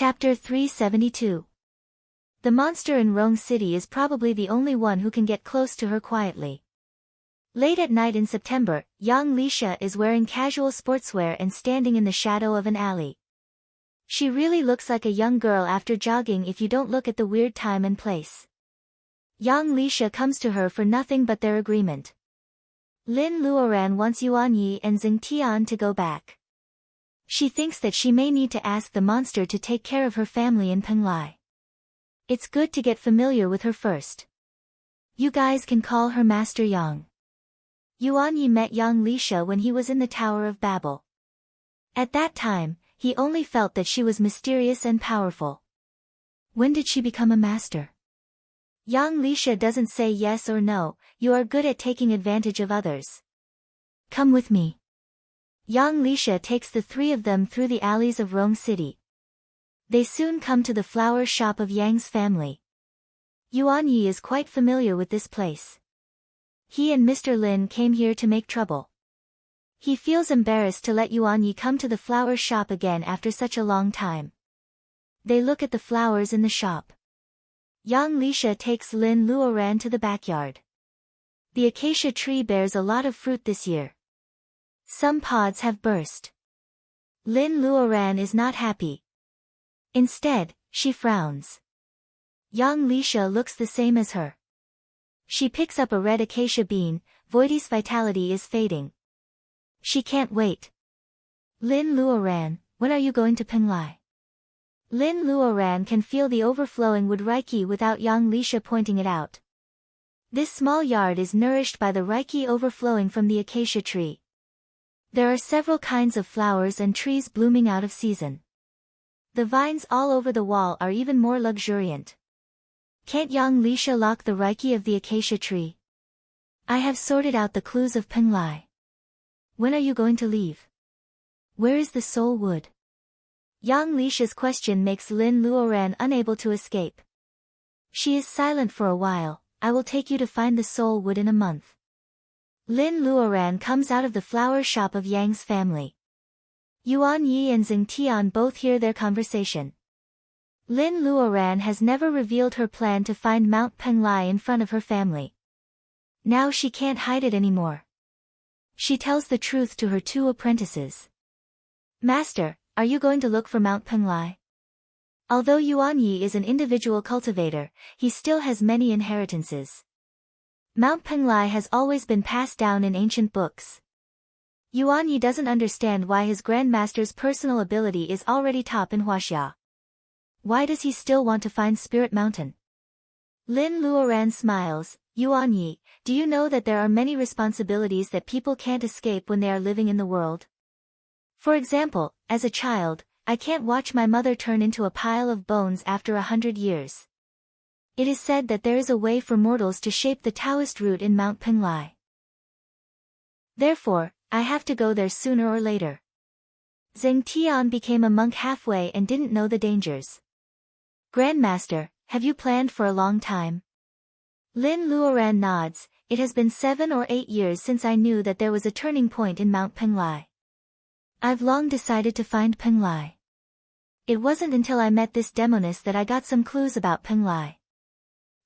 Chapter 372. The monster in Rong City is probably the only one who can get close to her quietly. Late at night in September, young Lisha is wearing casual sportswear and standing in the shadow of an alley. She really looks like a young girl after jogging if you don't look at the weird time and place. Young Lisha comes to her for nothing but their agreement. Lin Luoran wants Yuan Yi and Xing Tian to go back. She thinks that she may need to ask the monster to take care of her family in Penglai. It's good to get familiar with her first. You guys can call her Master Yang. Yuan Yi met young Lisha when he was in the Tower of Babel. At that time, he only felt that she was mysterious and powerful. When did she become a master? Young Lisha doesn't say yes or no. You are good at taking advantage of others. Come with me. Young Lisha takes the three of them through the alleys of Rong City. They soon come to the flower shop of Yang's family. Yuan Yi is quite familiar with this place. He and Mr. Lin came here to make trouble. He feels embarrassed to let Yuan Yi come to the flower shop again after such a long time. They look at the flowers in the shop. Young Lisha takes Lin Luoran to the backyard. The acacia tree bears a lot of fruit this year. Some pods have burst. Lin Luoran is not happy. Instead, she frowns. Young Lisha looks the same as her. She picks up a red acacia bean. Voidy's vitality is fading. She can't wait. Lin Luoran, when are you going to Penglai? Lin Luoran can feel the overflowing wood reiki without young Lisha pointing it out. This small yard is nourished by the reiki overflowing from the acacia tree. There are several kinds of flowers and trees blooming out of season. The vines all over the wall are even more luxuriant. Can't young Lisha lock the reiki of the acacia tree? I have sorted out the clues of Penglai. When are you going to leave? Where is the soul wood? Young Lisha's question makes Lin Luoran unable to escape. She is silent for a while. I will take you to find the soul wood in a month. Lin Luoran comes out of the flower shop of Yang's family. Yuan Yi and Xing Tian both hear their conversation. Lin Luoran has never revealed her plan to find Mount Penglai in front of her family. Now she can't hide it anymore. She tells the truth to her two apprentices. Master, are you going to look for Mount Penglai? Although Yuan Yi is an individual cultivator, he still has many inheritances. Mount Penglai has always been passed down in ancient books. Yuan Yi doesn't understand why his grandmaster's personal ability is already top in Huaxia. Why does he still want to find Spirit Mountain? Lin Luoran smiles. Yuan Yi, do you know that there are many responsibilities that people can't escape when they are living in the world? For example, as a child, I can't watch my mother turn into a pile of bones after 100 years. It is said that there is a way for mortals to shape the Taoist root in Mount Penglai. Therefore, I have to go there sooner or later. Xing Tian became a monk halfway and didn't know the dangers. Grandmaster, have you planned for a long time? Lin Luoran nods. It has been 7 or 8 years since I knew that there was a turning point in Mount Penglai. I've long decided to find Penglai. It wasn't until I met this demoness that I got some clues about Penglai.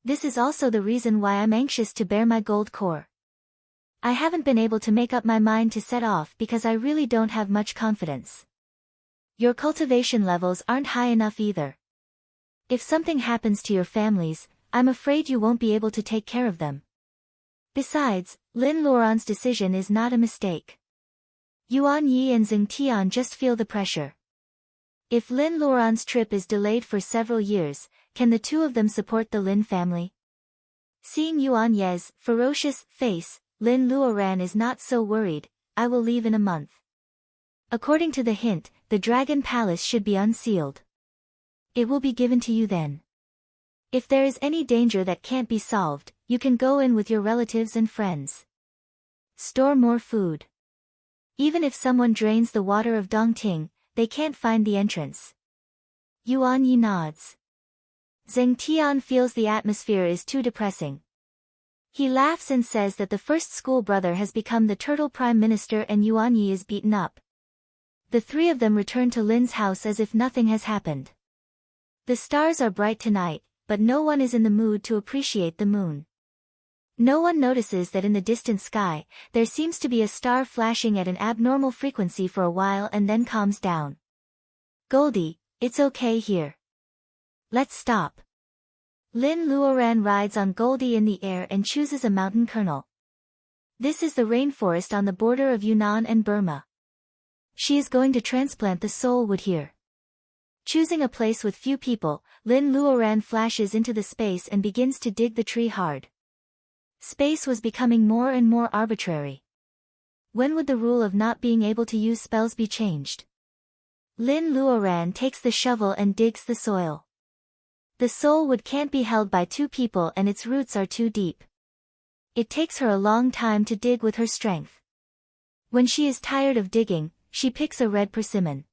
This is also the reason why I'm anxious to bear my gold core. I haven't been able to make up my mind to set off because I really don't have much confidence. Your cultivation levels aren't high enough either. If something happens to your families, I'm afraid you won't be able to take care of them. Besides, Lin Luoran's decision is not a mistake. Yuan Yi and Xing Tian just feel the pressure. If Lin Luoran's trip is delayed for several years, can the two of them support the Lin family? Seeing Yuan Yi's ferocious face, Lin Luoran is not so worried. I will leave in a month. According to the hint, the Dragon Palace should be unsealed. It will be given to you then. If there is any danger that can't be solved, you can go in with your relatives and friends. Store more food. Even if someone drains the water of Dongting, they can't find the entrance. Yuan Yi nods. Xing Tian feels the atmosphere is too depressing. He laughs and says that the first school brother has become the turtle prime minister and Yuan Yi is beaten up. The three of them return to Lin's house as if nothing has happened. The stars are bright tonight, but no one is in the mood to appreciate the moon. No one notices that in the distant sky, there seems to be a star flashing at an abnormal frequency for a while and then calms down. Goldie, it's okay here. Let's stop. Lin Luoran rides on Goldie in the air and chooses a mountain kernel. This is the rainforest on the border of Yunnan and Burma. She is going to transplant the soul wood here. Choosing a place with few people, Lin Luoran flashes into the space and begins to dig the tree hard. Space was becoming more and more arbitrary. When would the rule of not being able to use spells be changed? Lin Luoran takes the shovel and digs the soil. The soul wood can't be held by two people and its roots are too deep. It takes her a long time to dig with her strength. When she is tired of digging, she picks a red persimmon.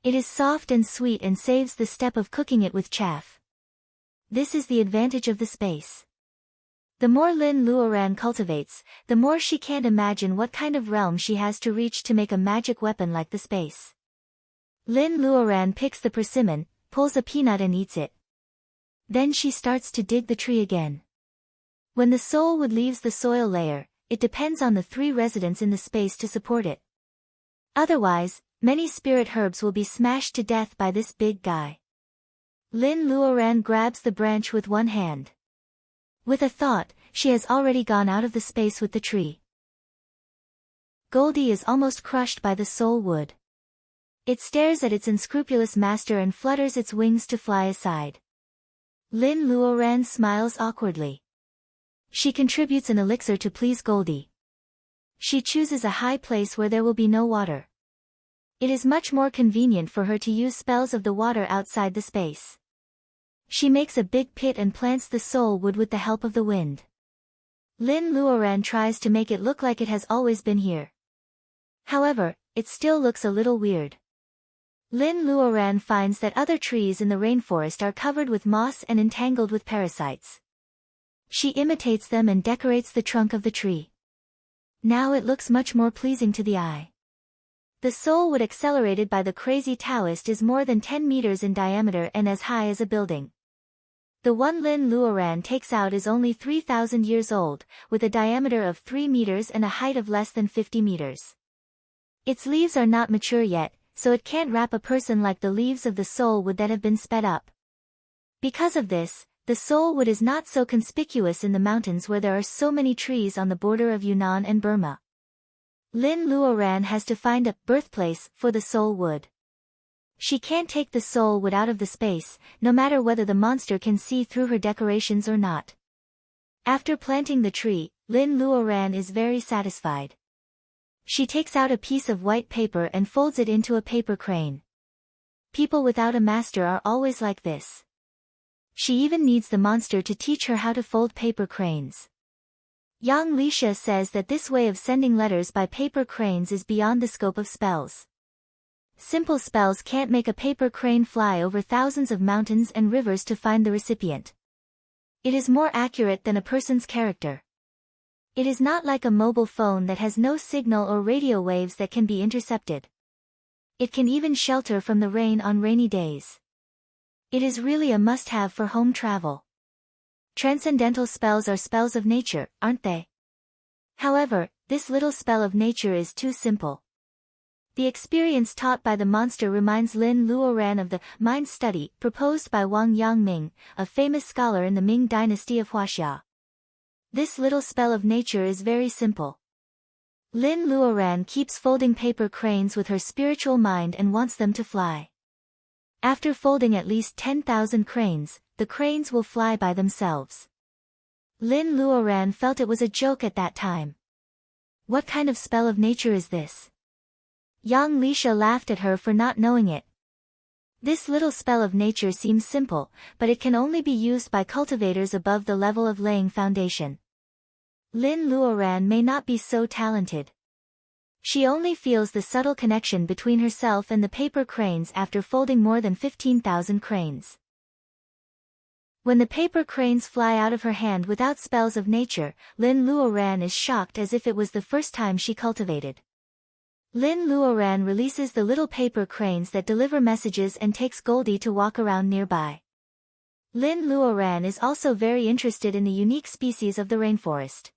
It is soft and sweet and saves the step of cooking it with chaff. This is the advantage of the space. The more Lin Luoran cultivates, the more she can't imagine what kind of realm she has to reach to make a magic weapon like the space. Lin Luoran picks the persimmon, pulls a peanut and eats it. Then she starts to dig the tree again. When the soul wood leaves the soil layer, it depends on the 3 residents in the space to support it. Otherwise, many spirit herbs will be smashed to death by this big guy. Lin Luoran grabs the branch with one hand. With a thought, she has already gone out of the space with the tree. Goldie is almost crushed by the soul wood. It stares at its unscrupulous master and flutters its wings to fly aside. Lin Luoran smiles awkwardly. She contributes an elixir to please Goldie. She chooses a high place where there will be no water. It is much more convenient for her to use spells of the water outside the space. She makes a big pit and plants the soul wood with the help of the wind. Lin Luoran tries to make it look like it has always been here. However, it still looks a little weird. Lin Luoran finds that other trees in the rainforest are covered with moss and entangled with parasites. She imitates them and decorates the trunk of the tree. Now it looks much more pleasing to the eye. The soul wood accelerated by the crazy Taoist is more than 10 meters in diameter and as high as a building. The one Lin Luoran takes out is only 3,000 years old, with a diameter of 3 meters and a height of less than 50 meters. Its leaves are not mature yet, so it can't wrap a person like the leaves of the soul wood that have been sped up. Because of this, the soul wood is not so conspicuous in the mountains where there are so many trees on the border of Yunnan and Burma. Lin Luoran has to find a birthplace for the soul wood. She can't take the soul wood out of the space, no matter whether the monster can see through her decorations or not. After planting the tree, Lin Luoran is very satisfied. She takes out a piece of white paper and folds it into a paper crane. People without a master are always like this. She even needs the monster to teach her how to fold paper cranes. Yang Lisha says that this way of sending letters by paper cranes is beyond the scope of spells. Simple spells can't make a paper crane fly over thousands of mountains and rivers to find the recipient. It is more accurate than a person's character. It is not like a mobile phone that has no signal or radio waves that can be intercepted. It can even shelter from the rain on rainy days. It is really a must-have for home travel. Transcendental spells are spells of nature, aren't they? However, this little spell of nature is too simple. The experience taught by the monster reminds Lin Luoran of the mind study proposed by Wang Yangming, a famous scholar in the Ming dynasty of Huaxia. This little spell of nature is very simple. Lin Luoran keeps folding paper cranes with her spiritual mind and wants them to fly. After folding at least 10,000 cranes, the cranes will fly by themselves. Lin Luoran felt it was a joke at that time. What kind of spell of nature is this? Yang Lisha laughed at her for not knowing it. This little spell of nature seems simple, but it can only be used by cultivators above the level of laying foundation. Lin Luoran may not be so talented. She only feels the subtle connection between herself and the paper cranes after folding more than 15,000 cranes. When the paper cranes fly out of her hand without spells of nature, Lin Luoran is shocked as if it was the first time she cultivated. Lin Luoran releases the little paper cranes that deliver messages and takes Goldie to walk around nearby. Lin Luoran is also very interested in the unique species of the rainforest.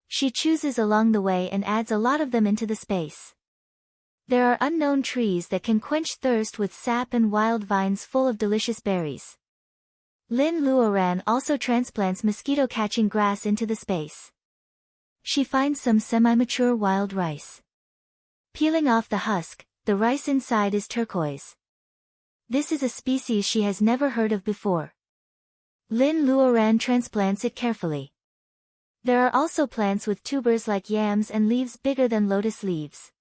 She chooses along the way and adds a lot of them into the space. There are unknown trees that can quench thirst with sap and wild vines full of delicious berries. Lin Luoran also transplants mosquito-catching grass into the space. She finds some semi-mature wild rice. Peeling off the husk, the rice inside is turquoise. This is a species she has never heard of before. Lin Luoran transplants it carefully. There are also plants with tubers like yams and leaves bigger than lotus leaves.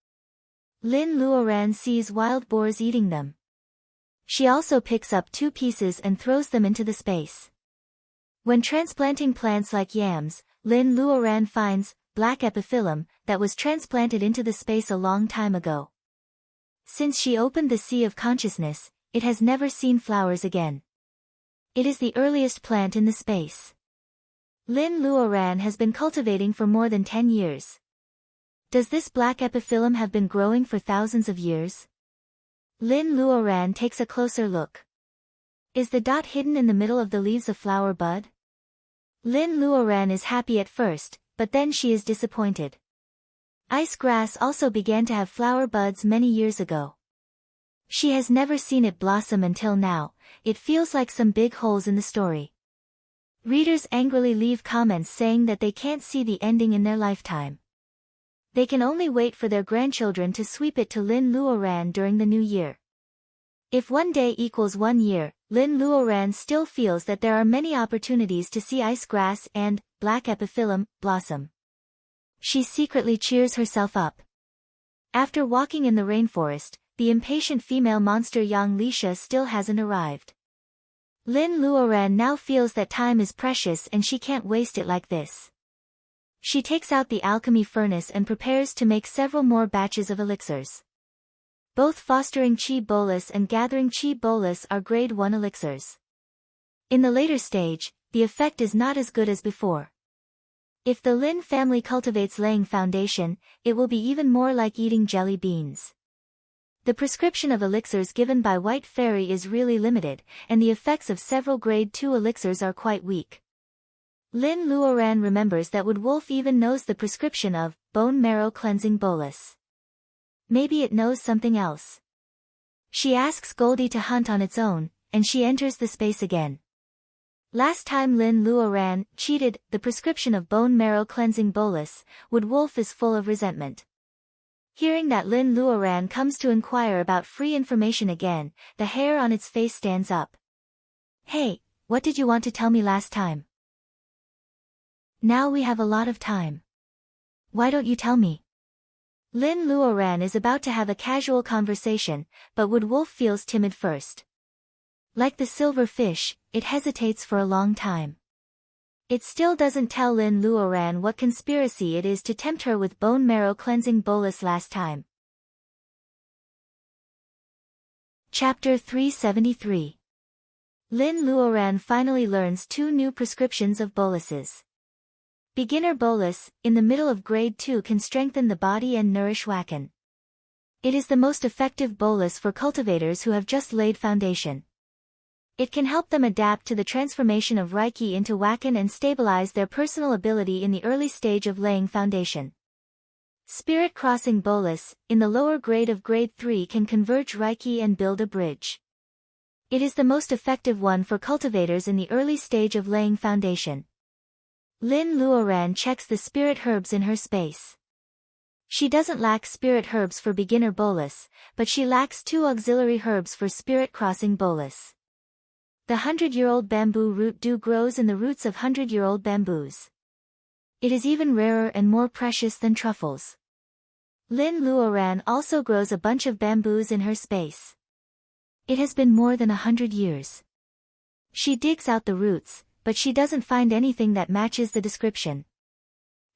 Lin Luoran sees wild boars eating them. She also picks up 2 pieces and throws them into the space. When transplanting plants like yams, Lin Luoran finds black epiphyllum that was transplanted into the space a long time ago. Since she opened the Sea of Consciousness, it has never seen flowers again. It is the earliest plant in the space. Lin Luoran has been cultivating for more than 10 years. Does this black epiphyllum have been growing for thousands of years? Lin Luoran takes a closer look. Is the dot hidden in the middle of the leaves a flower bud? Lin Luoran is happy at first, but then she is disappointed. Ice grass also began to have flower buds many years ago. She has never seen it blossom until now. It feels like some big holes in the story. Readers angrily leave comments saying that they can't see the ending in their lifetime. They can only wait for their grandchildren to sweep it to Lin Luoran during the new year. If 1 day equals 1 year, Lin Luoran still feels that there are many opportunities to see ice grass and black epiphyllum blossom. She secretly cheers herself up. After walking in the rainforest, the impatient female monster Yang Lisha still hasn't arrived. Lin Luoran now feels that time is precious and she can't waste it like this. She takes out the alchemy furnace and prepares to make several more batches of elixirs. Both fostering chi bolus and gathering chi bolus are grade 1 elixirs. In the later stage, the effect is not as good as before. If the Lin family cultivates laying foundation, it will be even more like eating jelly beans. The prescription of elixirs given by White Fairy is really limited, and the effects of several grade 2 elixirs are quite weak. Lin Luoran remembers that Wood Wolf even knows the prescription of bone marrow cleansing bolus. Maybe it knows something else. She asks Goldie to hunt on its own, and she enters the space again. Last time Lin Luoran cheated the prescription of bone marrow cleansing bolus, Wood Wolf is full of resentment. Hearing that Lin Luoran comes to inquire about free information again, the hair on its face stands up. Hey, what did you want to tell me last time? Now we have a lot of time. Why don't you tell me? Lin Luoran is about to have a casual conversation, but Wood Wolf feels timid first. Like the silver fish, it hesitates for a long time. It still doesn't tell Lin Luoran what conspiracy it is to tempt her with bone marrow cleansing bolus last time. Chapter 373. Lin Luoran finally learns 2 new prescriptions of boluses. Beginner bolus, in the middle of grade 2, can strengthen the body and nourish Wakan. It is the most effective bolus for cultivators who have just laid foundation. It can help them adapt to the transformation of Reiki into Wakan and stabilize their personal ability in the early stage of laying foundation. Spirit Crossing Bolus, in the lower grade of grade 3, can converge Reiki and build a bridge. It is the most effective one for cultivators in the early stage of laying foundation. Lin Luoran checks the spirit herbs in her space. She doesn't lack spirit herbs for beginner bolus, but she lacks 2 auxiliary herbs for spirit crossing bolus. The 100-year-old bamboo root dew grows in the roots of 100-year-old bamboos. It is even rarer and more precious than truffles. Lin Luoran also grows a bunch of bamboos in her space. It has been more than 100 years. She digs out the roots, but she doesn't find anything that matches the description.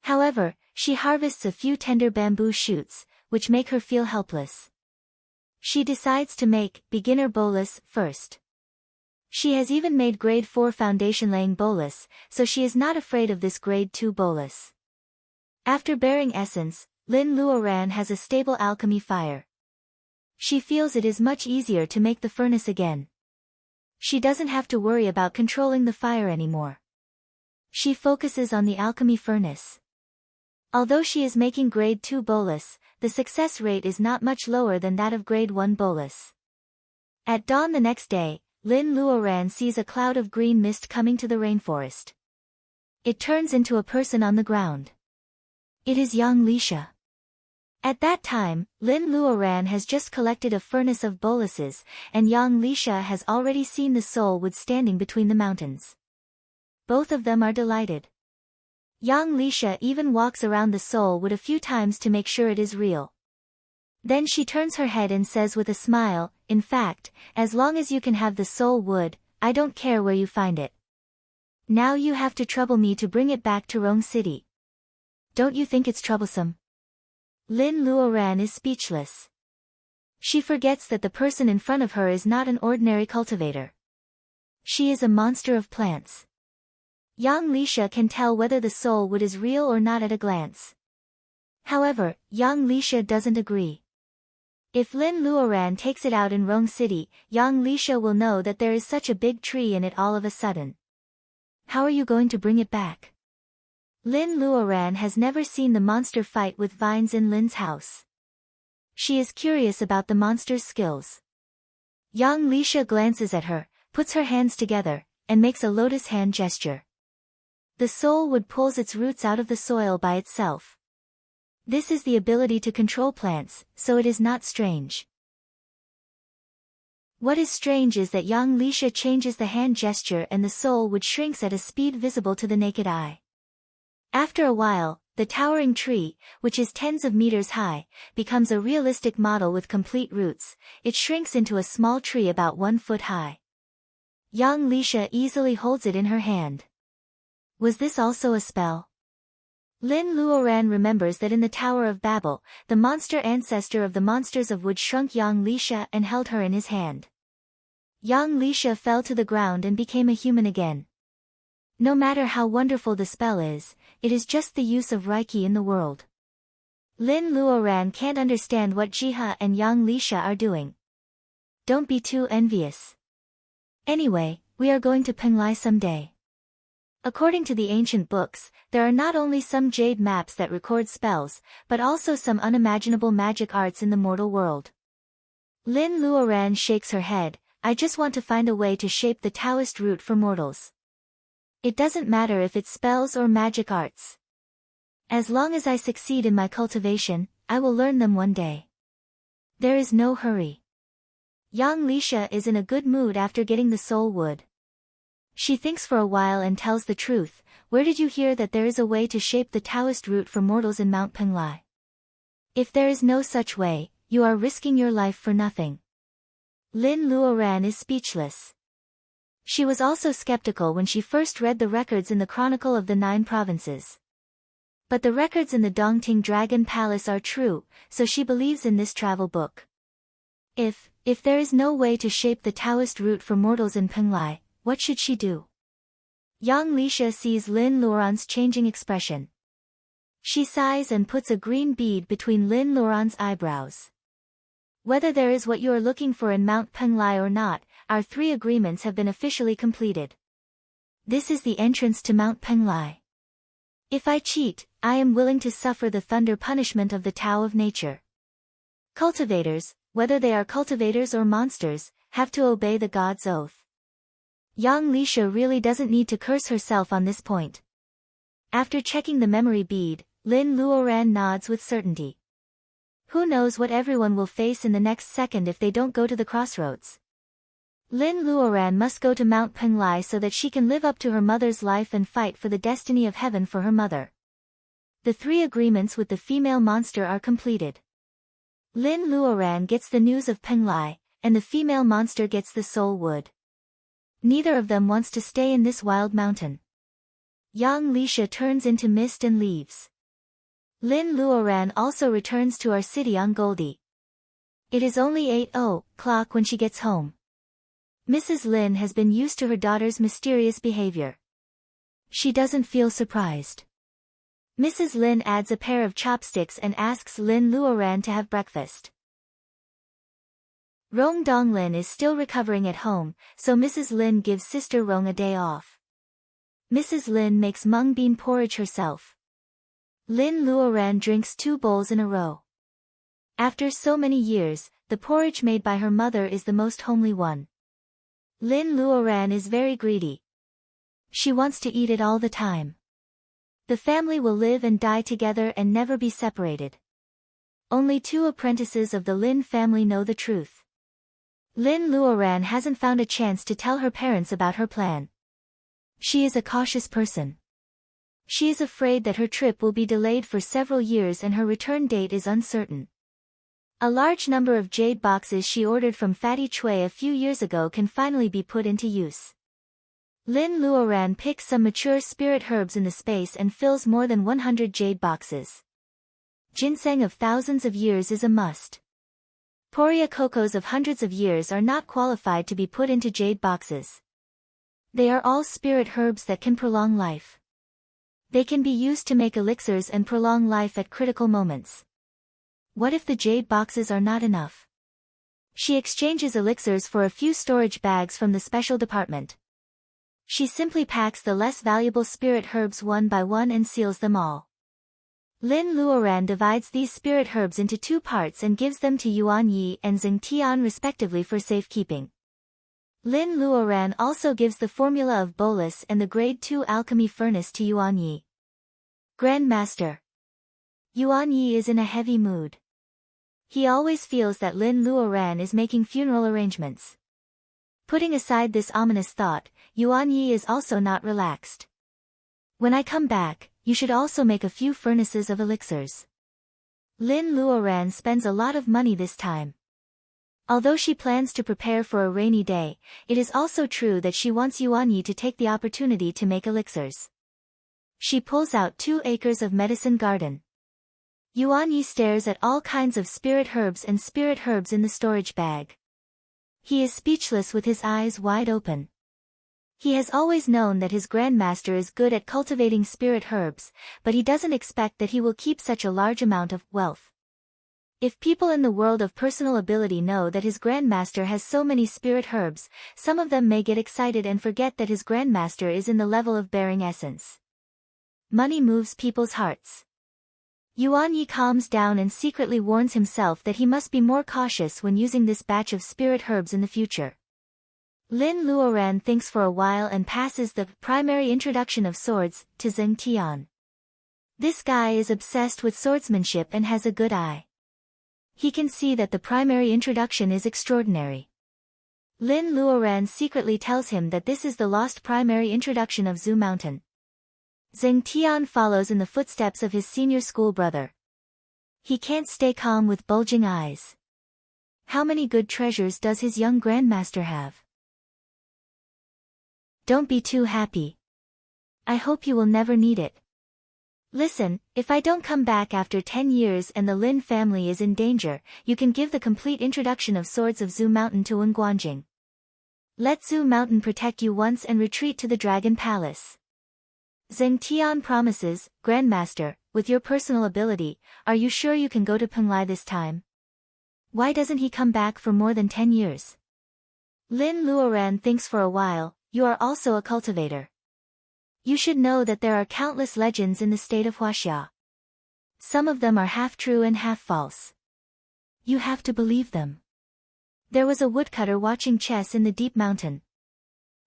However, she harvests a few tender bamboo shoots, which make her feel helpless. She decides to make beginner bolus first. She has even made grade 4 foundation laying bolus, so she is not afraid of this grade 2 bolus. After bearing essence, Lin Luoran has a stable alchemy fire. She feels it is much easier to make the furnace again. She doesn't have to worry about controlling the fire anymore. She focuses on the alchemy furnace. Although she is making grade 2 bolus, the success rate is not much lower than that of grade 1 bolus. At dawn the next day, Lin Luoran sees a cloud of green mist coming to the rainforest. It turns into a person on the ground. It is young Lisha. At that time, Lin Luoran has just collected a furnace of boluses, and young Lisha has already seen the soul wood standing between the mountains. Both of them are delighted. Young Lisha even walks around the soul wood a few times to make sure it is real. Then she turns her head and says with a smile, "In fact, as long as you can have the soul wood, I don't care where you find it. Now you have to trouble me to bring it back to Rong City. Don't you think it's troublesome?" Lin Luoran is speechless. She forgets that the person in front of her is not an ordinary cultivator. She is a monster of plants. Young Lisha can tell whether the soul wood is real or not at a glance. However, young Lisha doesn't agree. If Lin Luoran takes it out in Rong City, young Lisha will know that there is such a big tree in it all of a sudden. How are you going to bring it back? Lin Luoran has never seen the monster fight with vines in Lin's house. She is curious about the monster's skills. Young Lisha glances at her, puts her hands together, and makes a lotus hand gesture. The soul wood pulls its roots out of the soil by itself. This is the ability to control plants, so it is not strange. What is strange is that young Lisha changes the hand gesture and the soul wood shrinks at a speed visible to the naked eye. After a while, the towering tree, which is tens of meters high, becomes a realistic model with complete roots. It shrinks into a small tree about 1 foot high. Young Lisha easily holds it in her hand. Was this also a spell? Lin Luoran remembers that in the Tower of Babel, the monster ancestor of the monsters of wood shrunk young Lisha and held her in his hand. Young Lisha fell to the ground and became a human again. No matter how wonderful the spell is, it is just the use of Reiki in the world. Lin Luoran can't understand what Jiha and young Lisha are doing. Don't be too envious. Anyway, we are going to Penglai someday. According to the ancient books, there are not only some jade maps that record spells, but also some unimaginable magic arts in the mortal world. Lin Luoran shakes her head. I just want to find a way to shape the Taoist root for mortals. It doesn't matter if it's spells or magic arts. As long as I succeed in my cultivation, I will learn them one day. There is no hurry. Young Lisha is in a good mood after getting the soul wood. She thinks for a while and tells the truth. Where did you hear that there is a way to shape the Taoist root for mortals in Mount Penglai? If there is no such way, you are risking your life for nothing. Lin Luoran is speechless. She was also skeptical when she first read the records in the Chronicle of the 9 Provinces. But the records in the Dongting Dragon Palace are true, so she believes in this travel book. If there is no way to shape the Taoist root for mortals in Penglai, what should she do? Young Lisha sees Lin Luoran's changing expression. She sighs and puts a green bead between Lin Luoran's eyebrows. Whether there is what you are looking for in Mount Penglai or not, our 3 agreements have been officially completed. This is the entrance to Mount Penglai. If I cheat, I am willing to suffer the thunder punishment of the Tao of Nature. Cultivators, whether they are cultivators or monsters, have to obey the god's oath. Young Lisha really doesn't need to curse herself on this point. After checking the memory bead, Lin Luoran nods with certainty. Who knows what everyone will face in the next second if they don't go to the crossroads. Lin Luoran must go to Mount Penglai so that she can live up to her mother's life and fight for the destiny of heaven for her mother. The 3 agreements with the female monster are completed. Lin Luoran gets the news of Penglai, and the female monster gets the soul wood. Neither of them wants to stay in this wild mountain. Young Lisha turns into mist and leaves. Lin Luoran also returns to our city on Goldie. It is only 8:00 when she gets home. Mrs. Lin has been used to her daughter's mysterious behavior. She doesn't feel surprised. Mrs. Lin adds a pair of chopsticks and asks Lin Luoran to have breakfast. Rong Donglin is still recovering at home, so Mrs. Lin gives Sister Rong a day off. Mrs. Lin makes mung bean porridge herself. Lin Luoran drinks 2 bowls in a row. After so many years, the porridge made by her mother is the most homely one. Lin Luoran is very greedy. She wants to eat it all the time. The family will live and die together and never be separated. Only 2 apprentices of the Lin family know the truth. Lin Luoran hasn't found a chance to tell her parents about her plan. She is a cautious person. She is afraid that her trip will be delayed for several years and her return date is uncertain. A large number of jade boxes she ordered from Fatty Chui a few years ago can finally be put into use. Lin Luoran picks some mature spirit herbs in the space and fills more than 100 jade boxes. Ginseng of thousands of years is a must. Poria cocos of hundreds of years are not qualified to be put into jade boxes. They are all spirit herbs that can prolong life. They can be used to make elixirs and prolong life at critical moments. What if the jade boxes are not enough? She exchanges elixirs for a few storage bags from the special department. She simply packs the less valuable spirit herbs one by one and seals them all. Lin Luoran divides these spirit herbs into 2 parts and gives them to Yuan Yi and Zheng Tian respectively for safekeeping. Lin Luoran also gives the formula of bolus and the grade 2 alchemy furnace to Yuan Yi. Grand Master. Yuan Yi is in a heavy mood. He always feels that Lin Luoran is making funeral arrangements. Putting aside this ominous thought, Yuan Yi is also not relaxed. When I come back, you should also make a few furnaces of elixirs. Lin Luoran spends a lot of money this time. Although she plans to prepare for a rainy day, it is also true that she wants Yuan Yi to take the opportunity to make elixirs. She pulls out 2 acres of medicine garden. Yuan Yi stares at all kinds of spirit herbs in the storage bag. He is speechless with his eyes wide open. He has always known that his grandmaster is good at cultivating spirit herbs, but he doesn't expect that he will keep such a large amount of wealth. If people in the world of personal ability know that his grandmaster has so many spirit herbs, some of them may get excited and forget that his grandmaster is in the level of bearing essence. Money moves people's hearts. Yuan Yi calms down and secretly warns himself that he must be more cautious when using this batch of spirit herbs in the future. Lin Luoran thinks for a while and passes the primary introduction of swords to Zheng Tian. This guy is obsessed with swordsmanship and has a good eye. He can see that the primary introduction is extraordinary. Lin Luoran secretly tells him that this is the lost primary introduction of Zhu Mountain. Zheng Tian follows in the footsteps of his senior school brother. He can't stay calm with bulging eyes. How many good treasures does his young grandmaster have? Don't be too happy. I hope you will never need it. Listen, if I don't come back after 10 years and the Lin family is in danger, you can give the complete introduction of Swords of Zhu Mountain to Wen Guanjing. Let Zhu Mountain protect you once and retreat to the Dragon Palace. Zheng Tian promises, Grandmaster, with your personal ability, are you sure you can go to Penglai this time? Why doesn't he come back for more than 10 years? Lin Luoran thinks for a while. You are also a cultivator. You should know that there are countless legends in the state of Huaxia. Some of them are half true and half false. You have to believe them. There was a woodcutter watching chess in the deep mountain.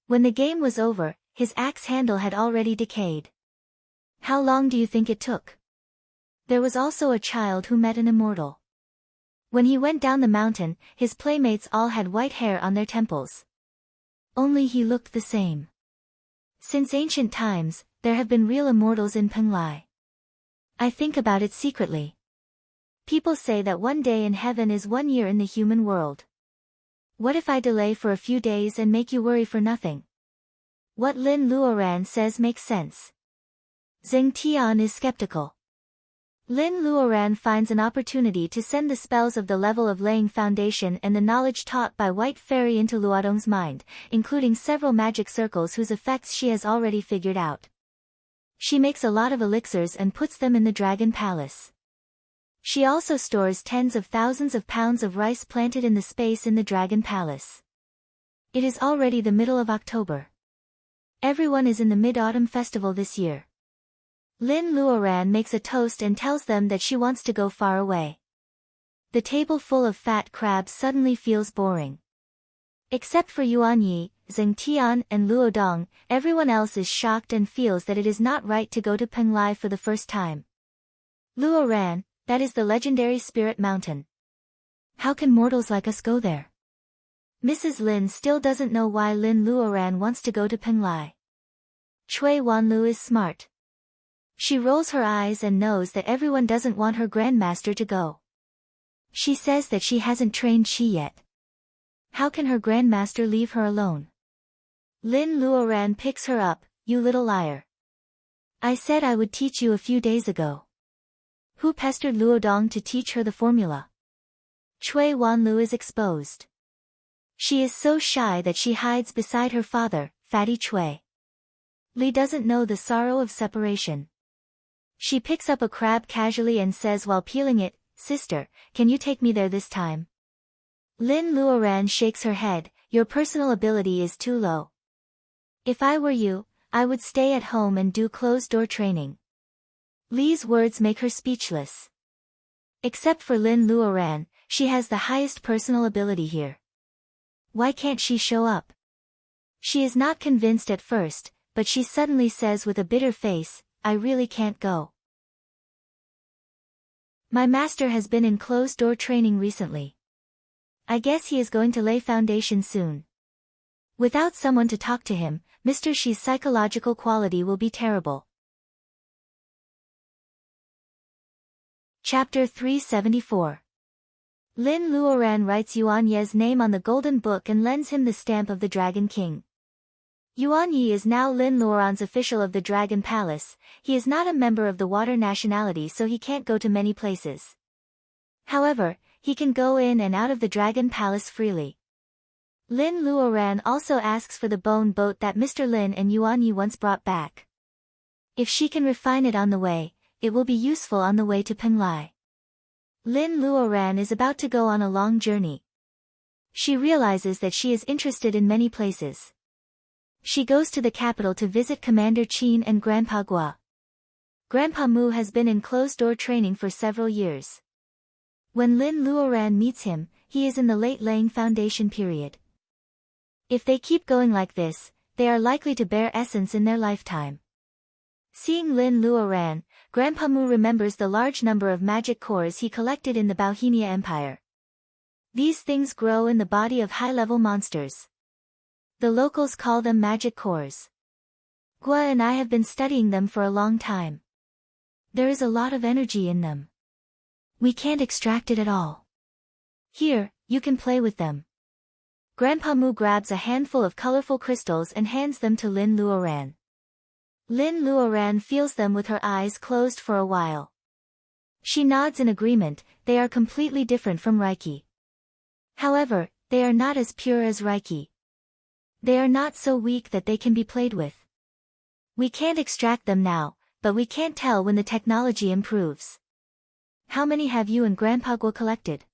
When the game was over, his axe handle had already decayed. How long do you think it took? There was also a child who met an immortal. When he went down the mountain, his playmates all had white hair on their temples. Only he looked the same. Since ancient times, there have been real immortals in Penglai. I think about it secretly. People say that one day in heaven is 1 year in the human world. What if I delay for a few days and make you worry for nothing? What Lin Luoran says makes sense. Zheng Tian is skeptical. Lin Luoran finds an opportunity to send the spells of the level of laying foundation and the knowledge taught by White Fairy into Luodong's mind, including several magic circles whose effects she has already figured out. She makes a lot of elixirs and puts them in the Dragon Palace. She also stores tens of thousands of pounds of rice planted in the space in the Dragon Palace. It is already the middle of October. Everyone is in the Mid-Autumn Festival this year. Lin Luoran makes a toast and tells them that she wants to go far away. The table full of fat crabs suddenly feels boring. Except for Yuan Yi, Zheng Tian and Luo Dong, everyone else is shocked and feels that it is not right to go to Penglai for the first time. Luoran, that is the legendary Spirit Mountain. How can mortals like us go there? Mrs. Lin still doesn't know why Lin Luoran wants to go to Penglai. Cui Wanlu is smart. She rolls her eyes and knows that everyone doesn't want her grandmaster to go. She says that she hasn't trained Shi yet. How can her grandmaster leave her alone? Lin Luoran picks her up, "You little liar. I said I would teach you a few days ago." Who pestered Luodong to teach her the formula? Cui Wanlu is exposed. She is so shy that she hides beside her father, Fatty Cui. Li doesn't know the sorrow of separation. She picks up a crab casually and says while peeling it, "Sister, can you take me there this time?" Lin Luoran shakes her head, "Your personal ability is too low. If I were you, I would stay at home and do closed-door training." Li's words make her speechless. Except for Lin Luoran, she has the highest personal ability here. Why can't she show up? She is not convinced at first, but she suddenly says with a bitter face, "I really can't go. My master has been in closed-door training recently. I guess he is going to lay foundation soon. Without someone to talk to him, Mr. Shi's psychological quality will be terrible." Chapter 374. Lin Luoran writes Yuan Ye's name on the golden book and lends him the stamp of the Dragon King. Yuan Yi is now Lin Luoran's official of the Dragon Palace. He is not a member of the water nationality, so he can't go to many places. However, he can go in and out of the Dragon Palace freely. Lin Luoran also asks for the bone boat that Mr. Lin and Yuan Yi once brought back. If she can refine it on the way, it will be useful on the way to Penglai. Lin Luoran is about to go on a long journey. She realizes that she is interested in many places. She goes to the capital to visit Commander Qin and Grandpa Gua. Grandpa Mu has been in closed-door training for several years. When Lin Luoran meets him, he is in the late laying foundation period. If they keep going like this, they are likely to bear essence in their lifetime. Seeing Lin Luoran, Grandpa Mu remembers the large number of magic cores he collected in the Bauhinia Empire. These things grow in the body of high-level monsters. The locals call them magic cores. Gua and I have been studying them for a long time. There is a lot of energy in them. We can't extract it at all. Here, you can play with them. Grandpa Mu grabs a handful of colorful crystals and hands them to Lin Luoran. Lin Luoran feels them with her eyes closed for a while. She nods in agreement. They are completely different from Reiki. However, they are not as pure as Reiki. They are not so weak that they can be played with. We can't extract them now, but we can't tell when the technology improves. How many have you and Grandpa Gua collected?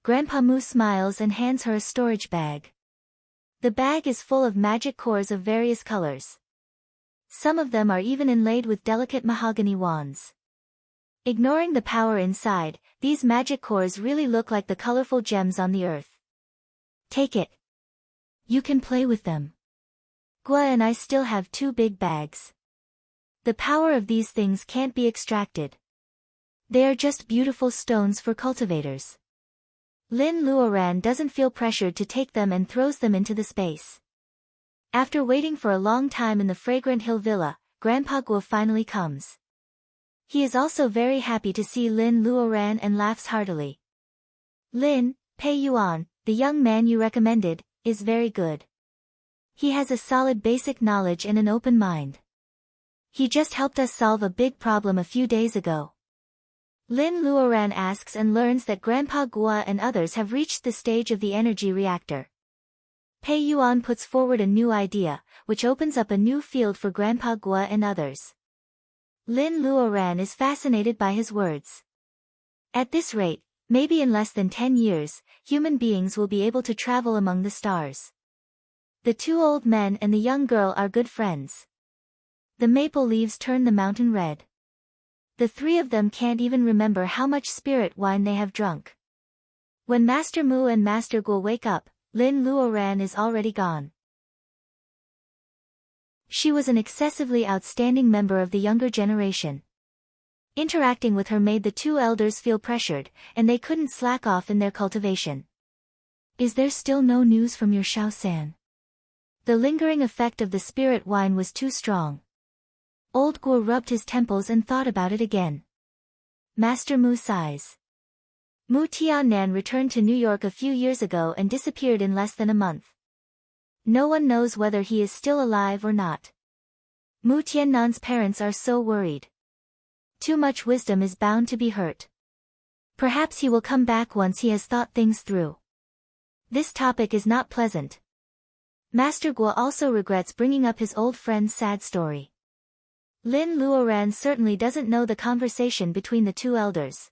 Grandpa Mu smiles and hands her a storage bag. The bag is full of magic cores of various colors. Some of them are even inlaid with delicate mahogany wands. Ignoring the power inside, these magic cores really look like the colorful gems on the earth. Take it. You can play with them. Gua and I still have 2 big bags. The power of these things can't be extracted. They are just beautiful stones for cultivators. Lin Luoran doesn't feel pressured to take them and throws them into the space. After waiting for a long time in the fragrant hill villa, Grandpa Gua finally comes. He is also very happy to see Lin Luoran and laughs heartily. Lin, Pei Yuan, the young man you recommended, is very good. He has a solid basic knowledge and an open mind. He just helped us solve a big problem a few days ago. Lin Luoran asks and learns that Grandpa Gua and others have reached the stage of the energy reactor. Pei Yuan puts forward a new idea, which opens up a new field for Grandpa Gua and others. Lin Luoran is fascinated by his words. At this rate, maybe in less than 10 years, human beings will be able to travel among the stars. The two old men and the young girl are good friends. The maple leaves turn the mountain red. The three of them can't even remember how much spirit wine they have drunk. When Master Mu and Master Guo wake up, Lin Luoran is already gone. She was an excessively outstanding member of the younger generation. Interacting with her made the two elders feel pressured, and they couldn't slack off in their cultivation. Is there still no news from your Xiao-san? The lingering effect of the spirit wine was too strong. Old Guo rubbed his temples and thought about it again. Master Mu sighs. Mu Tiannan returned to New York a few years ago and disappeared in less than a month. No one knows whether he is still alive or not. Mu Tiannan's parents are so worried. Too much wisdom is bound to be hurt. Perhaps he will come back once he has thought things through. This topic is not pleasant. Master Guo also regrets bringing up his old friend's sad story. Lin Luoran certainly doesn't know the conversation between the two elders.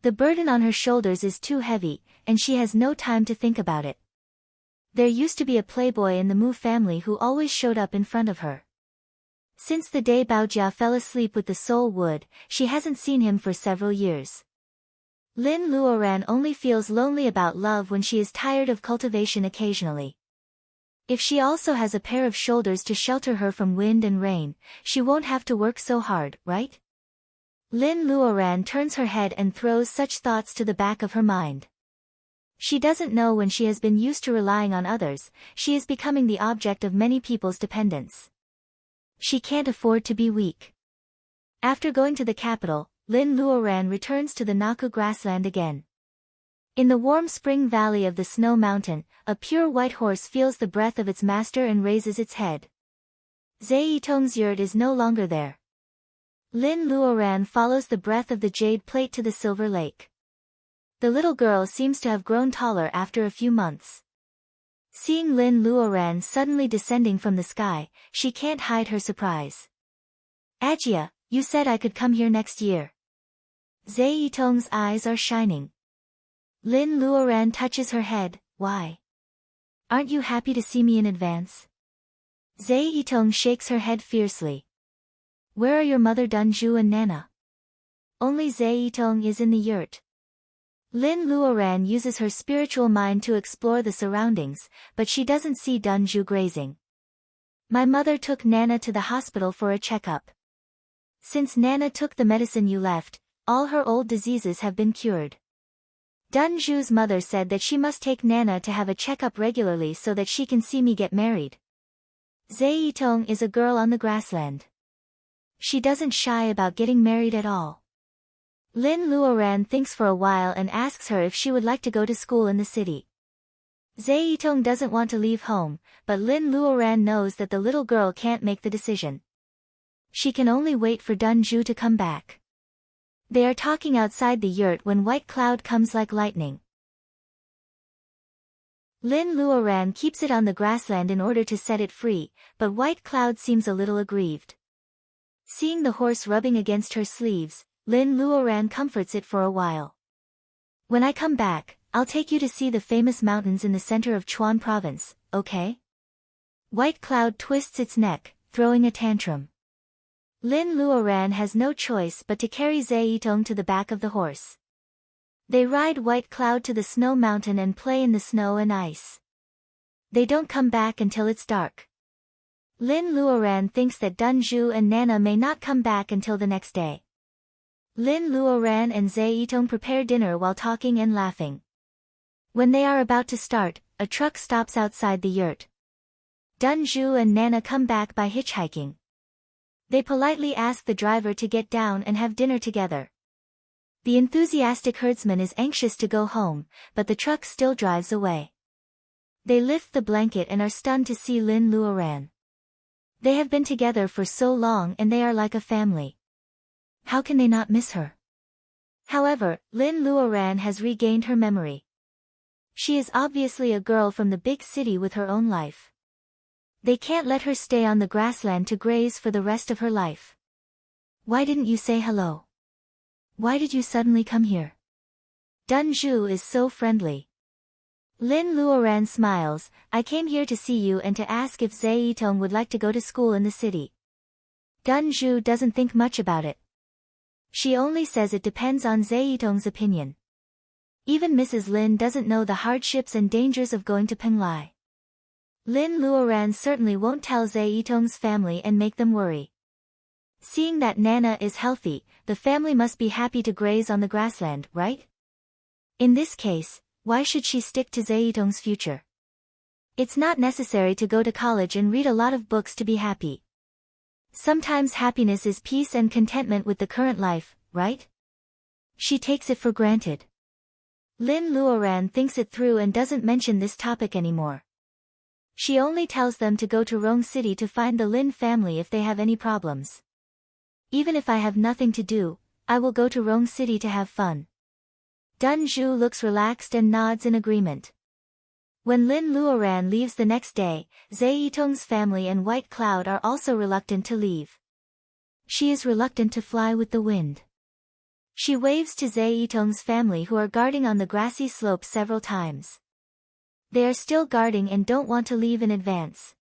The burden on her shoulders is too heavy, and she has no time to think about it. There used to be a playboy in the Mu family who always showed up in front of her. Since the day Baojia fell asleep with the soul wood, she hasn't seen him for several years. Lin Luoran only feels lonely about love when she is tired of cultivation occasionally. If she also has a pair of shoulders to shelter her from wind and rain, she won't have to work so hard, right? Lin Luoran turns her head and throws such thoughts to the back of her mind. She doesn't know when she has been used to relying on others, she is becoming the object of many people's dependence. She can't afford to be weak. After going to the capital, Lin Luoran returns to the Naku grassland again. In the warm spring valley of the snow mountain, a pure white horse feels the breath of its master and raises its head. Zai Yitong's yurt is no longer there. Lin Luoran follows the breath of the jade plate to the silver lake. The little girl seems to have grown taller after a few months. Seeing Lin Luoran suddenly descending from the sky, she can't hide her surprise. Ajia, you said I could come here next year. Zai Yitong's eyes are shining. Lin Luoran touches her head, why? Aren't you happy to see me in advance? Zai Yitong shakes her head fiercely. Where are your mother Dunju and Nana? Only Zai Yitong is in the yurt. Lin Luoran uses her spiritual mind to explore the surroundings, but she doesn't see Dunju grazing. My mother took Nana to the hospital for a checkup. Since Nana took the medicine you left, all her old diseases have been cured. Dunju's mother said that she must take Nana to have a checkup regularly so that she can see me get married. Zai Yitong is a girl on the grassland. She doesn't shy about getting married at all. Lin Luoran thinks for a while and asks her if she would like to go to school in the city. Zai Yitong doesn't want to leave home, but Lin Luoran knows that the little girl can't make the decision. She can only wait for Dunju to come back. They are talking outside the yurt when White Cloud comes like lightning. Lin Luoran keeps it on the grassland in order to set it free, but White Cloud seems a little aggrieved. Seeing the horse rubbing against her sleeves, Lin Luoran comforts it for a while. When I come back, I'll take you to see the famous mountains in the center of Chuan province, okay? White Cloud twists its neck, throwing a tantrum. Lin Luoran has no choice but to carry Zai Yitong to the back of the horse. They ride White Cloud to the snow mountain and play in the snow and ice. They don't come back until it's dark. Lin Luoran thinks that Dunju and Nana may not come back until the next day. Lin Luoran and Zai Yitong prepare dinner while talking and laughing. When they are about to start, a truck stops outside the yurt. Dunju and Nana come back by hitchhiking. They politely ask the driver to get down and have dinner together. The enthusiastic herdsman is anxious to go home, but the truck still drives away. They lift the blanket and are stunned to see Lin Luoran. They have been together for so long and they are like a family. How can they not miss her? However, Lin Luoran has regained her memory. She is obviously a girl from the big city with her own life. They can't let her stay on the grassland to graze for the rest of her life. Why didn't you say hello? Why did you suddenly come here? Dunju is so friendly. Lin Luoran smiles. I came here to see you and to ask if Zhe Yitong would like to go to school in the city. Dunju doesn't think much about it. She only says it depends on Zhe Yitong's opinion. Even Mrs. Lin doesn't know the hardships and dangers of going to Penglai. Lin Luoran certainly won't tell Zhe Yitong's family and make them worry. Seeing that Nana is healthy, the family must be happy to graze on the grassland, right? In this case, why should she stick to Zhe Yitong's future? It's not necessary to go to college and read a lot of books to be happy. Sometimes happiness is peace and contentment with the current life, right? She takes it for granted. Lin Luoran thinks it through and doesn't mention this topic anymore. She only tells them to go to Rong City to find the Lin family if they have any problems. Even if I have nothing to do, I will go to Rong City to have fun. Dunju looks relaxed and nods in agreement. When Lin Luoran leaves the next day, Zhe Yitong's family and White Cloud are also reluctant to leave. She is reluctant to fly with the wind. She waves to Zhe Yitong's family who are guarding on the grassy slope several times. They are still guarding and don't want to leave in advance.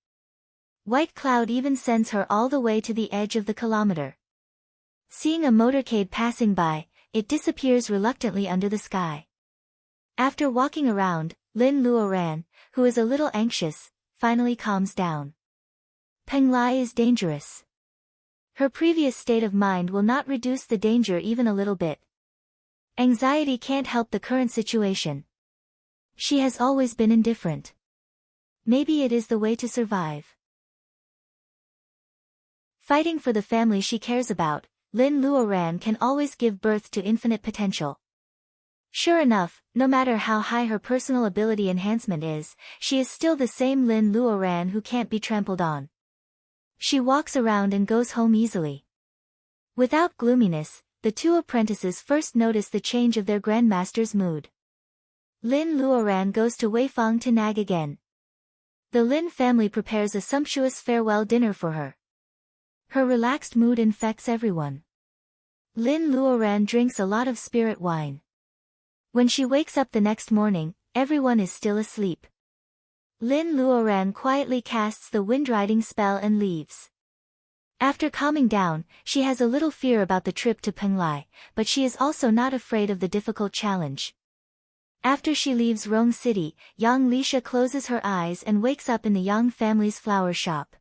White Cloud even sends her all the way to the edge of the kilometer. Seeing a motorcade passing by, it disappears reluctantly under the sky. After walking around, Lin Luoran, who is a little anxious, finally calms down. Penglai is dangerous. Her previous state of mind will not reduce the danger even a little bit. Anxiety can't help the current situation. She has always been indifferent. Maybe it is the way to survive. Fighting for the family she cares about, Lin Luoran can always give birth to infinite potential. Sure enough, no matter how high her personal ability enhancement is, she is still the same Lin Luoran who can't be trampled on. She walks around and goes home easily. Without gloominess, the two apprentices first notice the change of their grandmaster's mood. Lin Luoran goes to Weifang to nag again. The Lin family prepares a sumptuous farewell dinner for her. Her relaxed mood infects everyone. Lin Luoran drinks a lot of spirit wine. When she wakes up the next morning, everyone is still asleep. Lin Luoran quietly casts the wind-riding spell and leaves. After calming down, she has a little fear about the trip to Penglai, but she is also not afraid of the difficult challenge. After she leaves Rong City, Yang Lisha closes her eyes and wakes up in the Yang family's flower shop.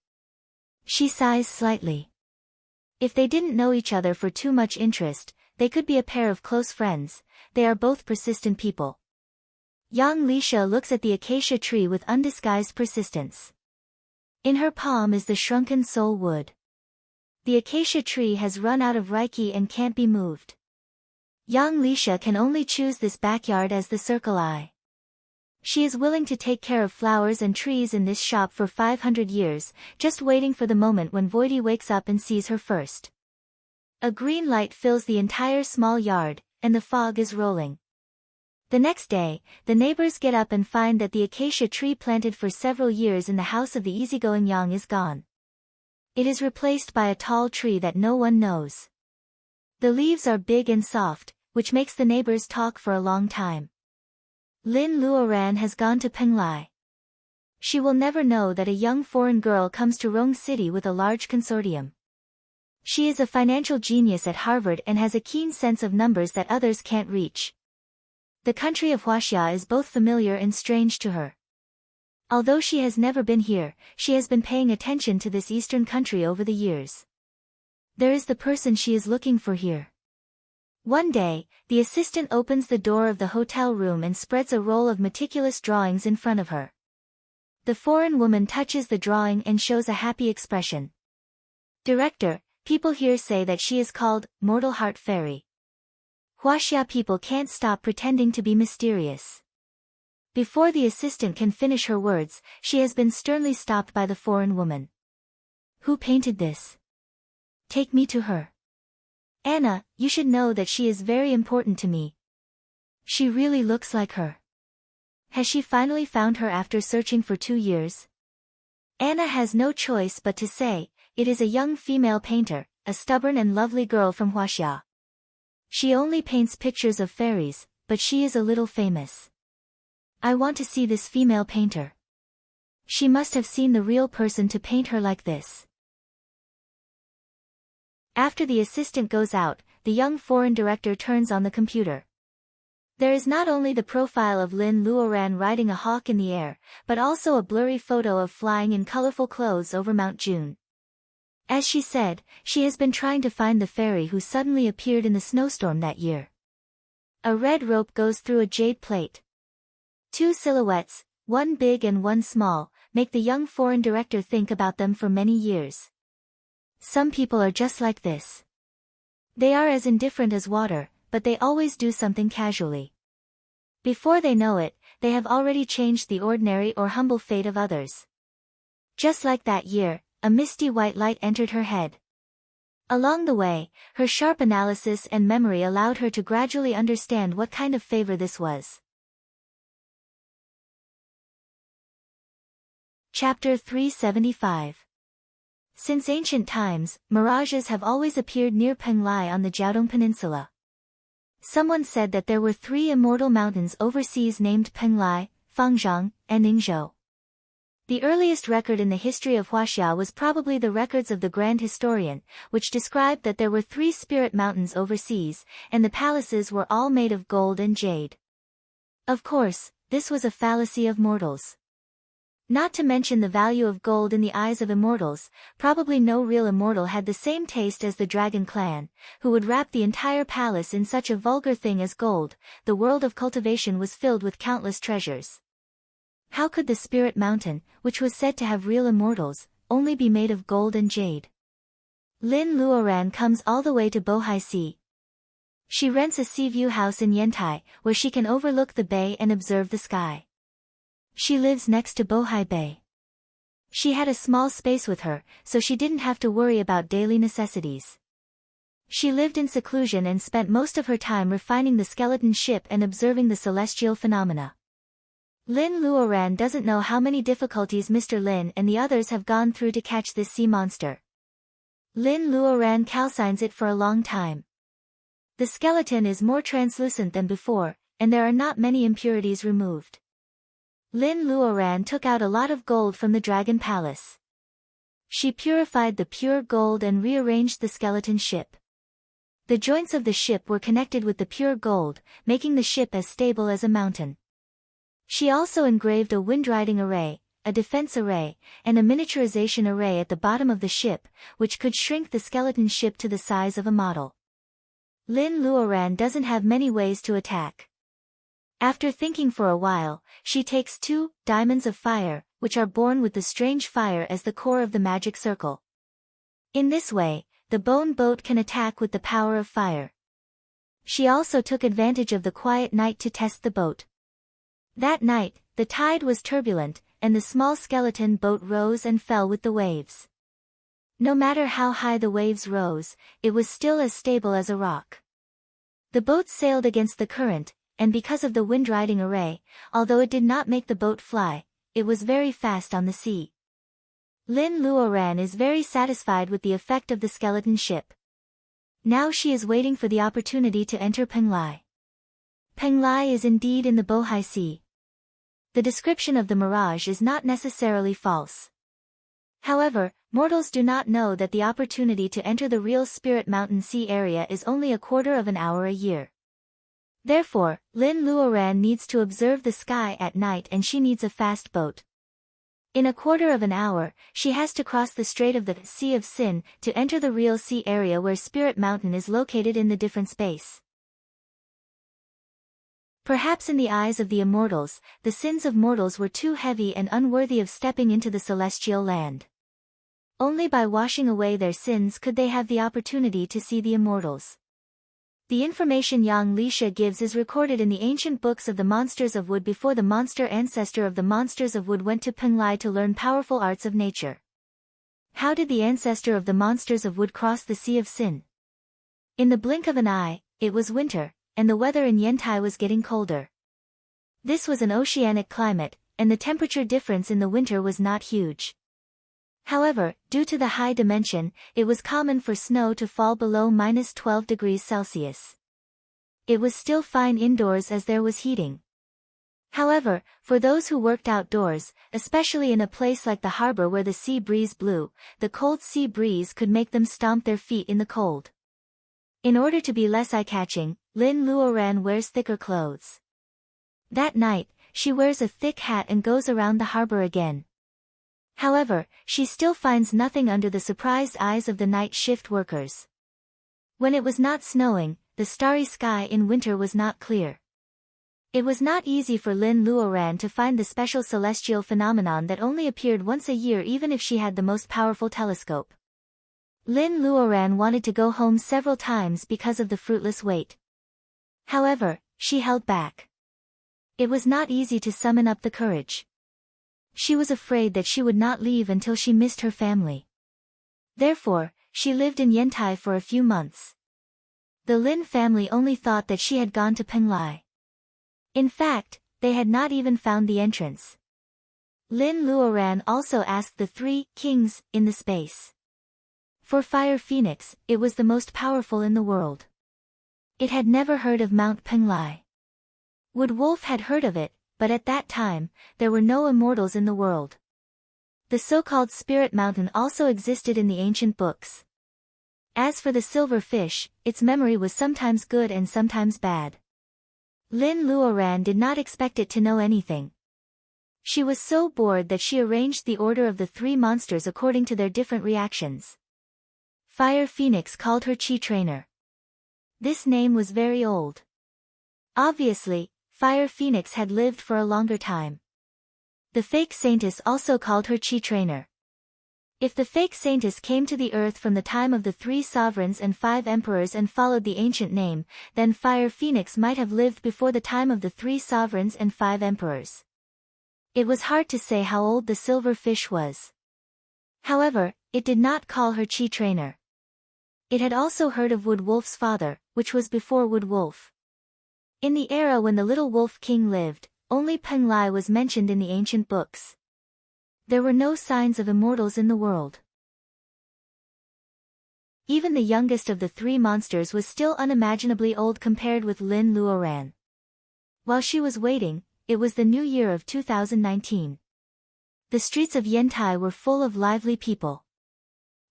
She sighs slightly. If they didn't know each other for too much interest, they could be a pair of close friends. They are both persistent people. Yang Lisha looks at the acacia tree with undisguised persistence. In her palm is the shrunken soul wood. The acacia tree has run out of Reiki and can't be moved. Yang Lisha can only choose this backyard as the circle eye. She is willing to take care of flowers and trees in this shop for 500 years, just waiting for the moment when Voidy wakes up and sees her first. A green light fills the entire small yard, and the fog is rolling. The next day, the neighbors get up and find that the acacia tree planted for several years in the house of the easygoing Yang is gone. It is replaced by a tall tree that no one knows. The leaves are big and soft, which makes the neighbors talk for a long time. Lin Luoran has gone to Penglai. She will never know that a young foreign girl comes to Rong City with a large consortium. She is a financial genius at Harvard and has a keen sense of numbers that others can't reach. The country of Huaxia is both familiar and strange to her. Although she has never been here, she has been paying attention to this eastern country over the years. There is the person she is looking for here. One day, the assistant opens the door of the hotel room and spreads a roll of meticulous drawings in front of her. The foreign woman touches the drawing and shows a happy expression. Director, people here say that she is called Mortal Heart Fairy. Huaxia people can't stop pretending to be mysterious. Before the assistant can finish her words, she has been sternly stopped by the foreign woman. Who painted this? Take me to her. Anna, you should know that she is very important to me. She really looks like her. Has she finally found her after searching for 2 years? Anna has no choice but to say, it is a young female painter, a stubborn and lovely girl from Huaxia. She only paints pictures of fairies, but she is a little famous. I want to see this female painter. She must have seen the real person to paint her like this. After the assistant goes out, the young foreign director turns on the computer. There is not only the profile of Lin Luoran riding a hawk in the air, but also a blurry photo of flying in colorful clothes over Mount June. As she said, she has been trying to find the fairy who suddenly appeared in the snowstorm that year. A red rope goes through a jade plate. Two silhouettes, one big and one small, make the young foreign director think about them for many years. Some people are just like this. They are as indifferent as water, but they always do something casually. Before they know it, they have already changed the ordinary or humble fate of others. Just like that year, a misty white light entered her head. Along the way, her sharp analysis and memory allowed her to gradually understand what kind of favor this was. Chapter 375. Since ancient times, mirages have always appeared near Penglai on the Jiaodong Peninsula. Someone said that there were 3 immortal mountains overseas named Penglai, Fangzhang, and Ningzhou. The earliest record in the history of Huaxia was probably the records of the Grand Historian, which described that there were 3 spirit mountains overseas, and the palaces were all made of gold and jade. Of course, this was a fallacy of mortals. Not to mention the value of gold in the eyes of immortals, probably no real immortal had the same taste as the dragon clan, who would wrap the entire palace in such a vulgar thing as gold. The world of cultivation was filled with countless treasures. How could the spirit mountain, which was said to have real immortals, only be made of gold and jade? Lin Luoran comes all the way to Bohai Sea. She rents a sea view house in Yantai, where she can overlook the bay and observe the sky. She lives next to Bohai Bay. She had a small space with her, so she didn't have to worry about daily necessities. She lived in seclusion and spent most of her time refining the skeleton ship and observing the celestial phenomena. Lin Luoran doesn't know how many difficulties Mr. Lin and the others have gone through to catch this sea monster. Lin Luoran calcines it for a long time. The skeleton is more translucent than before, and there are not many impurities removed. Lin Luoran took out a lot of gold from the Dragon Palace. She purified the pure gold and rearranged the skeleton ship. The joints of the ship were connected with the pure gold, making the ship as stable as a mountain. She also engraved a windriding array, a defense array, and a miniaturization array at the bottom of the ship, which could shrink the skeleton ship to the size of a model. Lin Luoran doesn't have many ways to attack. After thinking for a while, she takes 2 diamonds of fire, which are born with the strange fire as the core of the magic circle. In this way, the bone boat can attack with the power of fire. She also took advantage of the quiet night to test the boat. That night, the tide was turbulent, and the small skeleton boat rose and fell with the waves. No matter how high the waves rose, it was still as stable as a rock. The boat sailed against the current, and because of the windriding array, although it did not make the boat fly, it was very fast on the sea. Lin Luoran is very satisfied with the effect of the skeleton ship. Now she is waiting for the opportunity to enter Penglai. Penglai is indeed in the Bohai Sea. The description of the mirage is not necessarily false. However, mortals do not know that the opportunity to enter the real Spirit Mountain Sea area is only a quarter of an hour a year. Therefore, Lin Luoran needs to observe the sky at night and she needs a fast boat. In a quarter of an hour, she has to cross the Strait of the Sea of Sin to enter the real sea area where Spirit Mountain is located in the different space. Perhaps in the eyes of the immortals, the sins of mortals were too heavy and unworthy of stepping into the celestial land. Only by washing away their sins could they have the opportunity to see the immortals. The information Yang Lisha gives is recorded in the ancient books of the Monsters of Wood before the monster ancestor of the Monsters of Wood went to Penglai to learn powerful arts of nature. How did the ancestor of the Monsters of Wood cross the Sea of Sin? In the blink of an eye, it was winter, and the weather in Yantai was getting colder. This was an oceanic climate, and the temperature difference in the winter was not huge. However, due to the high dimension, it was common for snow to fall below -12 degrees Celsius. It was still fine indoors as there was heating. However, for those who worked outdoors, especially in a place like the harbor where the sea breeze blew, the cold sea breeze could make them stomp their feet in the cold. In order to be less eye-catching, Lin Luoran wears thicker clothes. That night, she wears a thick hat and goes around the harbor again. However, she still finds nothing under the surprised eyes of the night shift workers. When it was not snowing, the starry sky in winter was not clear. It was not easy for Lin Luoran to find the special celestial phenomenon that only appeared once a year even if she had the most powerful telescope. Lin Luoran wanted to go home several times because of the fruitless wait. However, she held back. It was not easy to summon up the courage. She was afraid that she would not leave until she missed her family. Therefore, she lived in Yantai for a few months. The Lin family only thought that she had gone to Penglai. In fact, they had not even found the entrance. Lin Luoran also asked the three kings in the space. For Fire Phoenix, it was the most powerful in the world. It had never heard of Mount Penglai. Wood Wolf had heard of it, but at that time, there were no immortals in the world. The so-called Spirit Mountain also existed in the ancient books. As for the silver fish, its memory was sometimes good and sometimes bad. Lin Luoran did not expect it to know anything. She was so bored that she arranged the order of the three monsters according to their different reactions. Fire Phoenix called her Chi Trainer. This name was very old. Obviously, Fire Phoenix had lived for a longer time. The fake Saintess also called her Chi Trainer. If the fake Saintess came to the earth from the time of the 3 sovereigns and 5 emperors and followed the ancient name, then Fire Phoenix might have lived before the time of the 3 sovereigns and 5 emperors. It was hard to say how old the silver fish was. However, it did not call her Chi Trainer. It had also heard of Wood Wolf's father, which was before Wood Wolf. In the era when the Little Wolf King lived, only Penglai was mentioned in the ancient books. There were no signs of immortals in the world. Even the youngest of the 3 monsters was still unimaginably old compared with Lin Luoran. While she was waiting, it was the new year of 2019. The streets of Yantai were full of lively people.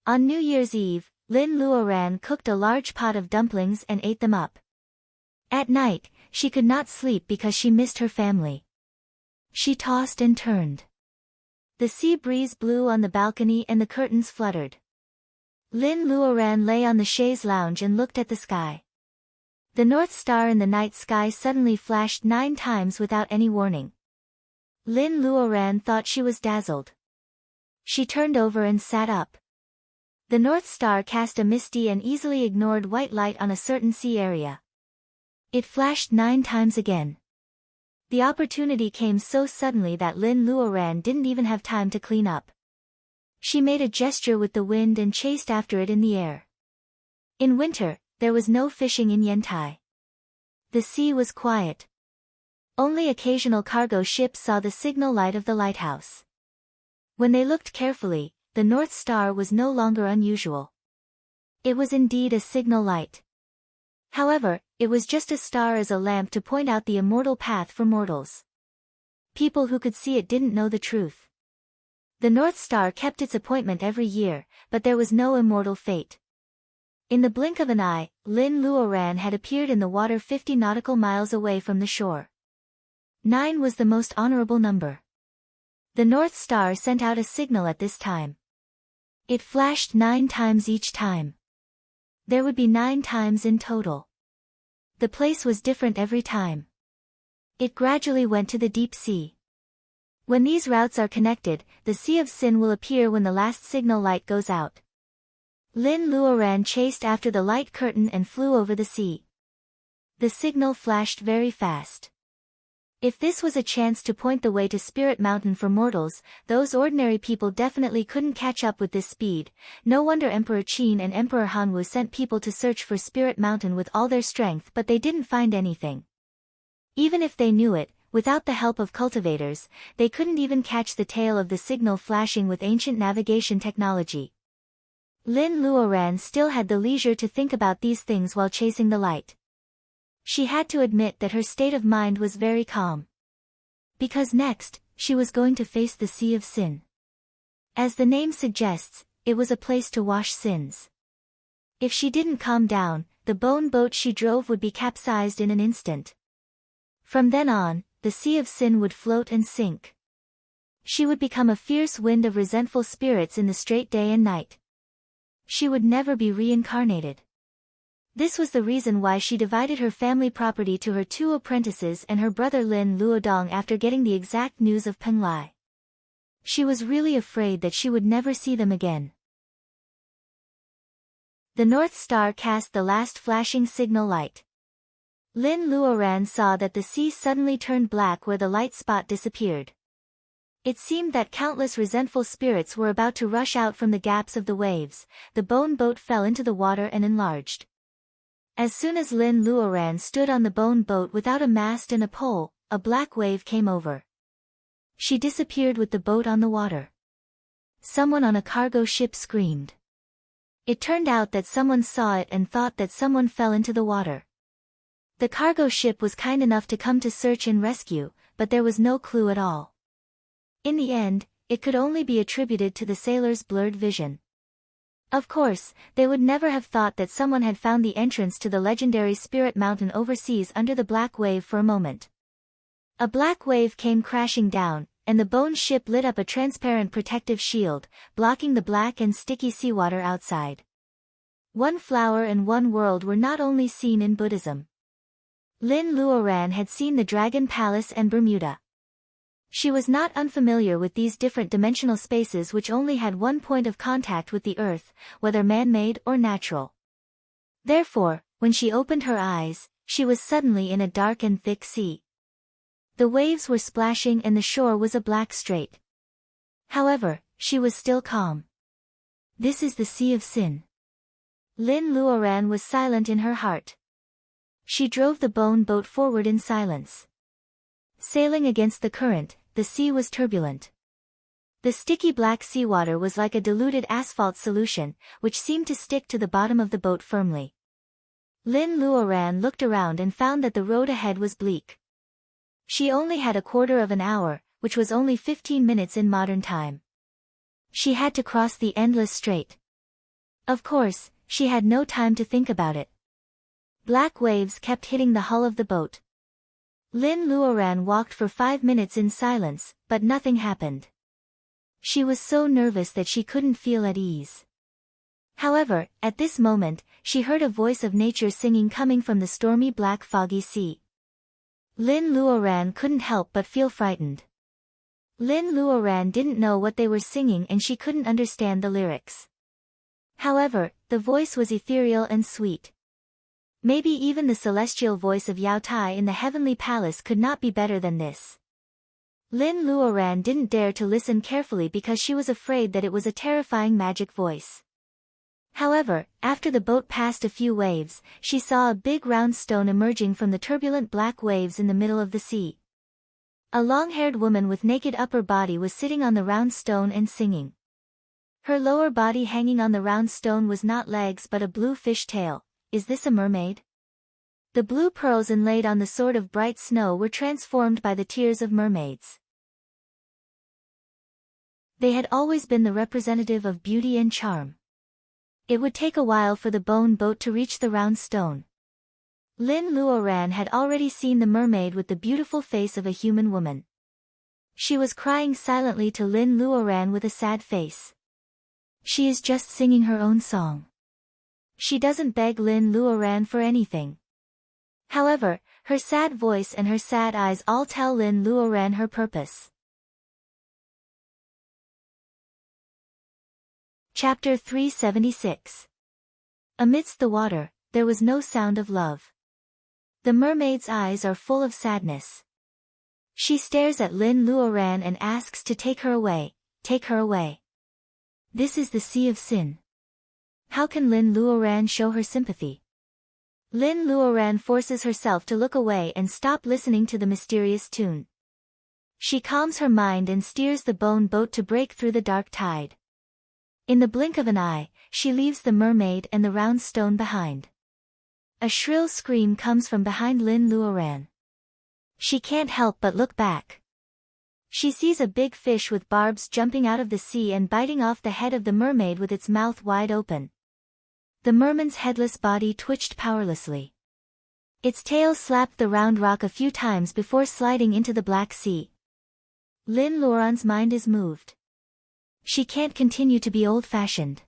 On New Year's Eve, Lin Luoran cooked a large pot of dumplings and ate them up. At night, she could not sleep because she missed her family. She tossed and turned. The sea breeze blew on the balcony and the curtains fluttered. Lin Luoran lay on the chaise lounge and looked at the sky. The North Star in the night sky suddenly flashed 9 times without any warning. Lin Luoran thought she was dazzled. She turned over and sat up. The North Star cast a misty and easily ignored white light on a certain sea area. It flashed 9 times again. The opportunity came so suddenly that Lin Luoran didn't even have time to clean up. She made a gesture with the wind and chased after it in the air. In winter, there was no fishing in Yantai. The sea was quiet. Only occasional cargo ships saw the signal light of the lighthouse. When they looked carefully, the North Star was no longer unusual. It was indeed a signal light. However, it was just a star as a lamp to point out the immortal path for mortals. People who could see it didn't know the truth. The North Star kept its appointment every year, but there was no immortal fate. In the blink of an eye, Lin Luoran had appeared in the water 50 nautical miles away from the shore. 9 was the most honorable number. The North Star sent out a signal at this time. It flashed 9 times each time. There would be 9 times in total. The place was different every time. It gradually went to the deep sea. When these routes are connected, the Sea of Sin will appear when the last signal light goes out. Lin Luoran chased after the light curtain and flew over the sea. The signal flashed very fast. If this was a chance to point the way to Spirit Mountain for mortals, those ordinary people definitely couldn't catch up with this speed. No wonder Emperor Qin and Emperor Hanwu sent people to search for Spirit Mountain with all their strength, but they didn't find anything. Even if they knew it, without the help of cultivators, they couldn't even catch the tail of the signal flashing with ancient navigation technology. Lin Luoran still had the leisure to think about these things while chasing the light. She had to admit that her state of mind was very calm. Because next, she was going to face the Sea of Sin. As the name suggests, it was a place to wash sins. If she didn't calm down, the bone boat she drove would be capsized in an instant. From then on, the Sea of Sin would float and sink. She would become a fierce wind of resentful spirits in the straight day and night. She would never be reincarnated. This was the reason why she divided her family property to her 2 apprentices and her brother Lin Luodong after getting the exact news of Peng Lai. She was really afraid that she would never see them again. The North Star cast the last flashing signal light. Lin Luoran saw that the sea suddenly turned black where the light spot disappeared. It seemed that countless resentful spirits were about to rush out from the gaps of the waves. The bone boat fell into the water and enlarged. As soon as Lin Luoran stood on the bone boat without a mast and a pole, a black wave came over. She disappeared with the boat on the water. Someone on a cargo ship screamed. It turned out that someone saw it and thought that someone fell into the water. The cargo ship was kind enough to come to search and rescue, but there was no clue at all. In the end, it could only be attributed to the sailors' blurred vision. Of course, they would never have thought that someone had found the entrance to the legendary Spirit Mountain overseas under the black wave for a moment. A black wave came crashing down, and the bone ship lit up a transparent protective shield, blocking the black and sticky seawater outside. One flower and one world were not only seen in Buddhism. Lin Luoran had seen the Dragon Palace and Bermuda. She was not unfamiliar with these different dimensional spaces which only had one point of contact with the earth, whether man-made or natural. Therefore, when she opened her eyes, she was suddenly in a dark and thick sea. The waves were splashing and the shore was a black strait. However, she was still calm. This is the Sea of Sin. Lin Luoran was silent in her heart. She drove the bone boat forward in silence. Sailing against the current, the sea was turbulent. The sticky black seawater was like a diluted asphalt solution, which seemed to stick to the bottom of the boat firmly. Lin Luoran looked around and found that the road ahead was bleak. She only had a quarter of an hour, which was only 15 minutes in modern time. She had to cross the endless strait. Of course, she had no time to think about it. Black waves kept hitting the hull of the boat. Lin Luoran walked for 5 minutes in silence, but nothing happened. She was so nervous that she couldn't feel at ease. However, at this moment, she heard a voice of nature singing coming from the stormy black foggy sea. Lin Luoran couldn't help but feel frightened. Lin Luoran didn't know what they were singing and she couldn't understand the lyrics. However, the voice was ethereal and sweet. Maybe even the celestial voice of Yao Tai in the heavenly palace could not be better than this. Lin Luoran didn't dare to listen carefully because she was afraid that it was a terrifying magic voice. However, after the boat passed a few waves, she saw a big round stone emerging from the turbulent black waves in the middle of the sea. A long-haired woman with naked upper body was sitting on the round stone and singing. Her lower body hanging on the round stone was not legs but a blue fish tail. Is this a mermaid? The blue pearls inlaid on the sword of bright snow were transformed by the tears of mermaids. They had always been the representative of beauty and charm. It would take a while for the bone boat to reach the round stone. Lin Luoran had already seen the mermaid with the beautiful face of a human woman. She was crying silently to Lin Luoran with a sad face. She is just singing her own song. She doesn't beg Lin Luoran for anything. However, her sad voice and her sad eyes all tell Lin Luoran her purpose. Chapter 376. Amidst the water, there was no sound of love. The mermaid's eyes are full of sadness. She stares at Lin Luoran and asks to take her away, take her away. This is the Sea of Sin. How can Lin Luoran show her sympathy? Lin Luoran forces herself to look away and stop listening to the mysterious tune. She calms her mind and steers the bone boat to break through the dark tide. In the blink of an eye, she leaves the mermaid and the round stone behind. A shrill scream comes from behind Lin Luoran. She can't help but look back. She sees a big fish with barbs jumping out of the sea and biting off the head of the mermaid with its mouth wide open. The merman's headless body twitched powerlessly. Its tail slapped the round rock a few times before sliding into the Black Sea. Lin Luoran's mind is moved. She can't continue to be old-fashioned.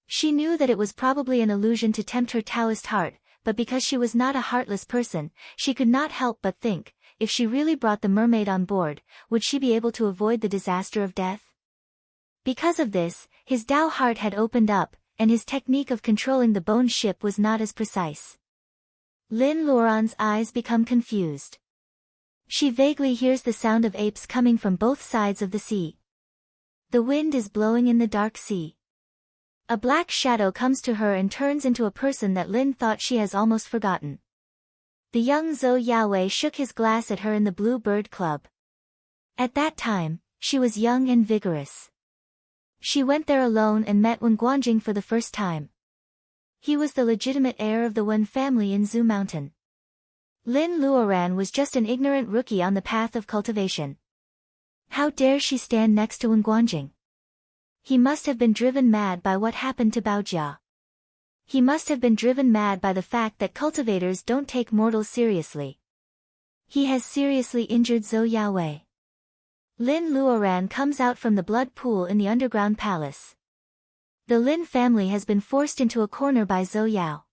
She knew that it was probably an illusion to tempt her Taoist heart, but because she was not a heartless person, she could not help but think, if she really brought the mermaid on board, would she be able to avoid the disaster of death? Because of this, his Tao heart had opened up, and his technique of controlling the bone ship was not as precise. Lin Luoran's eyes become confused. She vaguely hears the sound of apes coming from both sides of the sea. The wind is blowing in the dark sea. A black shadow comes to her and turns into a person that Lin thought she has almost forgotten. The young Zhou Yaowei shook his glass at her in the Blue Bird Club. At that time, she was young and vigorous. She went there alone and met Wen Guanjing for the first time. He was the legitimate heir of the Wen family in Zhu Mountain. Lin Luoran was just an ignorant rookie on the path of cultivation. How dare she stand next to Wen Guanjing? He must have been driven mad by what happened to Baojia. He must have been driven mad by the fact that cultivators don't take mortals seriously. He has seriously injured Zhou Yaowei. Lin Luoran comes out from the blood pool in the underground palace. The Lin family has been forced into a corner by Zhou Yao.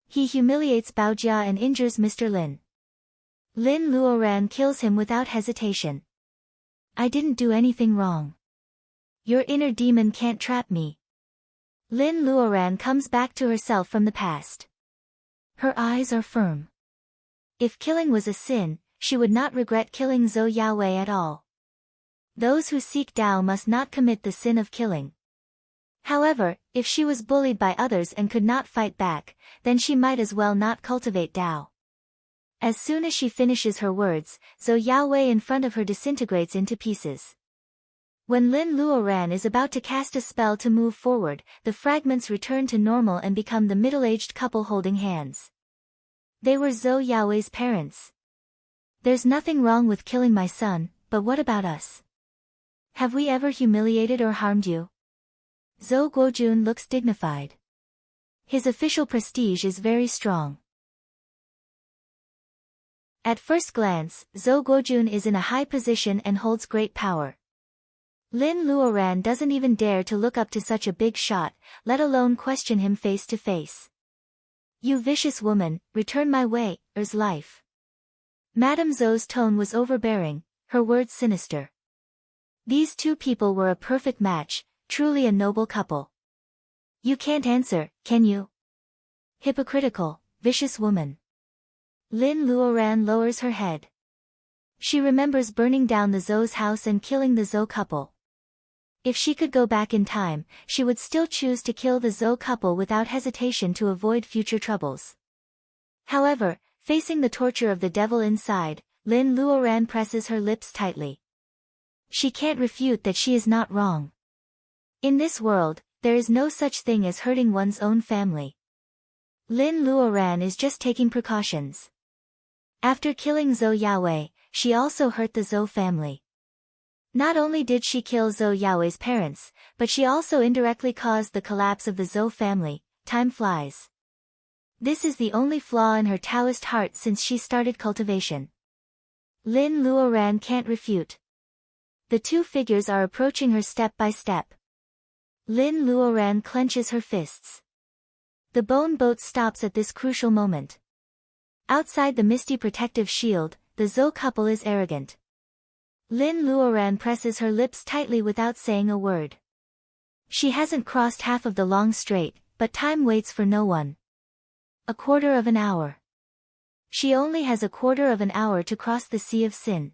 He humiliates Baojia and injures Mr. Lin. Lin Luoran kills him without hesitation. I didn't do anything wrong. Your inner demon can't trap me. Lin Luoran comes back to herself from the past. Her eyes are firm. If killing was a sin, she would not regret killing Zhou Yaowei at all. Those who seek Tao must not commit the sin of killing. However, if she was bullied by others and could not fight back, then she might as well not cultivate Tao. As soon as she finishes her words, Zhou Yaowei in front of her disintegrates into pieces. When Lin Luoran is about to cast a spell to move forward, the fragments return to normal and become the middle-aged couple holding hands. They were Zhou Yaowei's parents. There's nothing wrong with killing my son, but what about us? Have we ever humiliated or harmed you? Zhou Guojun looks dignified. His official prestige is very strong. At first glance, Zhou Guojun is in a high position and holds great power. Lin Luoran doesn't even dare to look up to such a big shot, let alone question him face to face. You vicious woman, return my waiter's life. Madame Zhou's tone was overbearing, her words sinister. These two people were a perfect match, truly a noble couple. You can't answer, can you? Hypocritical, vicious woman. Lin Luoran lowers her head. She remembers burning down the Zhou's house and killing the Zhou couple. If she could go back in time, she would still choose to kill the Zhou couple without hesitation to avoid future troubles. However, facing the torture of the devil inside, Lin Luoran presses her lips tightly. She can't refute that she is not wrong. In this world, there is no such thing as hurting one's own family. Lin Luoran is just taking precautions. After killing Zhou Yaowei, she also hurt the Zhou family. Not only did she kill Zhou Yaowei's parents, but she also indirectly caused the collapse of the Zhou family. Time flies. This is the only flaw in her Taoist heart since she started cultivation. Lin Luoran can't refute. The two figures are approaching her step by step. Lin Luoran clenches her fists. The bone boat stops at this crucial moment. Outside the misty protective shield, the Zhou couple is arrogant. Lin Luoran presses her lips tightly without saying a word. She hasn't crossed half of the long strait, but time waits for no one. A quarter of an hour. She only has a quarter of an hour to cross the Sea of Sin.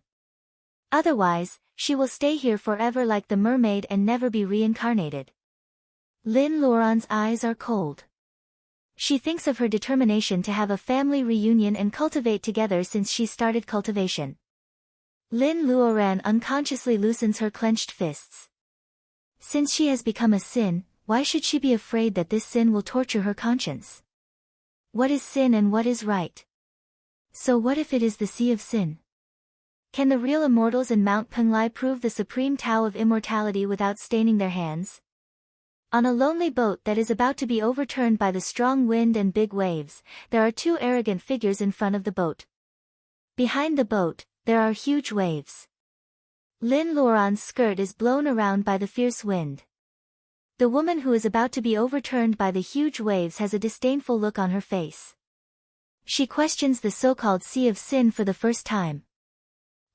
Otherwise, she will stay here forever like the mermaid and never be reincarnated. Lin Luoran's eyes are cold. She thinks of her determination to have a family reunion and cultivate together since she started cultivation. Lin Luoran unconsciously loosens her clenched fists. Since she has become a sin, why should she be afraid that this sin will torture her conscience? What is sin and what is right? So what if it is the sea of sin? Can the real immortals in Mount Penglai prove the supreme Tao of immortality without staining their hands? On a lonely boat that is about to be overturned by the strong wind and big waves, there are two arrogant figures in front of the boat. Behind the boat, there are huge waves. Lin Luoran's skirt is blown around by the fierce wind. The woman who is about to be overturned by the huge waves has a disdainful look on her face. She questions the so-called sea of sin for the first time.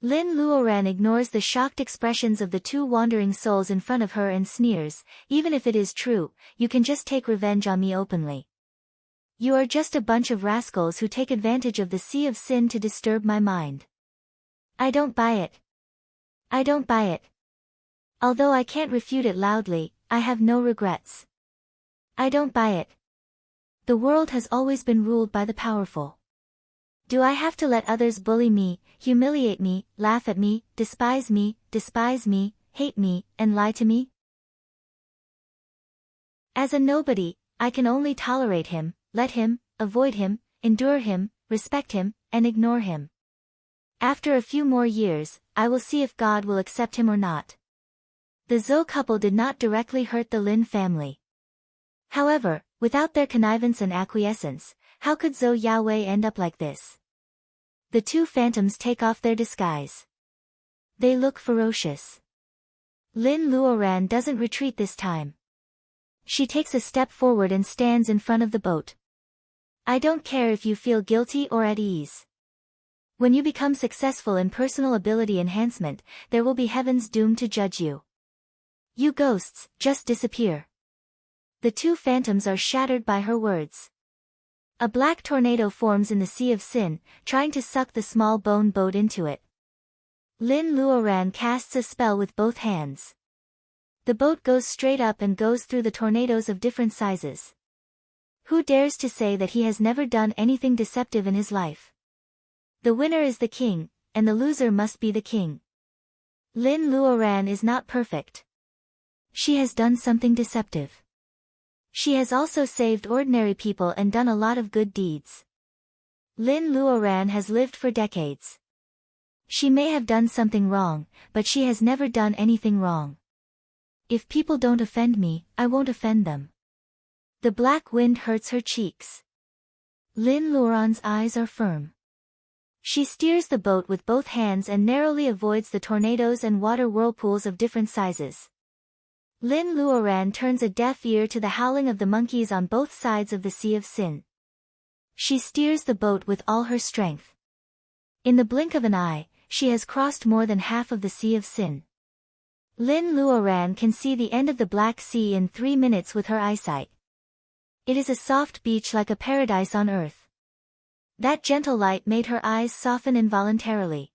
Lin Luoran ignores the shocked expressions of the two wandering souls in front of her and sneers, "Even if it is true, you can just take revenge on me openly. You are just a bunch of rascals who take advantage of the sea of sin to disturb my mind. I don't buy it. I don't buy it. Although I can't refute it loudly, I have no regrets. I don't buy it. The world has always been ruled by the powerful. Do I have to let others bully me, humiliate me, laugh at me, despise me, hate me, and lie to me? As a nobody, I can only tolerate him, let him, avoid him, endure him, respect him, and ignore him. After a few more years, I will see if God will accept him or not." The Zhou couple did not directly hurt the Lin family. However, without their connivance and acquiescence, how could Zhou Yawei end up like this? The two phantoms take off their disguise. They look ferocious. Lin Luoran doesn't retreat this time. She takes a step forward and stands in front of the boat. "I don't care if you feel guilty or at ease. When you become successful in personal ability enhancement, there will be heaven's doom to judge you. You ghosts, just disappear." The two phantoms are shattered by her words. A black tornado forms in the sea of sin, trying to suck the small bone boat into it. Lin Luoran casts a spell with both hands. The boat goes straight up and goes through the tornadoes of different sizes. Who dares to say that he has never done anything deceptive in his life? The winner is the king, and the loser must be the king. Lin Luoran is not perfect. She has done something deceptive. She has also saved ordinary people and done a lot of good deeds. Lin Luoran has lived for decades. She may have done something wrong, but she has never done anything wrong. If people don't offend me, I won't offend them. The black wind hurts her cheeks. Lin Luoran's eyes are firm. She steers the boat with both hands and narrowly avoids the tornadoes and water whirlpools of different sizes. Lin Luoran turns a deaf ear to the howling of the monkeys on both sides of the sea of sin. She steers the boat with all her strength. In the blink of an eye, she has crossed more than half of the sea of sin. Lin Luoran can see the end of the Black Sea in 3 minutes with her eyesight. It is a soft beach like a paradise on earth. That gentle light made her eyes soften involuntarily.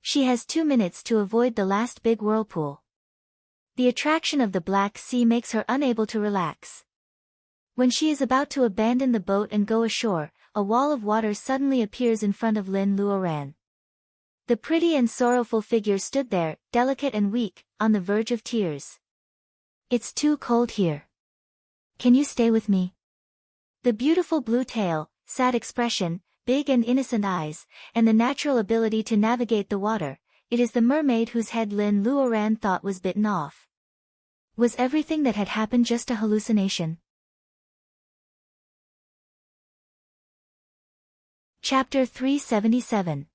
She has 2 minutes to avoid the last big whirlpool. The attraction of the Black Sea makes her unable to relax. When she is about to abandon the boat and go ashore, a wall of water suddenly appears in front of Lin Luoran. The pretty and sorrowful figure stood there, delicate and weak, on the verge of tears. "It's too cold here. Can you stay with me?" The beautiful blue tail, sad expression, big and innocent eyes, and the natural ability to navigate the water, it is the mermaid whose head Lin Luoran thought was bitten off. Was everything that had happened just a hallucination? Chapter 377.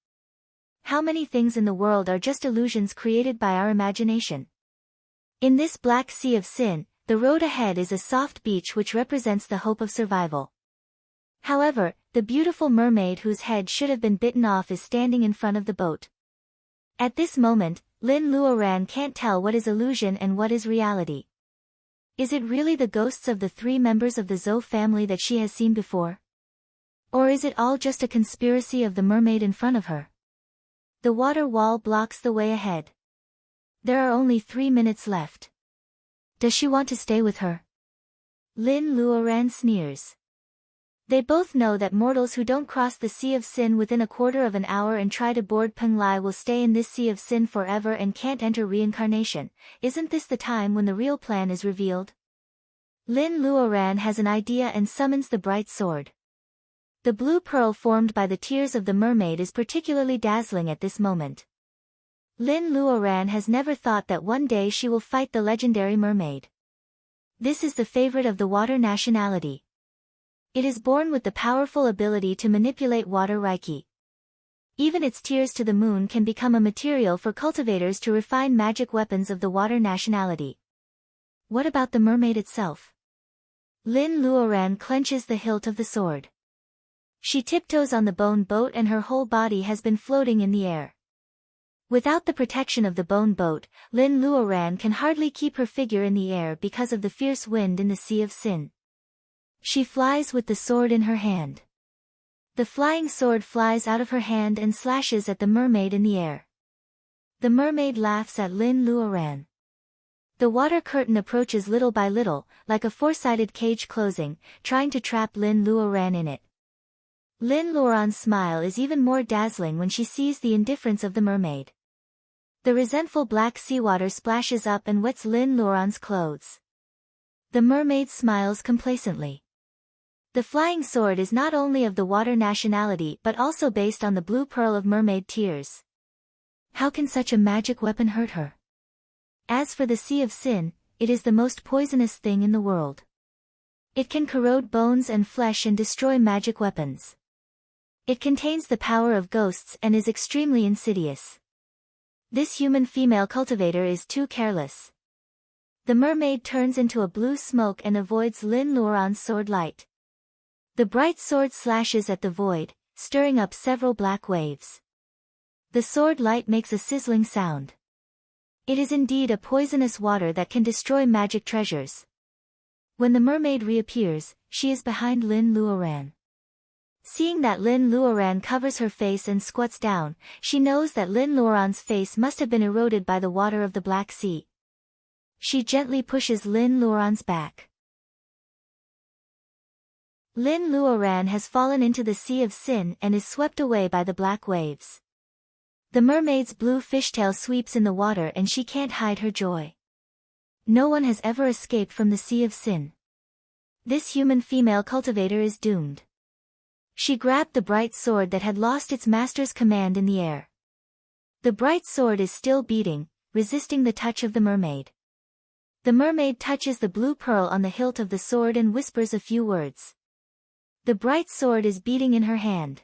How many things in the world are just illusions created by our imagination? In this Black Sea of sin, the road ahead is a soft beach which represents the hope of survival. However, the beautiful mermaid whose head should have been bitten off is standing in front of the boat. At this moment, Lin Luoran can't tell what is illusion and what is reality. Is it really the ghosts of the 3 members of the Zhou family that she has seen before? Or is it all just a conspiracy of the mermaid in front of her? The water wall blocks the way ahead. There are only 3 minutes left. Does she want to stay with her? Lin Luoran sneers. They both know that mortals who don't cross the sea of sin within a quarter of an hour and try to board Penglai will stay in this sea of sin forever and can't enter reincarnation. Isn't this the time when the real plan is revealed? Lin Luoran has an idea and summons the bright sword. The blue pearl formed by the tears of the mermaid is particularly dazzling at this moment. Lin Luoran has never thought that one day she will fight the legendary mermaid. This is the favorite of the water nationality. It is born with the powerful ability to manipulate water Reiki. Even its tears to the moon can become a material for cultivators to refine magic weapons of the water nationality. What about the mermaid itself? Lin Luoran clenches the hilt of the sword. She tiptoes on the bone boat and her whole body has been floating in the air. Without the protection of the bone boat, Lin Luoran can hardly keep her figure in the air because of the fierce wind in the Sea of Sin. She flies with the sword in her hand. The flying sword flies out of her hand and slashes at the mermaid in the air. The mermaid laughs at Lin Luoran. The water curtain approaches little by little, like a four-sided cage closing, trying to trap Lin Luoran in it. Lin Luoran's smile is even more dazzling when she sees the indifference of the mermaid. The resentful black seawater splashes up and wets Lin Luoran's clothes. The mermaid smiles complacently. The flying sword is not only of the water nationality but also based on the blue pearl of mermaid tears. How can such a magic weapon hurt her? As for the Sea of Sin, it is the most poisonous thing in the world. It can corrode bones and flesh and destroy magic weapons. It contains the power of ghosts and is extremely insidious. This human female cultivator is too careless. The mermaid turns into a blue smoke and avoids Lin Luoran's sword light. The bright sword slashes at the void, stirring up several black waves. The sword light makes a sizzling sound. It is indeed a poisonous water that can destroy magic treasures. When the mermaid reappears, she is behind Lin Luoran. Seeing that Lin Luoran covers her face and squats down, she knows that Lin Luoran's face must have been eroded by the water of the Black Sea. She gently pushes Lin Luoran's back. Lin Luoran has fallen into the Sea of Sin and is swept away by the black waves. The mermaid's blue fishtail sweeps in the water and she can't hide her joy. No one has ever escaped from the Sea of Sin. This human female cultivator is doomed. She grabbed the bright sword that had lost its master's command in the air. The bright sword is still beating, resisting the touch of the mermaid. The mermaid touches the blue pearl on the hilt of the sword and whispers a few words. The bright sword is beating in her hand.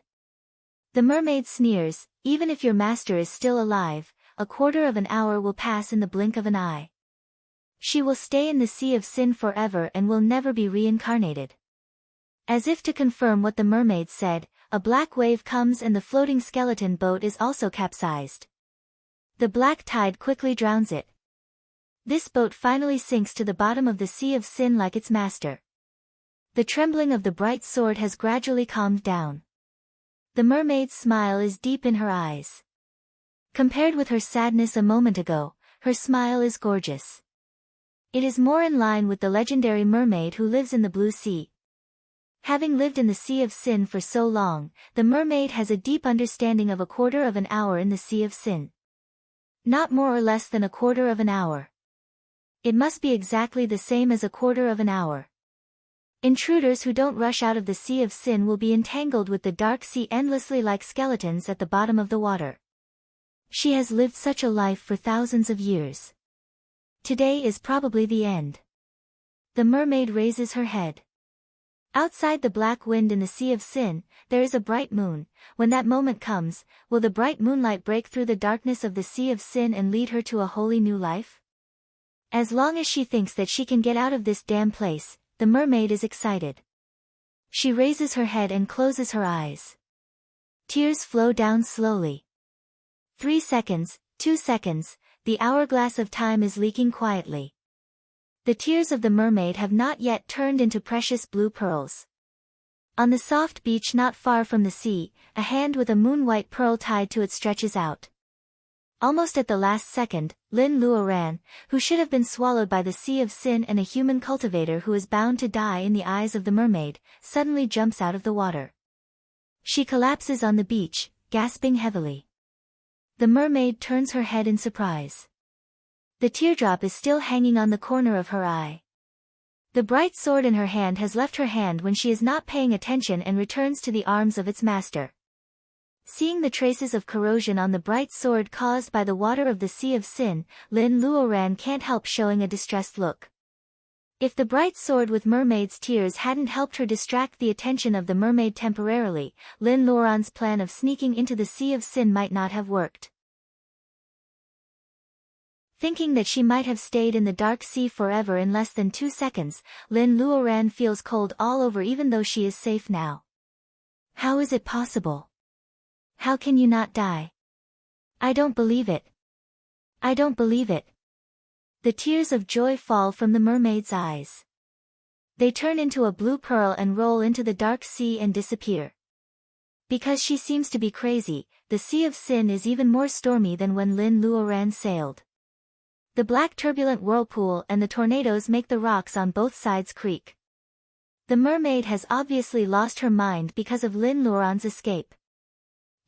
The mermaid sneers, "Even if your master is still alive, a quarter of an hour will pass in the blink of an eye. She will stay in the Sea of Sin forever and will never be reincarnated." As if to confirm what the mermaid said, a black wave comes and the floating skeleton boat is also capsized. The black tide quickly drowns it. This boat finally sinks to the bottom of the Sea of Sin like its master. The trembling of the bright sword has gradually calmed down. The mermaid's smile is deep in her eyes. Compared with her sadness a moment ago, her smile is gorgeous. It is more in line with the legendary mermaid who lives in the blue sea. Having lived in the Sea of Sin for so long, the mermaid has a deep understanding of a quarter of an hour in the Sea of Sin. Not more or less than a quarter of an hour. It must be exactly the same as a quarter of an hour. Intruders who don't rush out of the Sea of Sin will be entangled with the dark sea endlessly like skeletons at the bottom of the water. She has lived such a life for thousands of years. Today is probably the end. The mermaid raises her head. Outside the black wind in the Sea of Sin, there is a bright moon. When that moment comes, will the bright moonlight break through the darkness of the Sea of Sin and lead her to a wholly new life? As long as she thinks that she can get out of this damn place, the mermaid is excited. She raises her head and closes her eyes. Tears flow down slowly. 3 seconds, 2 seconds, the hourglass of time is leaking quietly. The tears of the mermaid have not yet turned into precious blue pearls. On the soft beach not far from the sea, a hand with a moon-white pearl tied to it stretches out. Almost at the last second, Lin Luoran, who should have been swallowed by the sea of sin and a human cultivator who is bound to die in the eyes of the mermaid, suddenly jumps out of the water. She collapses on the beach, gasping heavily. The mermaid turns her head in surprise. The teardrop is still hanging on the corner of her eye. The bright sword in her hand has left her hand when she is not paying attention and returns to the arms of its master. Seeing the traces of corrosion on the bright sword caused by the water of the Sea of Sin, Lin Luoran can't help showing a distressed look. If the bright sword with mermaid's tears hadn't helped her distract the attention of the mermaid temporarily, Lin Luoran's plan of sneaking into the Sea of Sin might not have worked. Thinking that she might have stayed in the dark sea forever in less than 2 seconds, Lin Luoran feels cold all over even though she is safe now. How is it possible? How can you not die? I don't believe it. I don't believe it. The tears of joy fall from the mermaid's eyes. They turn into a blue pearl and roll into the dark sea and disappear. Because she seems to be crazy, the Sea of Sin is even more stormy than when Lin Luoran sailed. The black turbulent whirlpool and the tornadoes make the rocks on both sides creak. The mermaid has obviously lost her mind because of Lin Luoran's escape.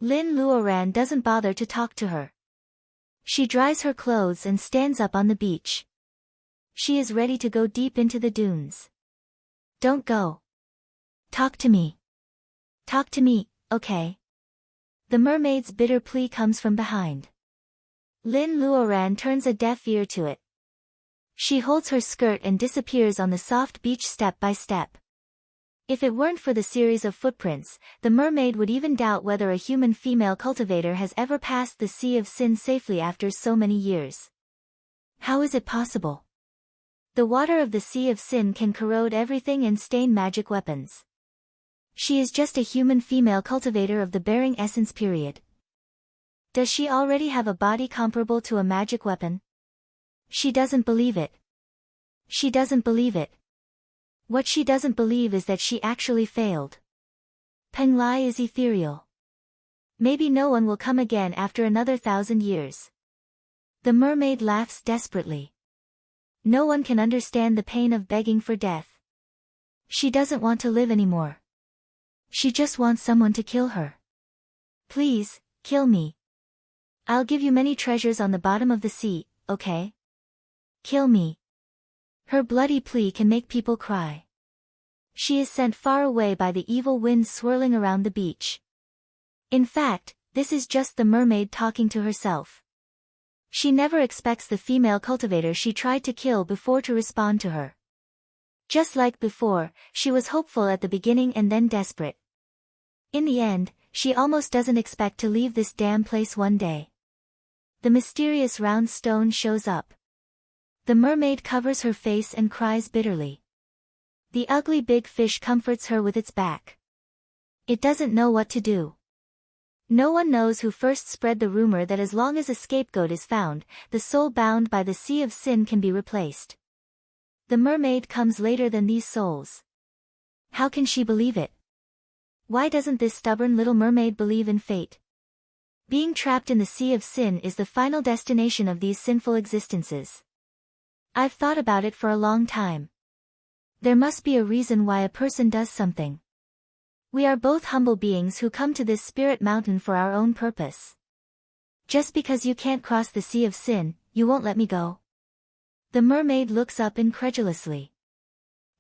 Lin Luoran doesn't bother to talk to her. She dries her clothes and stands up on the beach. She is ready to go deep into the dunes. Don't go. Talk to me. Talk to me, okay? The mermaid's bitter plea comes from behind. Lin Luoran turns a deaf ear to it. She holds her skirt and disappears on the soft beach step by step. If it weren't for the series of footprints, the mermaid would even doubt whether a human female cultivator has ever passed the Sea of Sin safely after so many years. How is it possible? The water of the Sea of Sin can corrode everything and stain magic weapons. She is just a human female cultivator of the bearing essence period. Does she already have a body comparable to a magic weapon? She doesn't believe it. She doesn't believe it. What she doesn't believe is that she actually failed. Peng Lai is ethereal. Maybe no one will come again after another 1,000 years. The mermaid laughs desperately. No one can understand the pain of begging for death. She doesn't want to live anymore. She just wants someone to kill her. Please, kill me. I'll give you many treasures on the bottom of the sea, okay? Kill me. Her bloody plea can make people cry. She is sent far away by the evil wind swirling around the beach. In fact, this is just the mermaid talking to herself. She never expects the female cultivator she tried to kill before to respond to her. Just like before, she was hopeful at the beginning and then desperate. In the end, she almost doesn't expect to leave this damn place one day. The mysterious round stone shows up. The mermaid covers her face and cries bitterly. The ugly big fish comforts her with its back. It doesn't know what to do. No one knows who first spread the rumor that as long as a scapegoat is found, the soul bound by the Sea of Sin can be replaced. The mermaid comes later than these souls. How can she believe it? Why doesn't this stubborn little mermaid believe in fate? Being trapped in the Sea of Sin is the final destination of these sinful existences. I've thought about it for a long time. There must be a reason why a person does something. We are both humble beings who come to this spirit mountain for our own purpose. Just because you can't cross the Sea of Sin, you won't let me go? The mermaid looks up incredulously.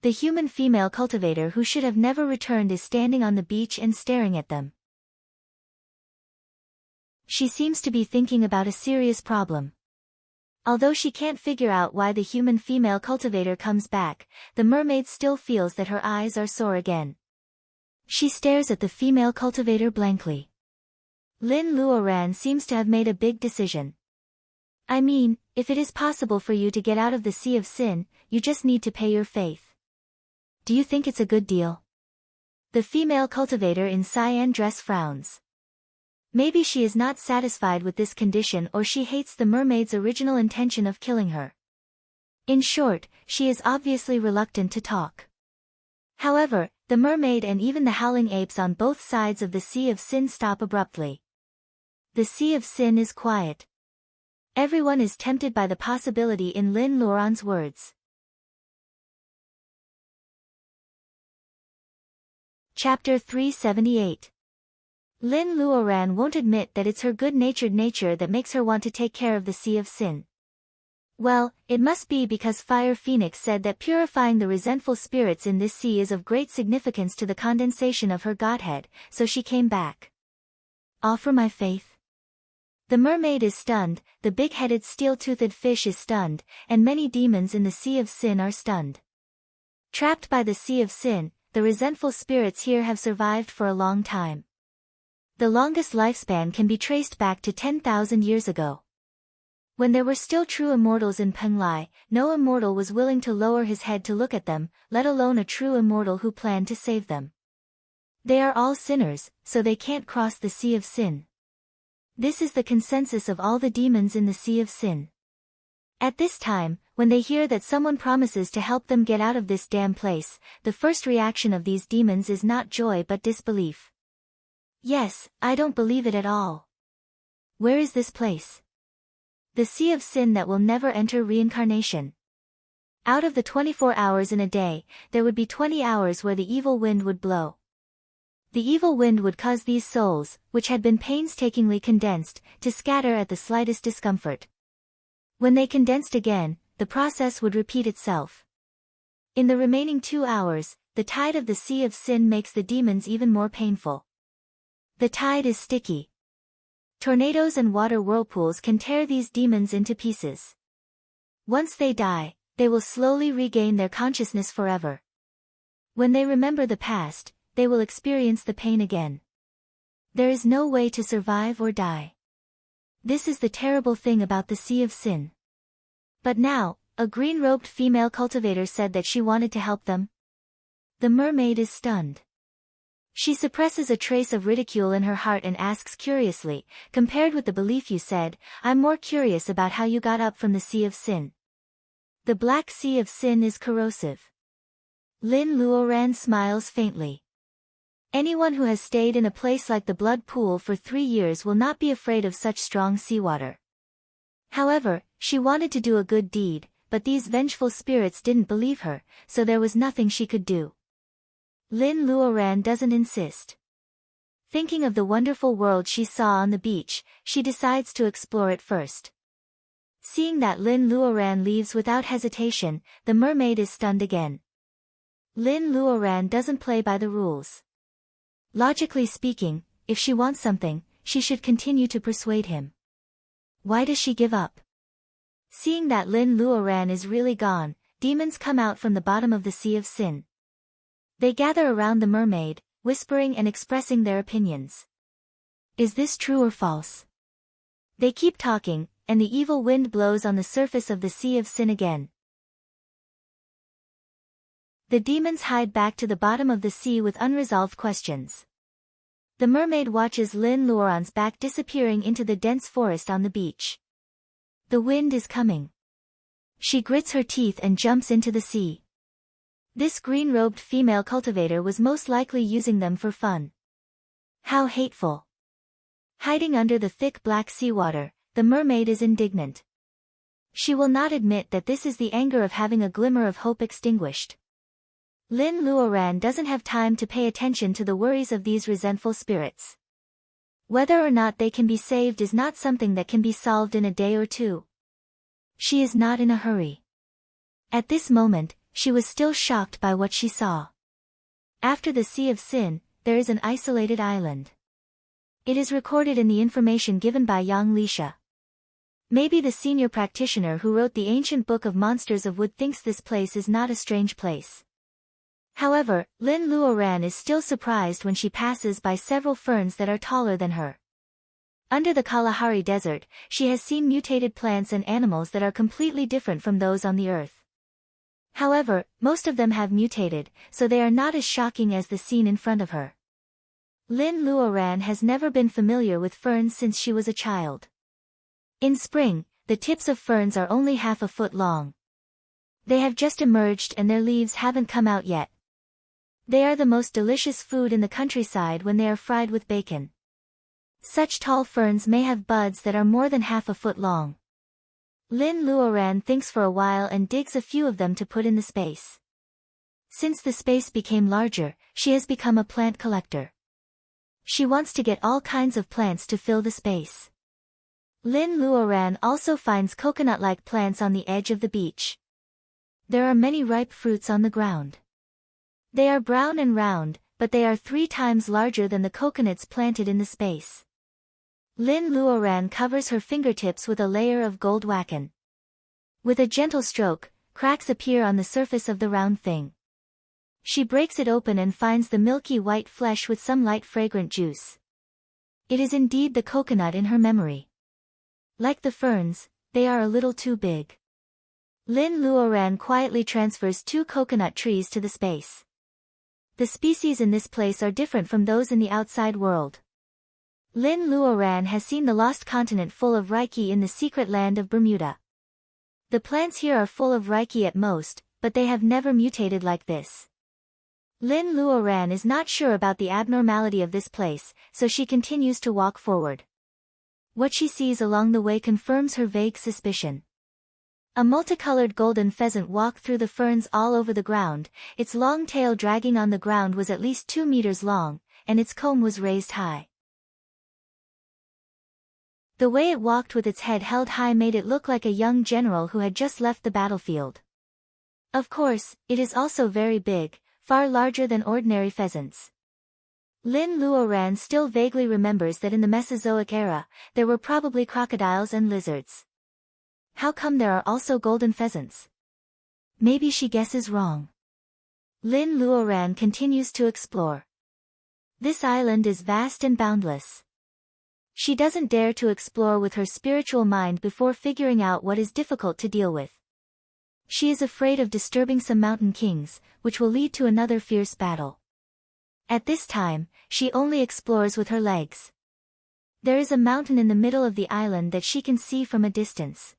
The human female cultivator who should have never returned is standing on the beach and staring at them. She seems to be thinking about a serious problem. Although she can't figure out why the human female cultivator comes back, the mermaid still feels that her eyes are sore again. She stares at the female cultivator blankly. Lin Luoran seems to have made a big decision. I mean, if it is possible for you to get out of the Sea of Sin, you just need to pay your faith. Do you think it's a good deal? The female cultivator in cyan dress frowns. Maybe she is not satisfied with this condition or she hates the mermaid's original intention of killing her. In short, she is obviously reluctant to talk. However, the mermaid and even the howling apes on both sides of the Sea of Sin stop abruptly. The Sea of Sin is quiet. Everyone is tempted by the possibility in Lin Luoran's words. Chapter 378. Lin Luoran won't admit that it's her good-natured nature that makes her want to take care of the Sea of Sin. Well, it must be because Fire Phoenix said that purifying the resentful spirits in this sea is of great significance to the condensation of her godhead, so she came back. Offer my faith. The mermaid is stunned, the big-headed steel-toothed fish is stunned, and many demons in the Sea of Sin are stunned. Trapped by the Sea of Sin, the resentful spirits here have survived for a long time. The longest lifespan can be traced back to 10,000 years ago. When there were still true immortals in Penglai, no immortal was willing to lower his head to look at them, let alone a true immortal who planned to save them. They are all sinners, so they can't cross the Sea of Sin. This is the consensus of all the demons in the Sea of Sin. At this time, when they hear that someone promises to help them get out of this damn place, the first reaction of these demons is not joy but disbelief. Yes, I don't believe it at all. Where is this place? The Sea of Sin that will never enter reincarnation. Out of the 24 hours in a day, there would be 20 hours where the evil wind would blow. The evil wind would cause these souls, which had been painstakingly condensed, to scatter at the slightest discomfort. When they condensed again, the process would repeat itself. In the remaining 2 hours, the tide of the Sea of Sin makes the demons even more painful. The tide is sticky. Tornadoes and water whirlpools can tear these demons into pieces. Once they die, they will slowly regain their consciousness forever. When they remember the past, they will experience the pain again. There is no way to survive or die. This is the terrible thing about the Sea of Sin. But now, a green-robed female cultivator said that she wanted to help them. The mermaid is stunned. She suppresses a trace of ridicule in her heart and asks curiously, compared with the belief you said, I'm more curious about how you got up from the Sea of Sin. The Black Sea of Sin is corrosive. Lin Luoran smiles faintly. Anyone who has stayed in a place like the Blood Pool for 3 years will not be afraid of such strong seawater. However, she wanted to do a good deed, but these vengeful spirits didn't believe her, so there was nothing she could do. Lin Luoran doesn't insist. Thinking of the wonderful world she saw on the beach, she decides to explore it first. Seeing that Lin Luoran leaves without hesitation, the mermaid is stunned again. Lin Luoran doesn't play by the rules. Logically speaking, if she wants something, she should continue to persuade him. Why does she give up? Seeing that Lin Luoran is really gone, demons come out from the bottom of the Sea of Sin. They gather around the mermaid, whispering and expressing their opinions. Is this true or false? They keep talking, and the evil wind blows on the surface of the Sea of Sin again. The demons hide back to the bottom of the sea with unresolved questions. The mermaid watches Lin Luoran's back disappearing into the dense forest on the beach. The wind is coming. She grits her teeth and jumps into the sea. This green-robed female cultivator was most likely using them for fun. How hateful. Hiding under the thick black seawater, the mermaid is indignant. She will not admit that this is the anger of having a glimmer of hope extinguished. Lin Luoran doesn't have time to pay attention to the worries of these resentful spirits. Whether or not they can be saved is not something that can be solved in a day or two. She is not in a hurry. At this moment, she was still shocked by what she saw. After the Sea of Sin, there is an isolated island. It is recorded in the information given by Yang Lisha. Maybe the senior practitioner who wrote the ancient book of Monsters of Wood thinks this place is not a strange place. However, Lin Luoran is still surprised when she passes by several ferns that are taller than her. Under the Kalahari Desert, she has seen mutated plants and animals that are completely different from those on the earth. However, most of them have mutated, so they are not as shocking as the scene in front of her. Lin Luoran has never been familiar with ferns since she was a child. In spring, the tips of ferns are only half a foot long. They have just emerged and their leaves haven't come out yet. They are the most delicious food in the countryside when they are fried with bacon. Such tall ferns may have buds that are more than half a foot long. Lin Luoran thinks for a while and digs a few of them to put in the space. Since the space became larger, she has become a plant collector. She wants to get all kinds of plants to fill the space. Lin Luoran also finds coconut-like plants on the edge of the beach. There are many ripe fruits on the ground. They are brown and round, but they are 3 times larger than the coconuts planted in the space. Lin Luoran covers her fingertips with a layer of gold wachan. With a gentle stroke, cracks appear on the surface of the round thing. She breaks it open and finds the milky white flesh with some light fragrant juice. It is indeed the coconut in her memory. Like the ferns, they are a little too big. Lin Luoran quietly transfers 2 coconut trees to the space. The species in this place are different from those in the outside world. Lin Luoran has seen the lost continent full of Reiki in the secret land of Bermuda. The plants here are full of Reiki at most, but they have never mutated like this. Lin Luoran is not sure about the abnormality of this place, so she continues to walk forward. What she sees along the way confirms her vague suspicion. A multicolored golden pheasant walked through the ferns all over the ground, its long tail dragging on the ground was at least 2 meters long, and its comb was raised high. The way it walked with its head held high made it look like a young general who had just left the battlefield. Of course, it is also very big, far larger than ordinary pheasants. Lin Luoran still vaguely remembers that in the Mesozoic era, there were probably crocodiles and lizards. How come there are also golden pheasants? Maybe she guesses wrong. Lin Luoran continues to explore. This island is vast and boundless. She doesn't dare to explore with her spiritual mind before figuring out what is difficult to deal with. She is afraid of disturbing some mountain kings, which will lead to another fierce battle. At this time, she only explores with her legs. There is a mountain in the middle of the island that she can see from a distance.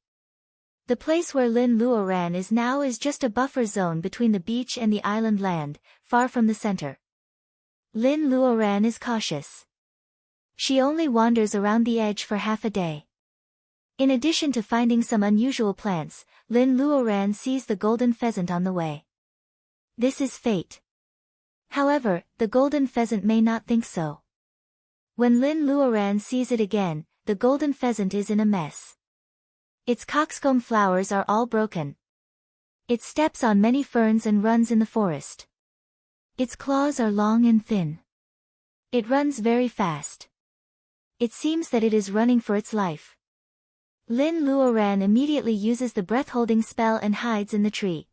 The place where Lin Luoran is now is just a buffer zone between the beach and the island land, far from the center. Lin Luoran is cautious. She only wanders around the edge for half a day. In addition to finding some unusual plants, Lin Luoran sees the golden pheasant on the way. This is fate. However, the golden pheasant may not think so. When Lin Luoran sees it again, the golden pheasant is in a mess. Its coxcomb flowers are all broken. It steps on many ferns and runs in the forest. Its claws are long and thin. It runs very fast. It seems that it is running for its life. Lin Luoran immediately uses the breath-holding spell and hides in the tree.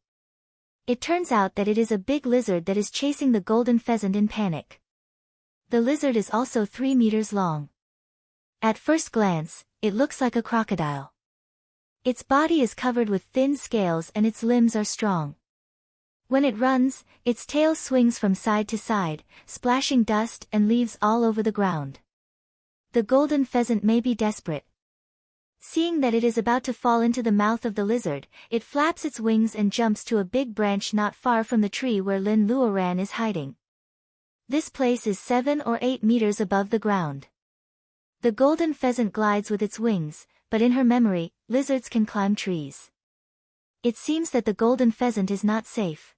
It turns out that it is a big lizard that is chasing the golden pheasant in panic. The lizard is also 3 meters long. At first glance, it looks like a crocodile. Its body is covered with thin scales and its limbs are strong. When it runs, its tail swings from side to side, splashing dust and leaves all over the ground. The golden pheasant may be desperate. Seeing that it is about to fall into the mouth of the lizard, it flaps its wings and jumps to a big branch not far from the tree where Lin Luoran is hiding. This place is 7 or 8 meters above the ground. The golden pheasant glides with its wings, but in her memory, lizards can climb trees. It seems that the golden pheasant is not safe.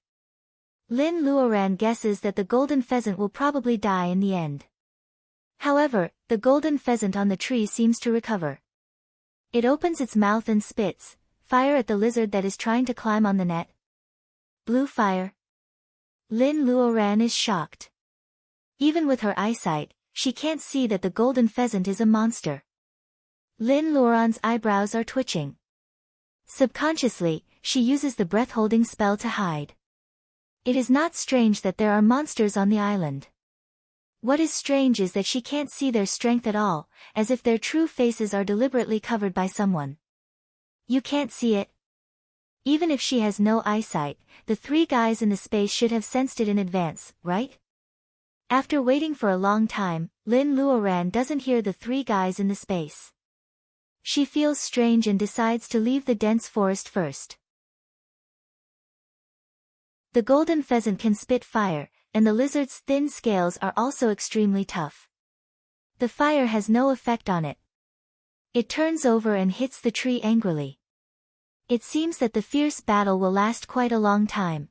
Lin Luoran guesses that the golden pheasant will probably die in the end. However, the golden pheasant on the tree seems to recover. It opens its mouth and spits fire at the lizard that is trying to climb on the net. Blue fire. Lin Luoran is shocked. Even with her eyesight, she can't see that the golden pheasant is a monster. Lin Luoran's eyebrows are twitching. Subconsciously, she uses the breath-holding spell to hide. It is not strange that there are monsters on the island. What is strange is that she can't see their strength at all, as if their true faces are deliberately covered by someone. You can't see it? Even if she has no eyesight, the 3 guys in the space should have sensed it in advance, right? After waiting for a long time, Lin Luoran doesn't hear the 3 guys in the space. She feels strange and decides to leave the dense forest first. The golden pheasant can spit fire, and the lizard's thin scales are also extremely tough. The fire has no effect on it. It turns over and hits the tree angrily. It seems that the fierce battle will last quite a long time.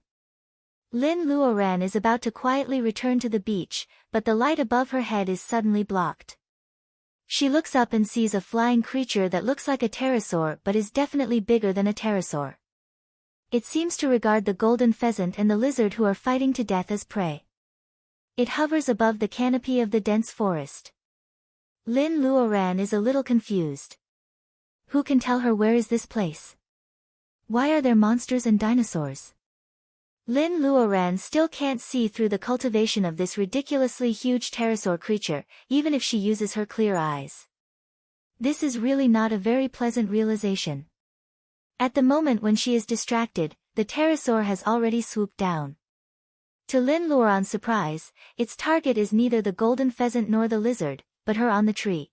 Lin Luoran is about to quietly return to the beach, but the light above her head is suddenly blocked. She looks up and sees a flying creature that looks like a pterosaur but is definitely bigger than a pterosaur. It seems to regard the golden pheasant and the lizard who are fighting to death as prey. It hovers above the canopy of the dense forest. Lin Luoran is a little confused. Who can tell her where is this place? Why are there monsters and dinosaurs? Lin Luoran still can't see through the cultivation of this ridiculously huge pterosaur creature, even if she uses her clear eyes. This is really not a very pleasant realization. At the moment when she is distracted, the pterosaur has already swooped down. To Lin Luoran's surprise, its target is neither the golden pheasant nor the lizard, but her on the tree.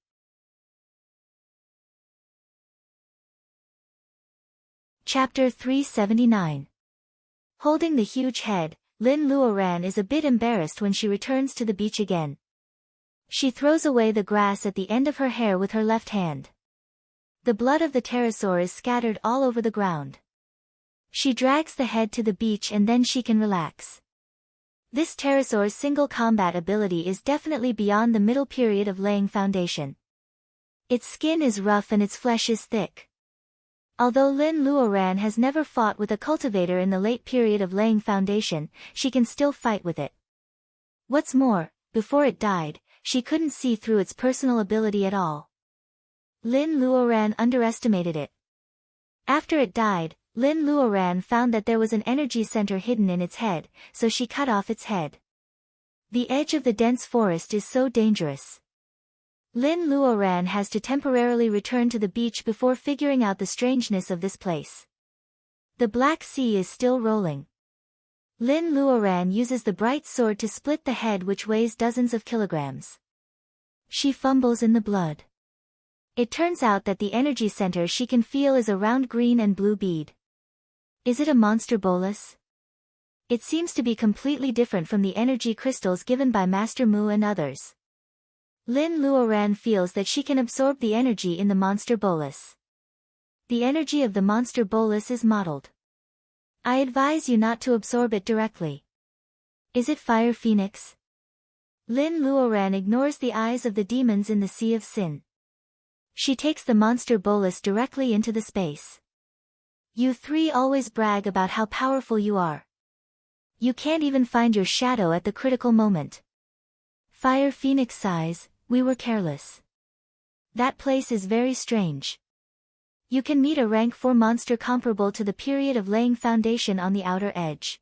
Chapter 379. Holding the huge head, Lin Luoran is a bit embarrassed when she returns to the beach again. She throws away the grass at the end of her hair with her left hand. The blood of the pterosaur is scattered all over the ground. She drags the head to the beach and then she can relax. This pterosaur's single combat ability is definitely beyond the middle period of laying foundation. Its skin is rough and its flesh is thick. Although Lin Luoran has never fought with a cultivator in the late period of laying foundation, she can still fight with it. What's more, before it died, she couldn't see through its personal ability at all. Lin Luoran underestimated it. After it died, Lin Luoran found that there was an energy center hidden in its head, so she cut off its head. The edge of the dense forest is so dangerous. Lin Luoran has to temporarily return to the beach before figuring out the strangeness of this place. The Black Sea is still rolling. Lin Luoran uses the bright sword to split the head which weighs dozens of kilograms. She fumbles in the blood. It turns out that the energy center she can feel is a round green and blue bead. Is it a monster bolus? It seems to be completely different from the energy crystals given by Master Mu and others. Lin Luoran feels that she can absorb the energy in the monster bolus. The energy of the monster bolus is mottled. I advise you not to absorb it directly. Is it Fire Phoenix? Lin Luoran ignores the eyes of the demons in the Sea of Sin. She takes the monster bolus directly into the space. You three always brag about how powerful you are. You can't even find your shadow at the critical moment. Fire Phoenix sighs, we were careless. That place is very strange. You can meet a rank 4 monster comparable to the period of laying foundation on the outer edge.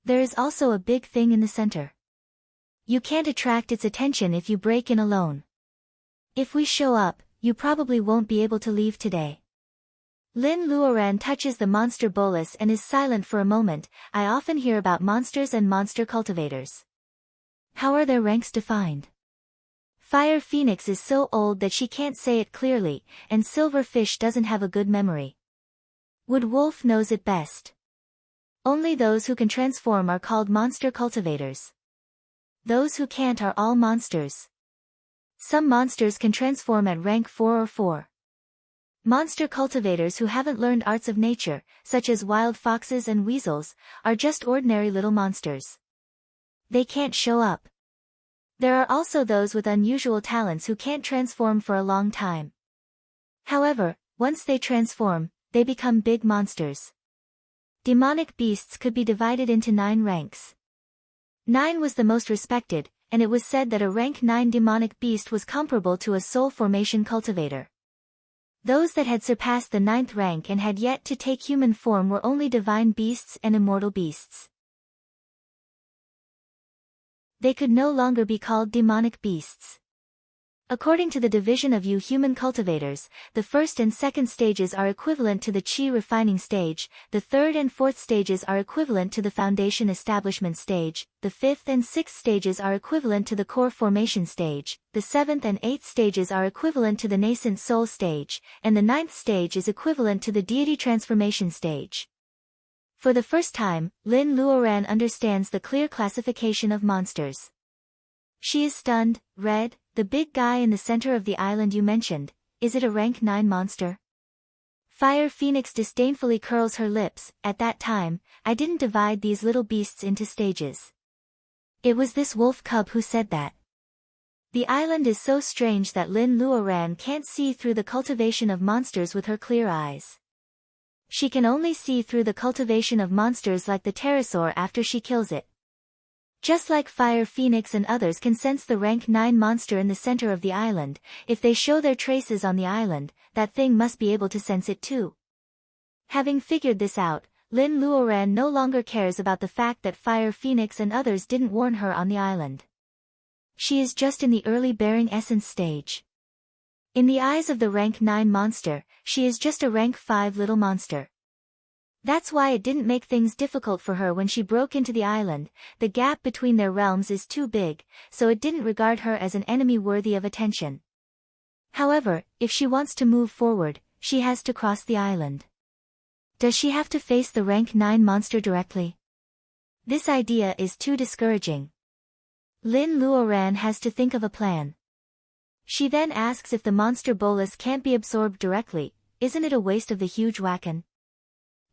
There is also a big thing in the center. You can't attract its attention if you break in alone. If we show up, you probably won't be able to leave today. Lin Luoran touches the monster bolus and is silent for a moment. I often hear about monsters and monster cultivators. How are their ranks defined? Fire Phoenix is so old that she can't say it clearly, and Silver Fish doesn't have a good memory. Wood Wolf knows it best. Only those who can transform are called monster cultivators. Those who can't are all monsters. Some monsters can transform at rank 4 or 4. Monster cultivators who haven't learned arts of nature, such as wild foxes and weasels, are just ordinary little monsters. They can't show up. There are also those with unusual talents who can't transform for a long time. However, once they transform, they become big monsters. Demonic beasts could be divided into 9 ranks. 9 was the most respected, and it was said that a rank 9 demonic beast was comparable to a soul formation cultivator. Those that had surpassed the 9th rank and had yet to take human form were only divine beasts and immortal beasts. They could no longer be called demonic beasts. According to the division of human cultivators, the first and second stages are equivalent to the Qi refining stage, the third and fourth stages are equivalent to the foundation establishment stage, the fifth and sixth stages are equivalent to the core formation stage, the seventh and eighth stages are equivalent to the nascent soul stage, and the ninth stage is equivalent to the deity transformation stage. For the first time, Lin Luoran understands the clear classification of monsters. She is stunned. Red, the big guy in the center of the island you mentioned, is it a rank 9 monster? Fire Phoenix disdainfully curls her lips. At that time, I didn't divide these little beasts into stages. It was this wolf cub who said that. The island is so strange that Lin Luoran can't see through the cultivation of monsters with her clear eyes. She can only see through the cultivation of monsters like the pterosaur after she kills it. Just like Fire Phoenix and others can sense the rank 9 monster in the center of the island, if they show their traces on the island, that thing must be able to sense it too. Having figured this out, Lin Luoran no longer cares about the fact that Fire Phoenix and others didn't warn her on the island. She is just in the early bearing essence stage. In the eyes of the rank 9 monster, she is just a rank 5 little monster. That's why it didn't make things difficult for her when she broke into the island. The gap between their realms is too big, so it didn't regard her as an enemy worthy of attention. However, if she wants to move forward, she has to cross the island. Does she have to face the rank 9 monster directly? This idea is too discouraging. Lin Luoran has to think of a plan. She then asks if the monster bolus can't be absorbed directly. Isn't it a waste of the huge wacken?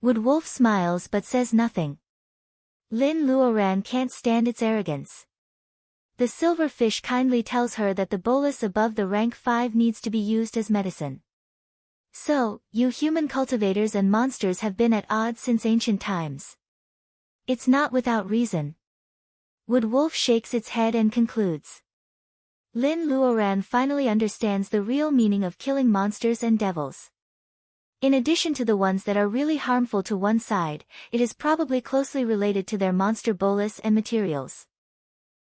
Wood Wolf smiles but says nothing. Lin Luoran can't stand its arrogance. The silver fish kindly tells her that the bolus above the rank 5 needs to be used as medicine. So, you human cultivators and monsters have been at odds since ancient times. It's not without reason. Wood Wolf shakes its head and concludes. Lin Luoran finally understands the real meaning of killing monsters and devils. In addition to the ones that are really harmful to one side, it is probably closely related to their monster bolus and materials.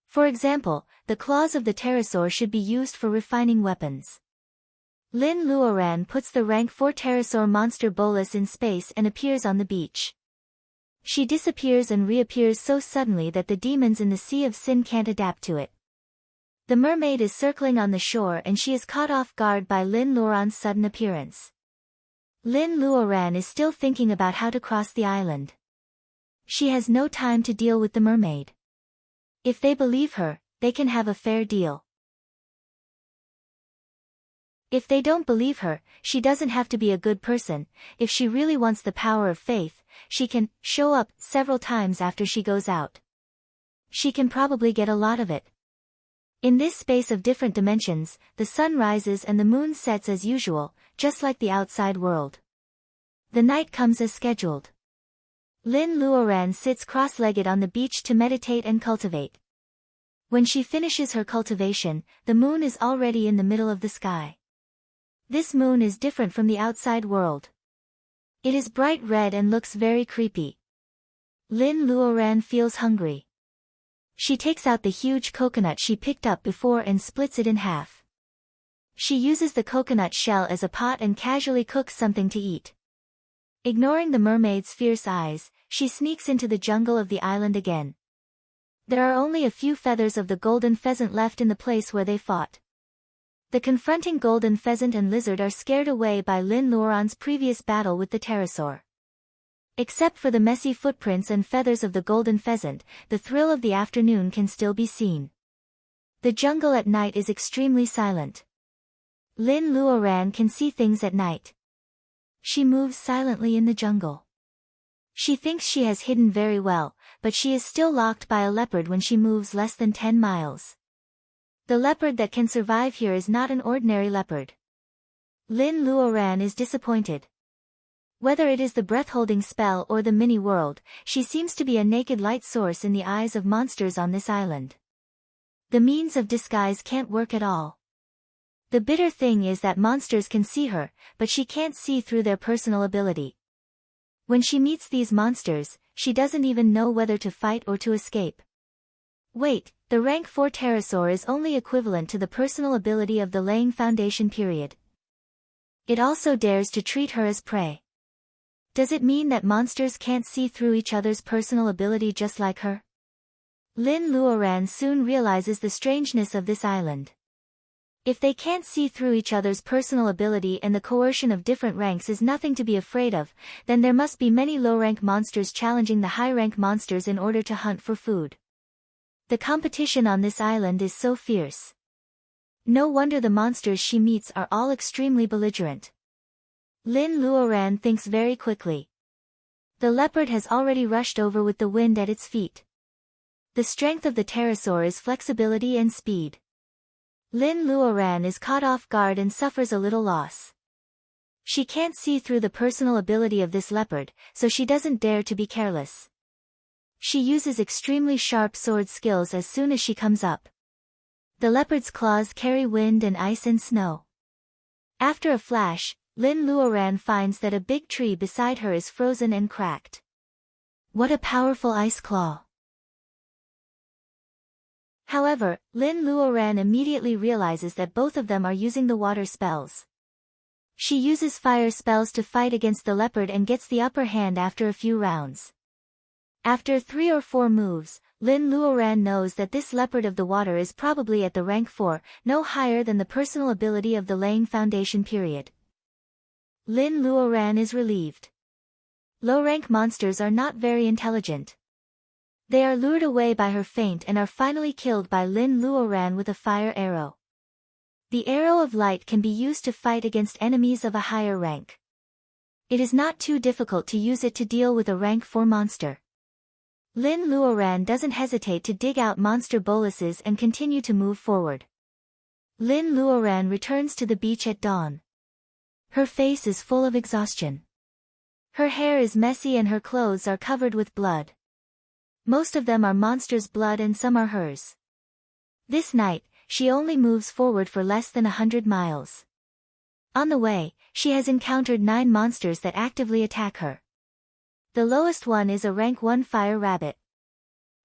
For example, the claws of the pterosaur should be used for refining weapons. Lin Luoran puts the rank 4 pterosaur monster bolus in space and appears on the beach. She disappears and reappears so suddenly that the demons in the Sea of Sin can't adapt to it. The mermaid is circling on the shore and she is caught off guard by Lin Luoran's sudden appearance. Lin Luoran is still thinking about how to cross the island. She has no time to deal with the mermaid. If they believe her, they can have a fair deal. If they don't believe her, she doesn't have to be a good person. If she really wants the power of faith, she can show up several times after she goes out. She can probably get a lot of it. In this space of different dimensions, the sun rises and the moon sets as usual, just like the outside world. The night comes as scheduled. Lin Luoran sits cross-legged on the beach to meditate and cultivate. When she finishes her cultivation, the moon is already in the middle of the sky. This moon is different from the outside world. It is bright red and looks very creepy. Lin Luoran feels hungry. She takes out the huge coconut she picked up before and splits it in half. She uses the coconut shell as a pot and casually cooks something to eat. Ignoring the mermaid's fierce eyes, she sneaks into the jungle of the island again. There are only a few feathers of the golden pheasant left in the place where they fought. The confronting golden pheasant and lizard are scared away by Lin Luoran's previous battle with the pterosaur. Except for the messy footprints and feathers of the golden pheasant, the thrill of the afternoon can still be seen. The jungle at night is extremely silent. Lin Luoran can see things at night. She moves silently in the jungle. She thinks she has hidden very well, but she is still locked by a leopard when she moves less than 10 miles. The leopard that can survive here is not an ordinary leopard. Lin Luoran is disappointed. Whether it is the breath-holding spell or the mini-world, she seems to be a naked light source in the eyes of monsters on this island. The means of disguise can't work at all. The bitter thing is that monsters can see her, but she can't see through their personal ability. When she meets these monsters, she doesn't even know whether to fight or to escape. Wait, the rank 4 pterosaur is only equivalent to the personal ability of the laying foundation period. It also dares to treat her as prey. Does it mean that monsters can't see through each other's personal ability just like her? Lin Luoran soon realizes the strangeness of this island. If they can't see through each other's personal ability and the coercion of different ranks is nothing to be afraid of, then there must be many low-rank monsters challenging the high-rank monsters in order to hunt for food. The competition on this island is so fierce. No wonder the monsters she meets are all extremely belligerent. Lin Luoran thinks very quickly. The leopard has already rushed over with the wind at its feet. The strength of the pterosaur is flexibility and speed. Lin Luoran is caught off guard and suffers a little loss. She can't see through the personal ability of this leopard, so she doesn't dare to be careless. She uses extremely sharp sword skills as soon as she comes up. The leopard's claws carry wind and ice and snow. After a flash, Lin Luoran finds that a big tree beside her is frozen and cracked. What a powerful ice claw! However, Lin Luoran immediately realizes that both of them are using the water spells. She uses fire spells to fight against the leopard and gets the upper hand after a few rounds. After 3 or 4 moves, Lin Luoran knows that this leopard of the water is probably at the rank 4, no higher than the personal ability of the laying foundation period. Lin Luoran is relieved. Low-rank monsters are not very intelligent. They are lured away by her feint and are finally killed by Lin Luoran with a fire arrow. The arrow of light can be used to fight against enemies of a higher rank. It is not too difficult to use it to deal with a rank 4 monster. Lin Luoran doesn't hesitate to dig out monster boluses and continue to move forward. Lin Luoran returns to the beach at dawn. Her face is full of exhaustion. Her hair is messy and her clothes are covered with blood. Most of them are monsters' blood and some are hers. This night, she only moves forward for less than 100 miles. On the way, she has encountered 9 monsters that actively attack her. The lowest one is a rank 1 fire rabbit.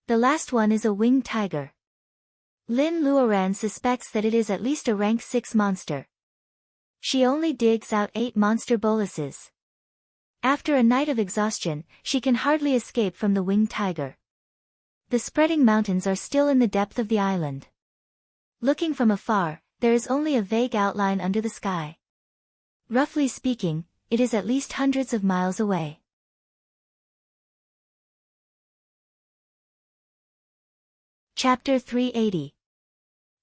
The last one is a winged tiger. Lin Luoran suspects that it is at least a rank 6 monster. She only digs out 8 monster boluses. After a night of exhaustion, she can hardly escape from the winged tiger. The spreading mountains are still in the depth of the island. Looking from afar, there is only a vague outline under the sky. Roughly speaking, it is at least hundreds of miles away. Chapter 380.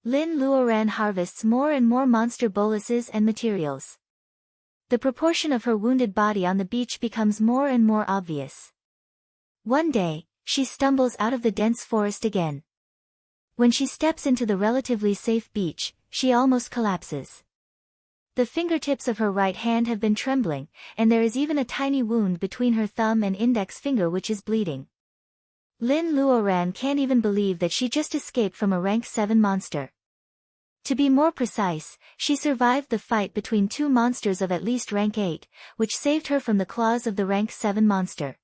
Lin Luoran harvests more and more monster boluses and materials. The proportion of her wounded body on the beach becomes more and more obvious. One day, she stumbles out of the dense forest again. When she steps into the relatively safe beach, she almost collapses. The fingertips of her right hand have been trembling, and there is even a tiny wound between her thumb and index finger which is bleeding. Lin Luoran can't even believe that she just escaped from a rank 7 monster. To be more precise, she survived the fight between 2 monsters of at least rank 8, which saved her from the claws of the rank 7 monster.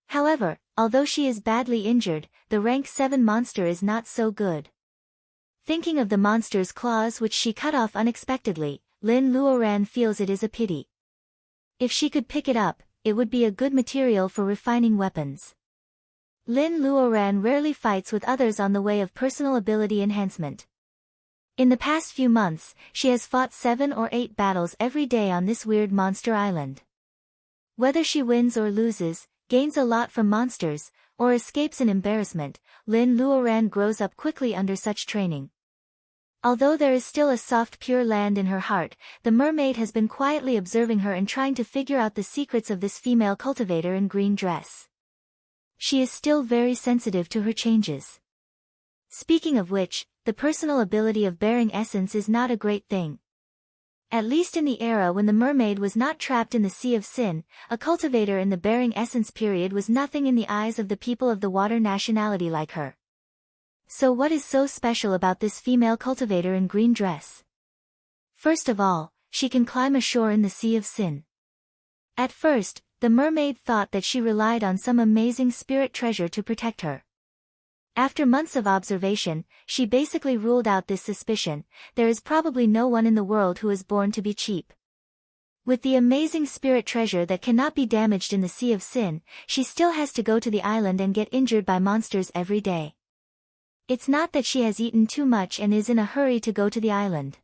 However, although she is badly injured, the rank 7 monster is not so good. Thinking of the monster's claws which she cut off unexpectedly, Lin Luoran feels it is a pity. If she could pick it up, it would be a good material for refining weapons. Lin Luoran rarely fights with others on the way of personal ability enhancement. In the past few months, she has fought 7 or 8 battles every day on this weird monster island. Whether she wins or loses, gains a lot from monsters, or escapes an embarrassment, Lin Luoran grows up quickly under such training. Although there is still a soft pure land in her heart, the mermaid has been quietly observing her and trying to figure out the secrets of this female cultivator in green dress. She is still very sensitive to her changes. Speaking of which, the personal ability of bearing essence is not a great thing. At least in the era when the mermaid was not trapped in the Sea of Sin, a cultivator in the bearing essence period was nothing in the eyes of the people of the water nationality like her. So what is so special about this female cultivator in green dress? First of all, she can climb ashore in the Sea of Sin. At first, the mermaid thought that she relied on some amazing spirit treasure to protect her. After months of observation, she basically ruled out this suspicion. There is probably no one in the world who is born to be cheap. With the amazing spirit treasure that cannot be damaged in the Sea of Sin, she still has to go to the island and get injured by monsters every day. It's not that she has eaten too much and is in a hurry to go to the island.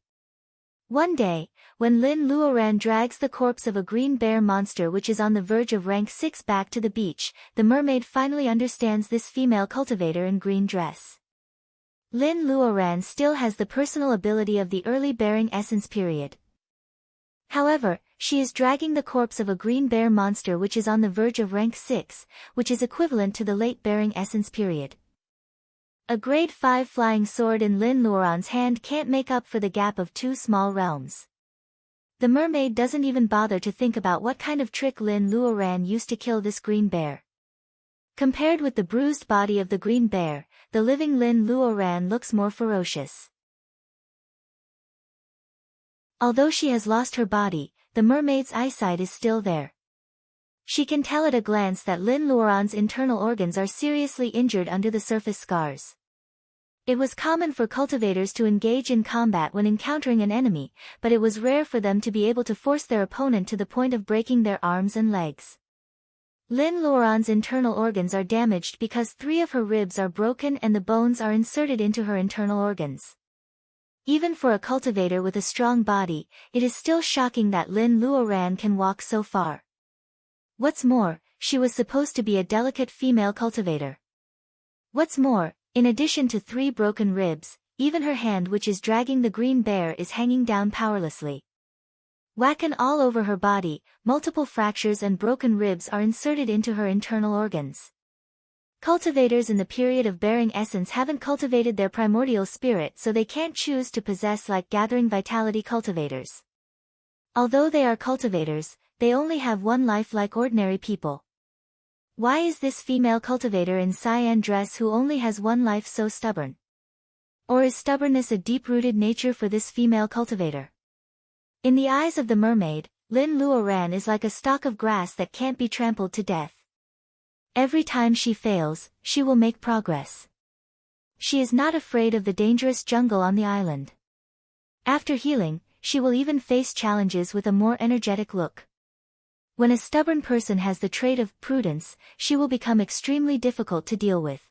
One day, when Lin Luoran drags the corpse of a green bear monster which is on the verge of rank 6 back to the beach, the mermaid finally understands this female cultivator in green dress. Lin Luoran still has the personal ability of the early bearing essence period. However, she is dragging the corpse of a green bear monster which is on the verge of rank 6, which is equivalent to the late bearing essence period. A grade 5 flying sword in Lin Luoran's hand can't make up for the gap of 2 small realms. The mermaid doesn't even bother to think about what kind of trick Lin Luoran used to kill this green bear. Compared with the bruised body of the green bear, the living Lin Luoran looks more ferocious. Although she has lost her body, the mermaid's eyesight is still there. She can tell at a glance that Lin Luoran's internal organs are seriously injured under the surface scars. It was common for cultivators to engage in combat when encountering an enemy, but it was rare for them to be able to force their opponent to the point of breaking their arms and legs. Lin Luoran's internal organs are damaged because 3 of her ribs are broken and the bones are inserted into her internal organs. Even for a cultivator with a strong body, it is still shocking that Lin Luoran can walk so far. What's more, she was supposed to be a delicate female cultivator. What's more, in addition to 3 broken ribs, even her hand which is dragging the green bear is hanging down powerlessly. Whacken all over her body, multiple fractures and broken ribs are inserted into her internal organs. Cultivators in the period of bearing essence haven't cultivated their primordial spirit, so they can't choose to possess like gathering vitality cultivators. Although they are cultivators, they only have one life like ordinary people. Why is this female cultivator in cyan dress who only has one life so stubborn? Or is stubbornness a deep-rooted nature for this female cultivator? In the eyes of the mermaid, Lin Luoran is like a stalk of grass that can't be trampled to death. Every time she fails, she will make progress. She is not afraid of the dangerous jungle on the island. After healing, she will even face challenges with a more energetic look. When a stubborn person has the trait of prudence, she will become extremely difficult to deal with.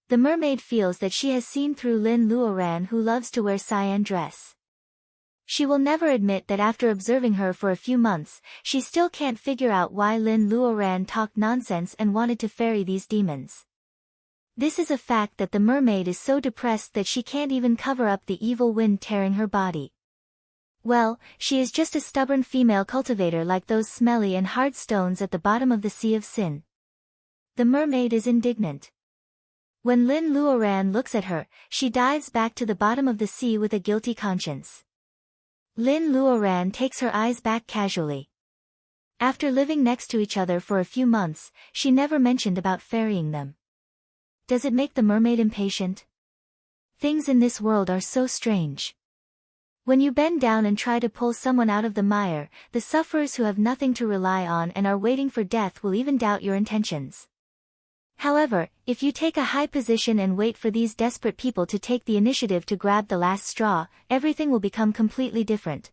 The mermaid feels that she has seen through Lin Luoran, who loves to wear cyan dress. She will never admit that after observing her for a few months, she still can't figure out why Lin Luoran talked nonsense and wanted to ferry these demons. This is a fact that the mermaid is so depressed that she can't even cover up the evil wind tearing her body. Well, she is just a stubborn female cultivator like those smelly and hard stones at the bottom of the sea of sin. The mermaid is indignant. When Lin Luoran looks at her, she dives back to the bottom of the sea with a guilty conscience. Lin Luoran takes her eyes back casually. After living next to each other for a few months, she never mentioned about ferrying them. Does it make the mermaid impatient? Things in this world are so strange. When you bend down and try to pull someone out of the mire, the sufferers who have nothing to rely on and are waiting for death will even doubt your intentions. However, if you take a high position and wait for these desperate people to take the initiative to grab the last straw, everything will become completely different.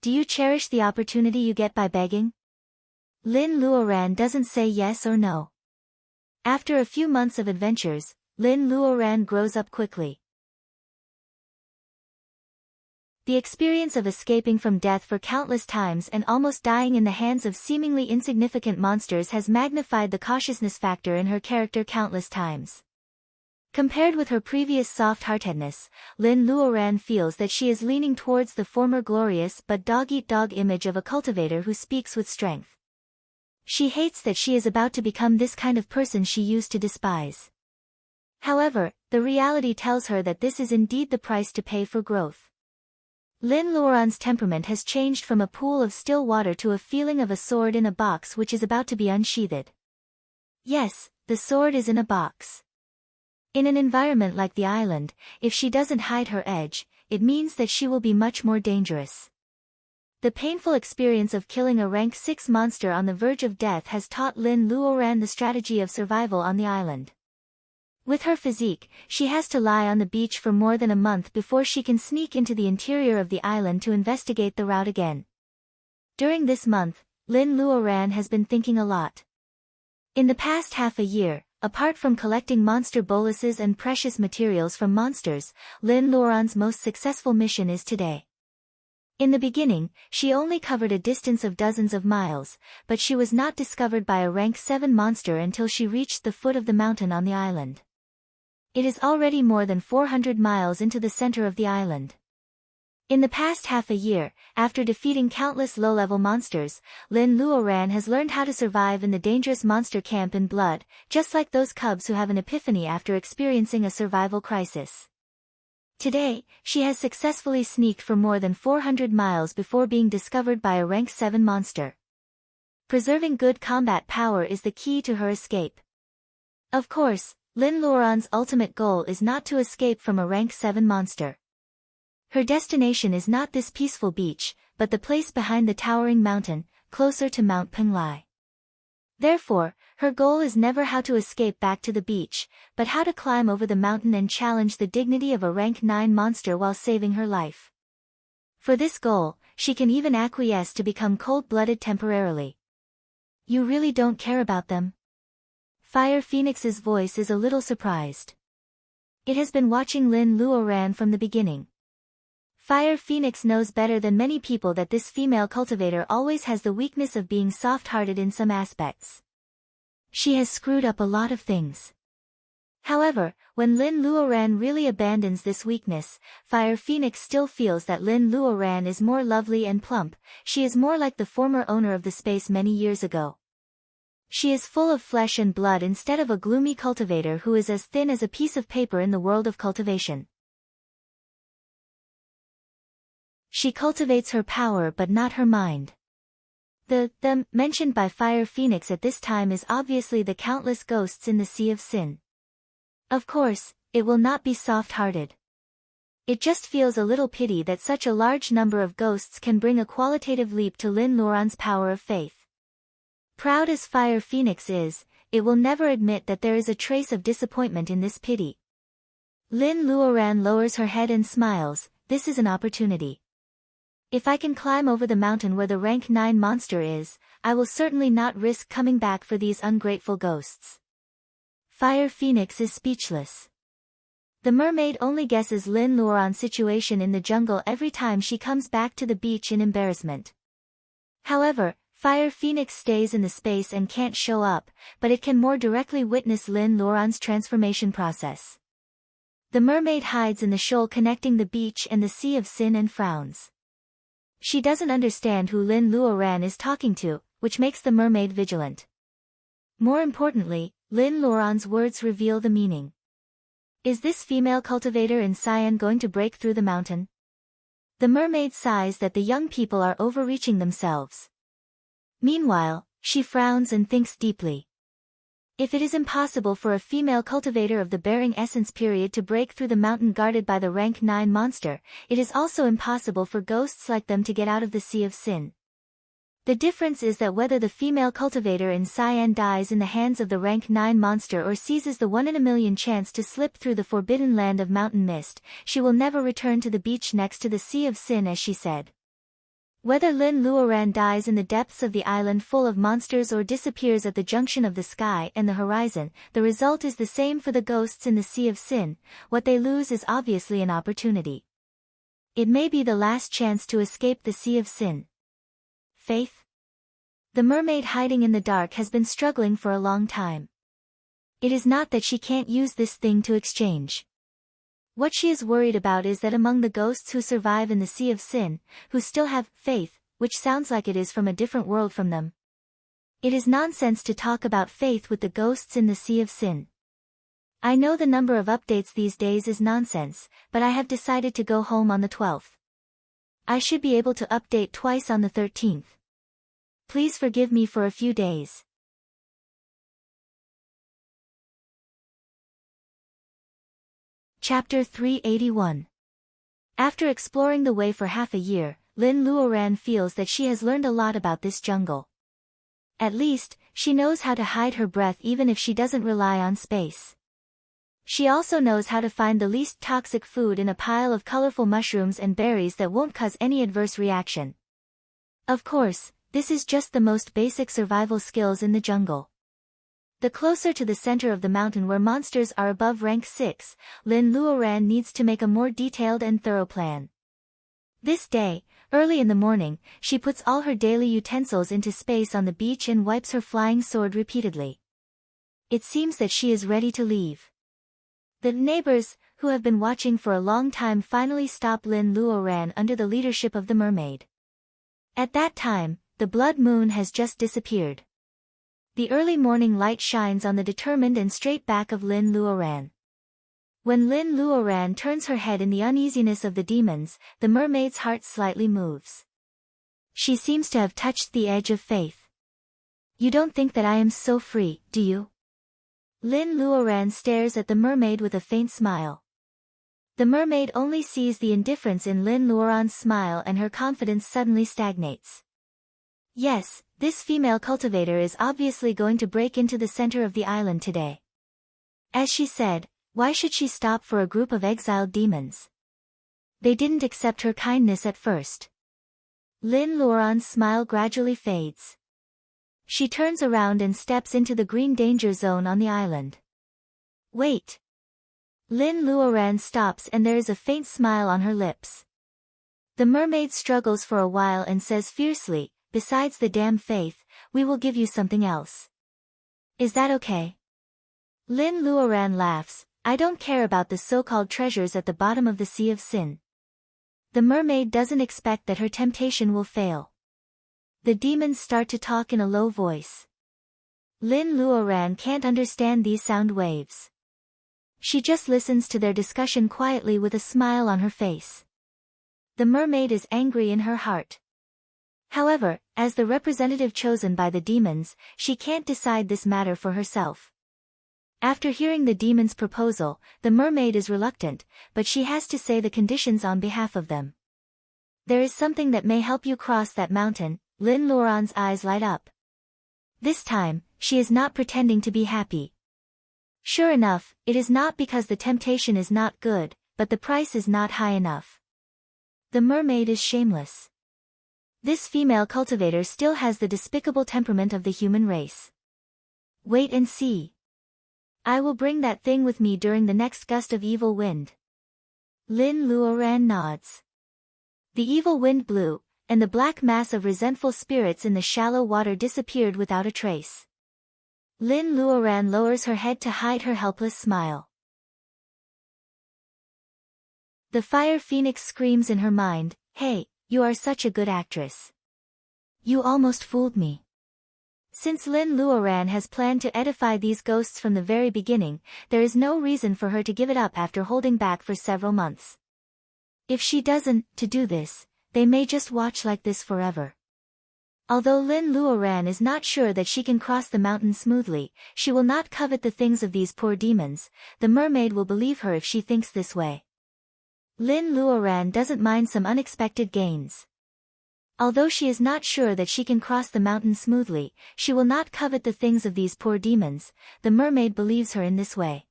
Do you cherish the opportunity you get by begging? Lin Luoran doesn't say yes or no. After a few months of adventures, Lin Luoran grows up quickly. The experience of escaping from death for countless times and almost dying in the hands of seemingly insignificant monsters has magnified the cautiousness factor in her character countless times. Compared with her previous soft-heartedness, Lin Luoran feels that she is leaning towards the former glorious but dog-eat-dog image of a cultivator who speaks with strength. She hates that she is about to become this kind of person she used to despise. However, the reality tells her that this is indeed the price to pay for growth. Lin Luoran's temperament has changed from a pool of still water to a feeling of a sword in a box which is about to be unsheathed. Yes, the sword is in a box. In an environment like the island, if she doesn't hide her edge, it means that she will be much more dangerous. The painful experience of killing a rank 6 monster on the verge of death has taught Lin Luoran the strategy of survival on the island. With her physique, she has to lie on the beach for more than a month before she can sneak into the interior of the island to investigate the route again. During this month, Lin Luoran has been thinking a lot. In the past half a year, apart from collecting monster boluses and precious materials from monsters, Lin Luoran's most successful mission is today. In the beginning, she only covered a distance of dozens of miles, but she was not discovered by a rank 7 monster until she reached the foot of the mountain on the island. It is already more than 400 miles into the center of the island. In the past half a year, after defeating countless low-level monsters, Lin Luoran has learned how to survive in the dangerous monster camp in blood, just like those cubs who have an epiphany after experiencing a survival crisis. Today, she has successfully sneaked for more than 400 miles before being discovered by a rank 7 monster. Preserving good combat power is the key to her escape. Of course, Lin Luoran's ultimate goal is not to escape from a rank 7 monster. Her destination is not this peaceful beach, but the place behind the towering mountain, closer to Mount Penglai. Therefore, her goal is never how to escape back to the beach, but how to climb over the mountain and challenge the dignity of a rank 9 monster while saving her life. For this goal, she can even acquiesce to become cold-blooded temporarily. You really don't care about them? Fire Phoenix's voice is a little surprised. It has been watching Lin Luoran from the beginning. Fire Phoenix knows better than many people that this female cultivator always has the weakness of being soft-hearted in some aspects. She has screwed up a lot of things. However, when Lin Luoran really abandons this weakness, Fire Phoenix still feels that Lin Luoran is more lovely and plump. She is more like the former owner of the space many years ago. She is full of flesh and blood instead of a gloomy cultivator who is as thin as a piece of paper in the world of cultivation. She cultivates her power but not her mind. The mentioned by Fire Phoenix at this time is obviously the countless ghosts in the Sea of Sin. Of course, it will not be soft-hearted. It just feels a little pity that such a large number of ghosts can bring a qualitative leap to Lin Luoran's power of faith. Proud as Fire Phoenix is, it will never admit that there is a trace of disappointment in this pity. Lin Luoran lowers her head and smiles. This is an opportunity. If I can climb over the mountain where the rank 9 monster is, I will certainly not risk coming back for these ungrateful ghosts. Fire Phoenix is speechless. The mermaid only guesses Lin Luoran's situation in the jungle every time she comes back to the beach in embarrassment. However, Fire Phoenix stays in the space and can't show up, but it can more directly witness Lin Luoran's transformation process. The mermaid hides in the shoal connecting the beach and the Sea of Sin and frowns. She doesn't understand who Lin Luoran is talking to, which makes the mermaid vigilant. More importantly, Lin Luoran's words reveal the meaning. Is this female cultivator in Cyan going to break through the mountain? The mermaid sighs that the young people are overreaching themselves. Meanwhile, she frowns and thinks deeply. If it is impossible for a female cultivator of the bearing essence period to break through the mountain guarded by the rank 9 monster, it is also impossible for ghosts like them to get out of the Sea of Sin. The difference is that whether the female cultivator in Cyan dies in the hands of the rank 9 monster or seizes the 1 in a million chance to slip through the forbidden land of mountain mist, she will never return to the beach next to the Sea of Sin as she said. Whether Lin Luoran dies in the depths of the island full of monsters or disappears at the junction of the sky and the horizon, the result is the same for the ghosts in the Sea of Sin. What they lose is obviously an opportunity. It may be the last chance to escape the Sea of Sin. Faith? The mermaid hiding in the dark has been struggling for a long time. It is not that she can't use this thing to exchange. What she is worried about is that among the ghosts who survive in the Sea of Sin, who still have faith, which sounds like it is from a different world from them. It is nonsense to talk about faith with the ghosts in the Sea of Sin. I know the number of updates these days is nonsense, but I have decided to go home on the 12th. I should be able to update twice on the 13th. Please forgive me for a few days. Chapter 381. After exploring the way for half a year, Lin Luoran feels that she has learned a lot about this jungle. At least, she knows how to hide her breath even if she doesn't rely on space. She also knows how to find the least toxic food in a pile of colorful mushrooms and berries that won't cause any adverse reaction. Of course, this is just the most basic survival skills in the jungle. The closer to the center of the mountain where monsters are above rank 6, Lin Luoran needs to make a more detailed and thorough plan. This day, early in the morning, she puts all her daily utensils into space on the beach and wipes her flying sword repeatedly. It seems that she is ready to leave. The neighbors, who have been watching for a long time, finally stop Lin Luoran under the leadership of the mermaid. At that time, the blood moon has just disappeared. The early morning light shines on the determined and straight back of Lin Luoran. When Lin Luoran turns her head in the uneasiness of the demons, the mermaid's heart slightly moves. She seems to have touched the edge of faith. You don't think that I am so free, do you? Lin Luoran stares at the mermaid with a faint smile. The mermaid only sees the indifference in Lin Luoran's smile, and her confidence suddenly stagnates. Yes, this female cultivator is obviously going to break into the center of the island today. As she said, why should she stop for a group of exiled demons? They didn't accept her kindness at first. Lin Luoran's smile gradually fades. She turns around and steps into the green danger zone on the island. Wait! Lin Luoran stops, and there is a faint smile on her lips. The mermaid struggles for a while and says fiercely, besides the damn faith, we will give you something else. Is that okay? Lin Luoran laughs, I don't care about the so-called treasures at the bottom of the Sea of Sin. The mermaid doesn't expect that her temptation will fail. The demons start to talk in a low voice. Lin Luoran can't understand these sound waves. She just listens to their discussion quietly with a smile on her face. The mermaid is angry in her heart. However, as the representative chosen by the demons, she can't decide this matter for herself. After hearing the demons' proposal, the mermaid is reluctant, but she has to say the conditions on behalf of them. There is something that may help you cross that mountain. Lin Luoran's eyes light up. This time, she is not pretending to be happy. Sure enough, it is not because the temptation is not good, but the price is not high enough. The mermaid is shameless. This female cultivator still has the despicable temperament of the human race. Wait and see. I will bring that thing with me during the next gust of evil wind. Lin Luoran nods. The evil wind blew, and the black mass of resentful spirits in the shallow water disappeared without a trace. Lin Luoran lowers her head to hide her helpless smile. The fire phoenix screams in her mind, hey, you are such a good actress. You almost fooled me. Since Lin Luoran has planned to edify these ghosts from the very beginning, there is no reason for her to give it up after holding back for several months. If she doesn't do this, they may just watch like this forever. Although Lin Luoran is not sure that she can cross the mountain smoothly, she will not covet the things of these poor demons. The mermaid will believe her if she thinks this way. Lin Luoran doesn't mind some unexpected gains. Although she is not sure that she can cross the mountain smoothly, she will not covet the things of these poor demons. The mermaid believes her in this way.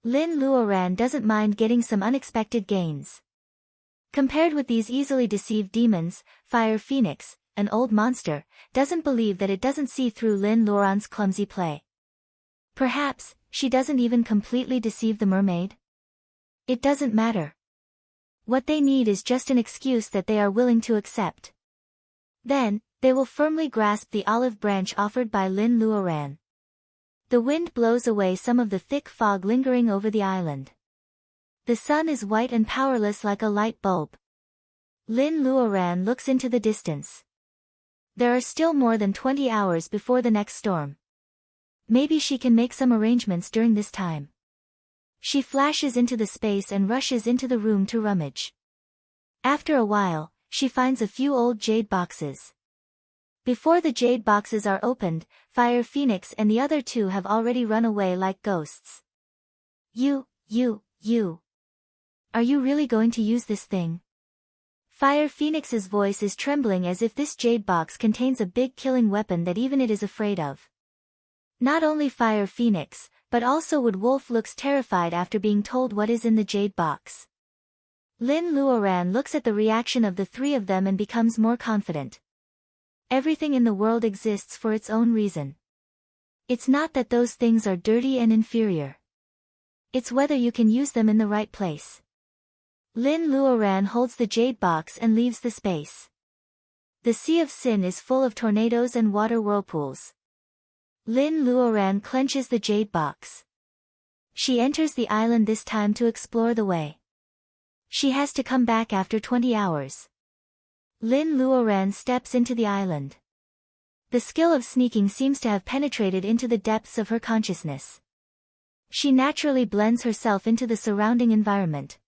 Lin Luoran doesn't mind getting some unexpected gains. Compared with these easily deceived demons, Fire Phoenix, an old monster, doesn't believe that it doesn't see through Lin Luoran's clumsy play. Perhaps, she doesn't even completely deceive the mermaid? It doesn't matter. What they need is just an excuse that they are willing to accept. Then, they will firmly grasp the olive branch offered by Lin Luoran. The wind blows away some of the thick fog lingering over the island. The sun is white and powerless like a light bulb. Lin Luoran looks into the distance. There are still more than 20 hours before the next storm. Maybe she can make some arrangements during this time. She flashes into the space and rushes into the room to rummage. After a while, she finds a few old jade boxes. Before the jade boxes are opened, Fire Phoenix and the other two have already run away like ghosts. You. Are you really going to use this thing? Fire Phoenix's voice is trembling as if this jade box contains a big killing weapon that even it is afraid of. Not only Fire Phoenix, but also Wood Wolf looks terrified after being told what is in the jade box. Lin Luoran looks at the reaction of the three of them and becomes more confident. Everything in the world exists for its own reason. It's not that those things are dirty and inferior. It's whether you can use them in the right place. Lin Luoran holds the jade box and leaves the space. The Sea of Sin is full of tornadoes and water whirlpools. Lin Luoran clenches the jade box. She enters the island this time to explore the way. She has to come back after 20 hours. Lin Luoran steps into the island. The skill of sneaking seems to have penetrated into the depths of her consciousness. She naturally blends herself into the surrounding environment.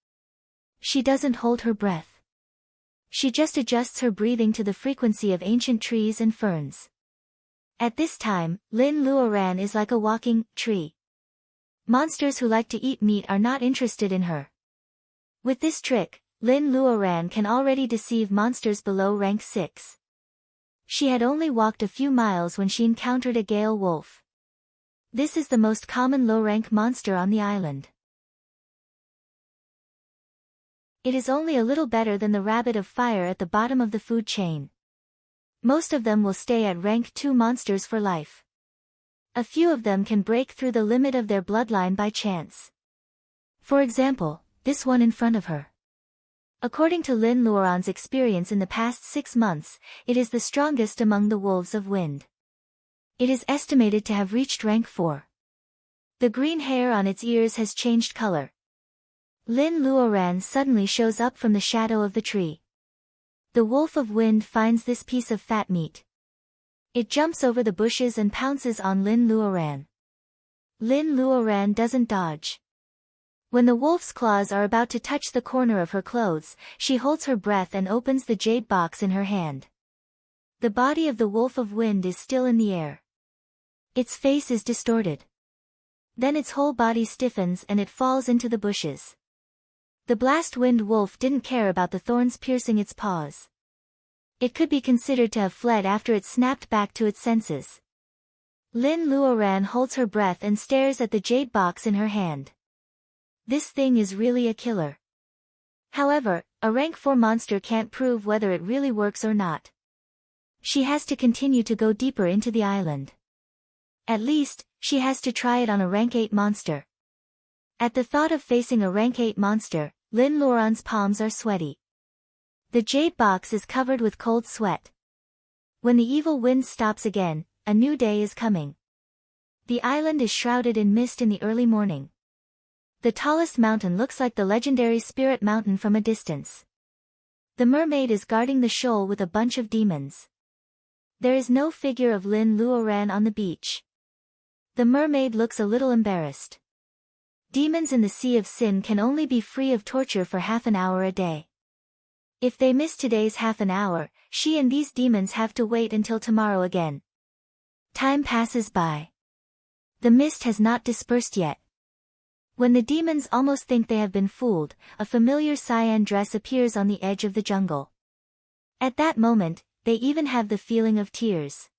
She doesn't hold her breath. She just adjusts her breathing to the frequency of ancient trees and ferns. At this time, Lin Luoran is like a walking tree. Monsters who like to eat meat are not interested in her. With this trick, Lin Luoran can already deceive monsters below rank 6. She had only walked a few miles when she encountered a gale wolf. This is the most common low-rank monster on the island. It is only a little better than the rabbit of fire at the bottom of the food chain. Most of them will stay at rank 2 monsters for life. A few of them can break through the limit of their bloodline by chance. For example, this one in front of her. According to Lin Luoran's experience in the past 6 months, it is the strongest among the wolves of wind. It is estimated to have reached rank 4. The green hair on its ears has changed color. Lin Luoran suddenly shows up from the shadow of the tree. The wolf of wind finds this piece of fat meat. It jumps over the bushes and pounces on Lin Luoran. Lin Luoran doesn't dodge. When the wolf's claws are about to touch the corner of her clothes, she holds her breath and opens the jade box in her hand. The body of the wolf of wind is still in the air. Its face is distorted. Then its whole body stiffens and it falls into the bushes. The blast wind wolf didn't care about the thorns piercing its paws. It could be considered to have fled after it snapped back to its senses. Lin Luoran holds her breath and stares at the jade box in her hand. This thing is really a killer. However, a rank 4 monster can't prove whether it really works or not. She has to continue to go deeper into the island. At least, she has to try it on a rank 8 monster. At the thought of facing a rank 8 monster, Lin Luoran's palms are sweaty. The jade box is covered with cold sweat. When the evil wind stops again, a new day is coming. The island is shrouded in mist in the early morning. The tallest mountain looks like the legendary Spirit Mountain from a distance. The mermaid is guarding the shoal with a bunch of demons. There is no figure of Lin Luoran on the beach. The mermaid looks a little embarrassed. Demons in the Sea of Sin can only be free of torture for half an hour a day. If they miss today's half an hour, she and these demons have to wait until tomorrow again. Time passes by. The mist has not dispersed yet. When the demons almost think they have been fooled, a familiar cyan dress appears on the edge of the jungle. At that moment, they even have the feeling of tears.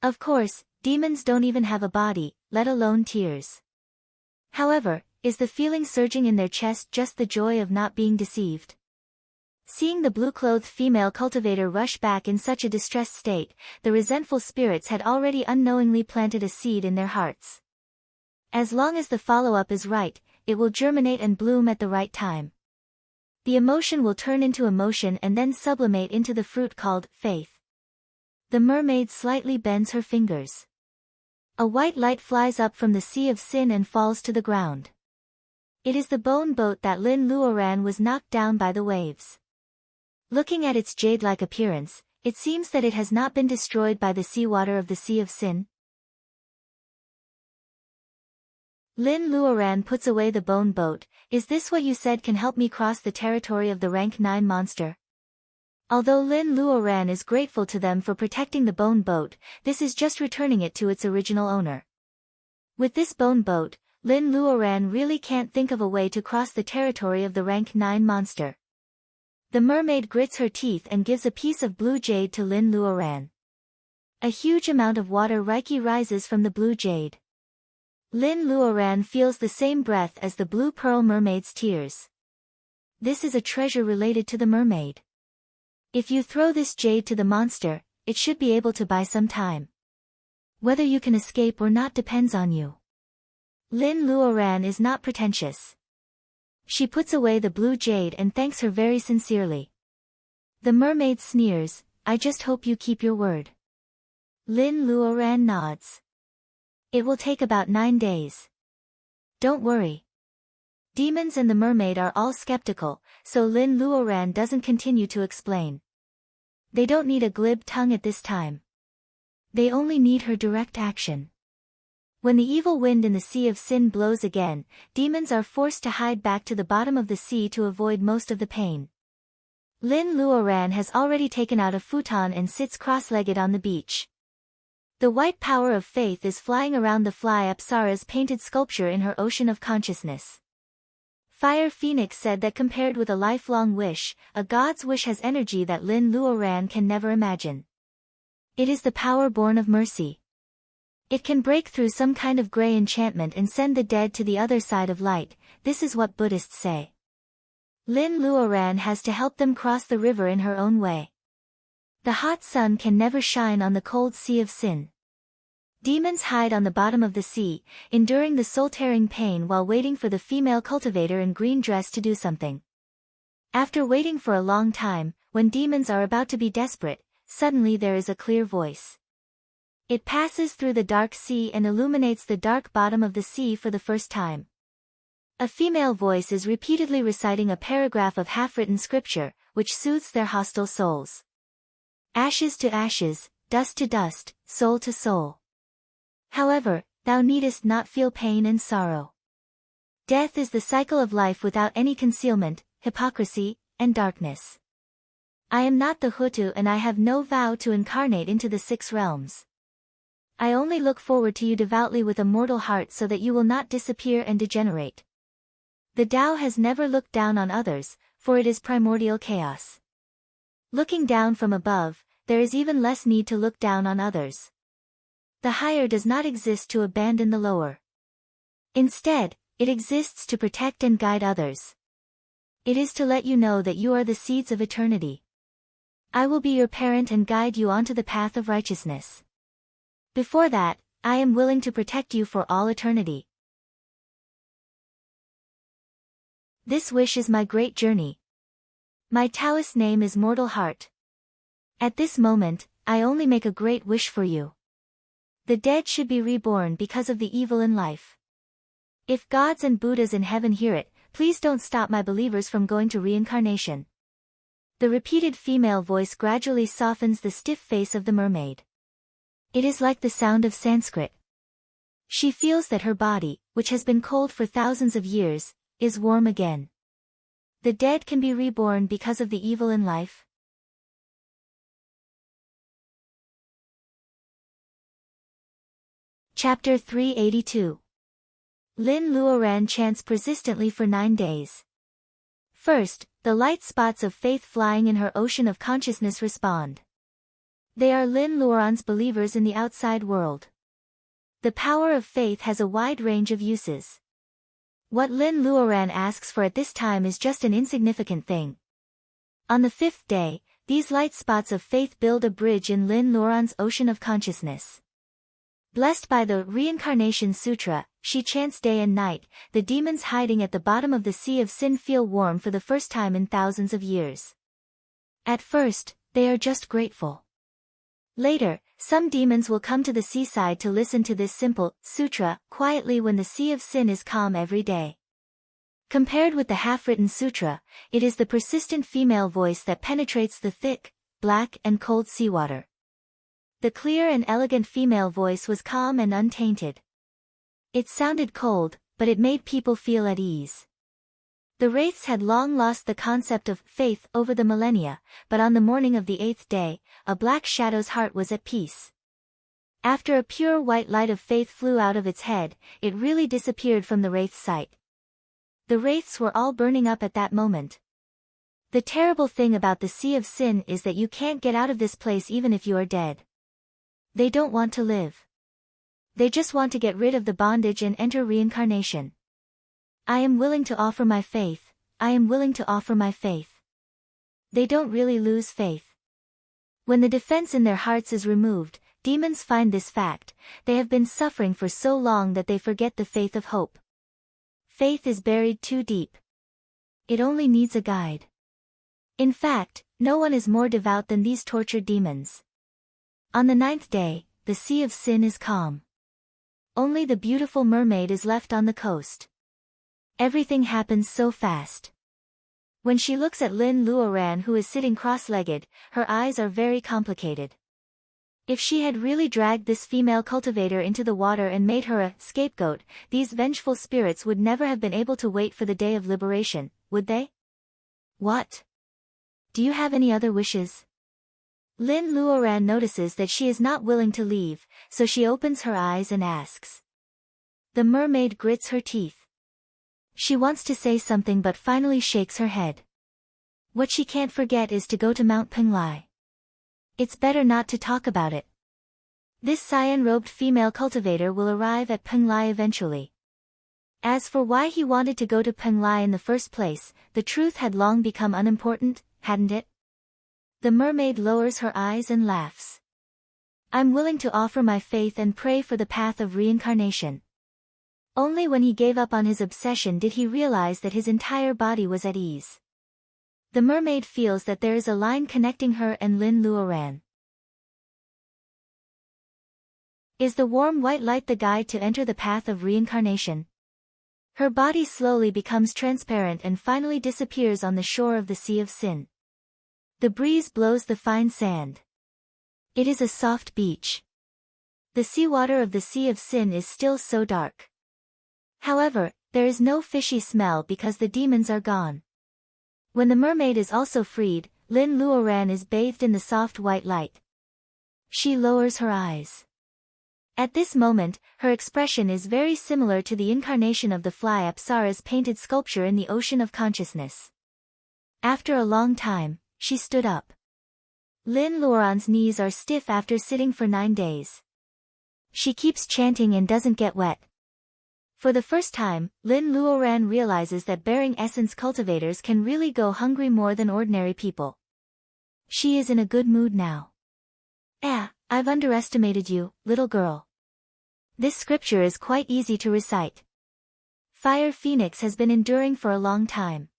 Of course, demons don't even have a body, let alone tears. However, is the feeling surging in their chest just the joy of not being deceived? Seeing the blue-clothed female cultivator rush back in such a distressed state, the resentful spirits had already unknowingly planted a seed in their hearts. As long as the follow-up is right, it will germinate and bloom at the right time. The emotion will turn into emotion and then sublimate into the fruit called faith. The mermaid slightly bends her fingers. A white light flies up from the Sea of Sin and falls to the ground. It is the bone boat that Lin Luoran was knocked down by the waves. Looking at its jade-like appearance, it seems that it has not been destroyed by the seawater of the Sea of Sin. Lin Luoran puts away the bone boat. Is this what you said can help me cross the territory of the rank 9 monster? Although Lin Luoran is grateful to them for protecting the bone boat, this is just returning it to its original owner. With this bone boat, Lin Luoran really can't think of a way to cross the territory of the rank 9 monster. The mermaid grits her teeth and gives a piece of blue jade to Lin Luoran. A huge amount of water Reiki rises from the blue jade. Lin Luoran feels the same breath as the blue pearl mermaid's tears. This is a treasure related to the mermaid. If you throw this jade to the monster, it should be able to buy some time. Whether you can escape or not depends on you. Lin Luoran is not pretentious. She puts away the blue jade and thanks her very sincerely. The mermaid sneers, I just hope you keep your word. Lin Luoran nods. It will take about 9 days. Don't worry. Demons and the mermaid are all skeptical, so Lin Luoran doesn't continue to explain. They don't need a glib tongue at this time. They only need her direct action. When the evil wind in the Sea of Sin blows again, demons are forced to hide back to the bottom of the sea to avoid most of the pain. Lin Luoran has already taken out a futon and sits cross-legged on the beach. The white power of faith is flying around the fly Apsara's painted sculpture in her ocean of consciousness. Fire Phoenix said that compared with a lifelong wish, a god's wish has energy that Lin Luoran can never imagine. It is the power born of mercy. It can break through some kind of gray enchantment and send the dead to the other side of light. This is what Buddhists say. Lin Luoran has to help them cross the river in her own way. The hot sun can never shine on the cold Sea of Sin. Demons hide on the bottom of the sea, enduring the soul-tearing pain while waiting for the female cultivator in green dress to do something. After waiting for a long time, when demons are about to be desperate, suddenly there is a clear voice. It passes through the dark sea and illuminates the dark bottom of the sea for the first time. A female voice is repeatedly reciting a paragraph of half-written scripture, which soothes their hostile souls. Ashes to ashes, dust to dust, soul to soul. However, thou needest not feel pain and sorrow. Death is the cycle of life without any concealment, hypocrisy, and darkness. I am not the Hutu and I have no vow to incarnate into the 6 realms. I only look forward to you devoutly with a mortal heart so that you will not disappear and degenerate. The Tao has never looked down on others, for it is primordial chaos. Looking down from above, there is even less need to look down on others. The higher does not exist to abandon the lower. Instead, it exists to protect and guide others. It is to let you know that you are the seeds of eternity. I will be your parent and guide you onto the path of righteousness. Before that, I am willing to protect you for all eternity. This wish is my great journey. My Taoist name is Mortal Heart. At this moment, I only make a great wish for you. The dead should be reborn because of the evil in life. If gods and Buddhas in heaven hear it, please don't stop my believers from going to reincarnation. The repeated female voice gradually softens the stiff face of the mermaid. It is like the sound of Sanskrit. She feels that her body, which has been cold for thousands of years, is warm again. The dead can be reborn because of the evil in life. Chapter 382. Lin Luoran chants persistently for 9 days. First, the light spots of faith flying in her ocean of consciousness respond. They are Lin Luoran's believers in the outside world. The power of faith has a wide range of uses. What Lin Luoran asks for at this time is just an insignificant thing. On the 5th day, these light spots of faith build a bridge in Lin Luoran's ocean of consciousness. Blessed by the Reincarnation Sutra, she chants day and night. The demons hiding at the bottom of the Sea of Sin feel warm for the first time in thousands of years. At first, they are just grateful. Later, some demons will come to the seaside to listen to this simple sutra quietly when the Sea of Sin is calm every day. Compared with the half-written sutra, it is the persistent female voice that penetrates the thick, black and cold seawater. The clear and elegant female voice was calm and untainted. It sounded cold, but it made people feel at ease. The wraiths had long lost the concept of faith over the millennia, but on the morning of the 8th day, a black shadow's heart was at peace. After a pure white light of faith flew out of its head, it really disappeared from the wraith's sight. The wraiths were all burning up at that moment. The terrible thing about the Sea of Sin is that you can't get out of this place even if you are dead. They don't want to live. They just want to get rid of the bondage and enter reincarnation. I am willing to offer my faith, I am willing to offer my faith. They don't really lose faith. When the defense in their hearts is removed, demons find this fact: they have been suffering for so long that they forget the faith of hope. Faith is buried too deep. It only needs a guide. In fact, no one is more devout than these tortured demons. On the 9th day, the Sea of Sin is calm. Only the beautiful mermaid is left on the coast. Everything happens so fast. When she looks at Lin Luoran, who is sitting cross-legged, her eyes are very complicated. If she had really dragged this female cultivator into the water and made her a scapegoat, these vengeful spirits would never have been able to wait for the day of liberation, would they? What? Do you have any other wishes? Lin Luoran notices that she is not willing to leave, so she opens her eyes and asks. The mermaid grits her teeth. She wants to say something but finally shakes her head. What she can't forget is to go to Mount Penglai. It's better not to talk about it. This cyan-robed female cultivator will arrive at Penglai eventually. As for why he wanted to go to Penglai in the first place, the truth had long become unimportant, hadn't it? The mermaid lowers her eyes and laughs. I'm willing to offer my faith and pray for the path of reincarnation. Only when he gave up on his obsession did he realize that his entire body was at ease. The mermaid feels that there is a line connecting her and Lin Luoran. Is the warm white light the guide to enter the path of reincarnation? Her body slowly becomes transparent and finally disappears on the shore of the Sea of Sin. The breeze blows the fine sand. It is a soft beach. The seawater of the Sea of Sin is still so dark. However, there is no fishy smell because the demons are gone. When the mermaid is also freed, Lin Luoran is bathed in the soft white light. She lowers her eyes. At this moment, her expression is very similar to the incarnation of the fly Apsara's painted sculpture in the ocean of consciousness. After a long time, she stood up. Lin Luoran's knees are stiff after sitting for 9 days. She keeps chanting and doesn't get wet. For the first time, Lin Luoran realizes that bearing essence cultivators can really go hungry more than ordinary people. She is in a good mood now. I've underestimated you, little girl. This scripture is quite easy to recite. Fire Phoenix has been enduring for a long time.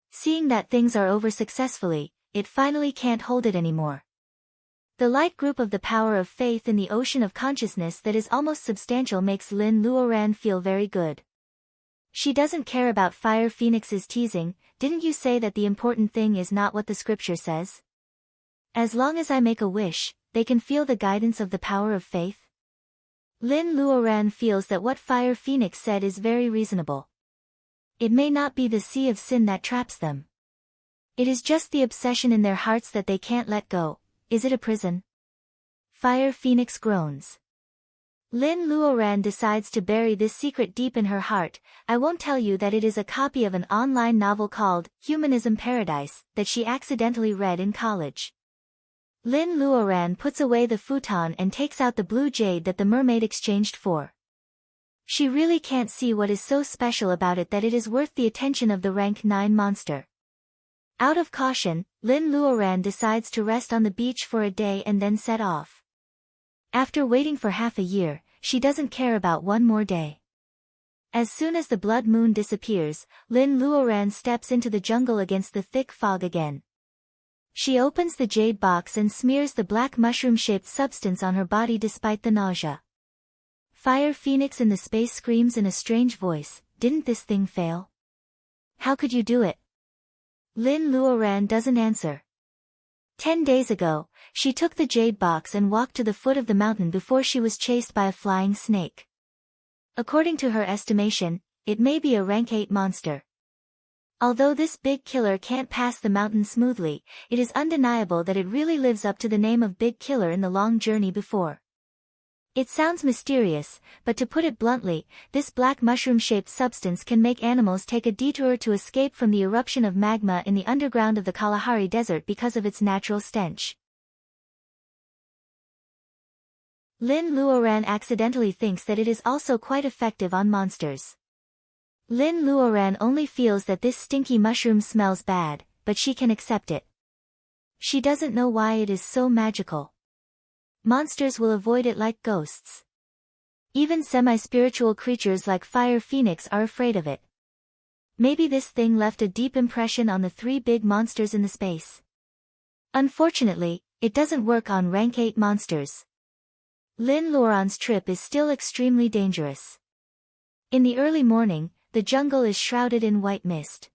Seeing that things are over successfully, it finally can't hold it anymore. The light group of the power of faith in the ocean of consciousness that is almost substantial makes Lin Luoran feel very good. She doesn't care about Fire Phoenix's teasing. Didn't you say that the important thing is not what the scripture says? As long as I make a wish, they can feel the guidance of the power of faith? Lin Luoran feels that what Fire Phoenix said is very reasonable. It may not be the Sea of Sin that traps them. It is just the obsession in their hearts that they can't let go. Is it a prison? Fire Phoenix groans. Lin Luoran decides to bury this secret deep in her heart. I won't tell you that it is a copy of an online novel called Humanism Paradise that she accidentally read in college. Lin Luoran puts away the futon and takes out the blue jade that the mermaid exchanged for. She really can't see what is so special about it that it is worth the attention of the rank 9 monster. Out of caution, Lin Luoran decides to rest on the beach for a day and then set off. After waiting for half a year, she doesn't care about one more day. As soon as the blood moon disappears, Lin Luoran steps into the jungle against the thick fog again. She opens the jade box and smears the black mushroom-shaped substance on her body despite the nausea. Fire Phoenix in the space screams in a strange voice, "Didn't this thing fail? How could you do it?" Lin Luoran doesn't answer. 10 days ago, she took the jade box and walked to the foot of the mountain before she was chased by a flying snake. According to her estimation, it may be a rank 8 monster. Although this big killer can't pass the mountain smoothly, it is undeniable that it really lives up to the name of Big Killer in the long journey before. It sounds mysterious, but to put it bluntly, this black mushroom-shaped substance can make animals take a detour to escape from the eruption of magma in the underground of the Kalahari Desert because of its natural stench. Lin Luoran accidentally thinks that it is also quite effective on monsters. Lin Luoran only feels that this stinky mushroom smells bad, but she can accept it. She doesn't know why it is so magical. Monsters will avoid it like ghosts. Even semi-spiritual creatures like Fire Phoenix are afraid of it. Maybe this thing left a deep impression on the 3 big monsters in the space. Unfortunately, it doesn't work on rank 8 monsters. Lin Luoran's trip is still extremely dangerous. In the early morning, the jungle is shrouded in white mist.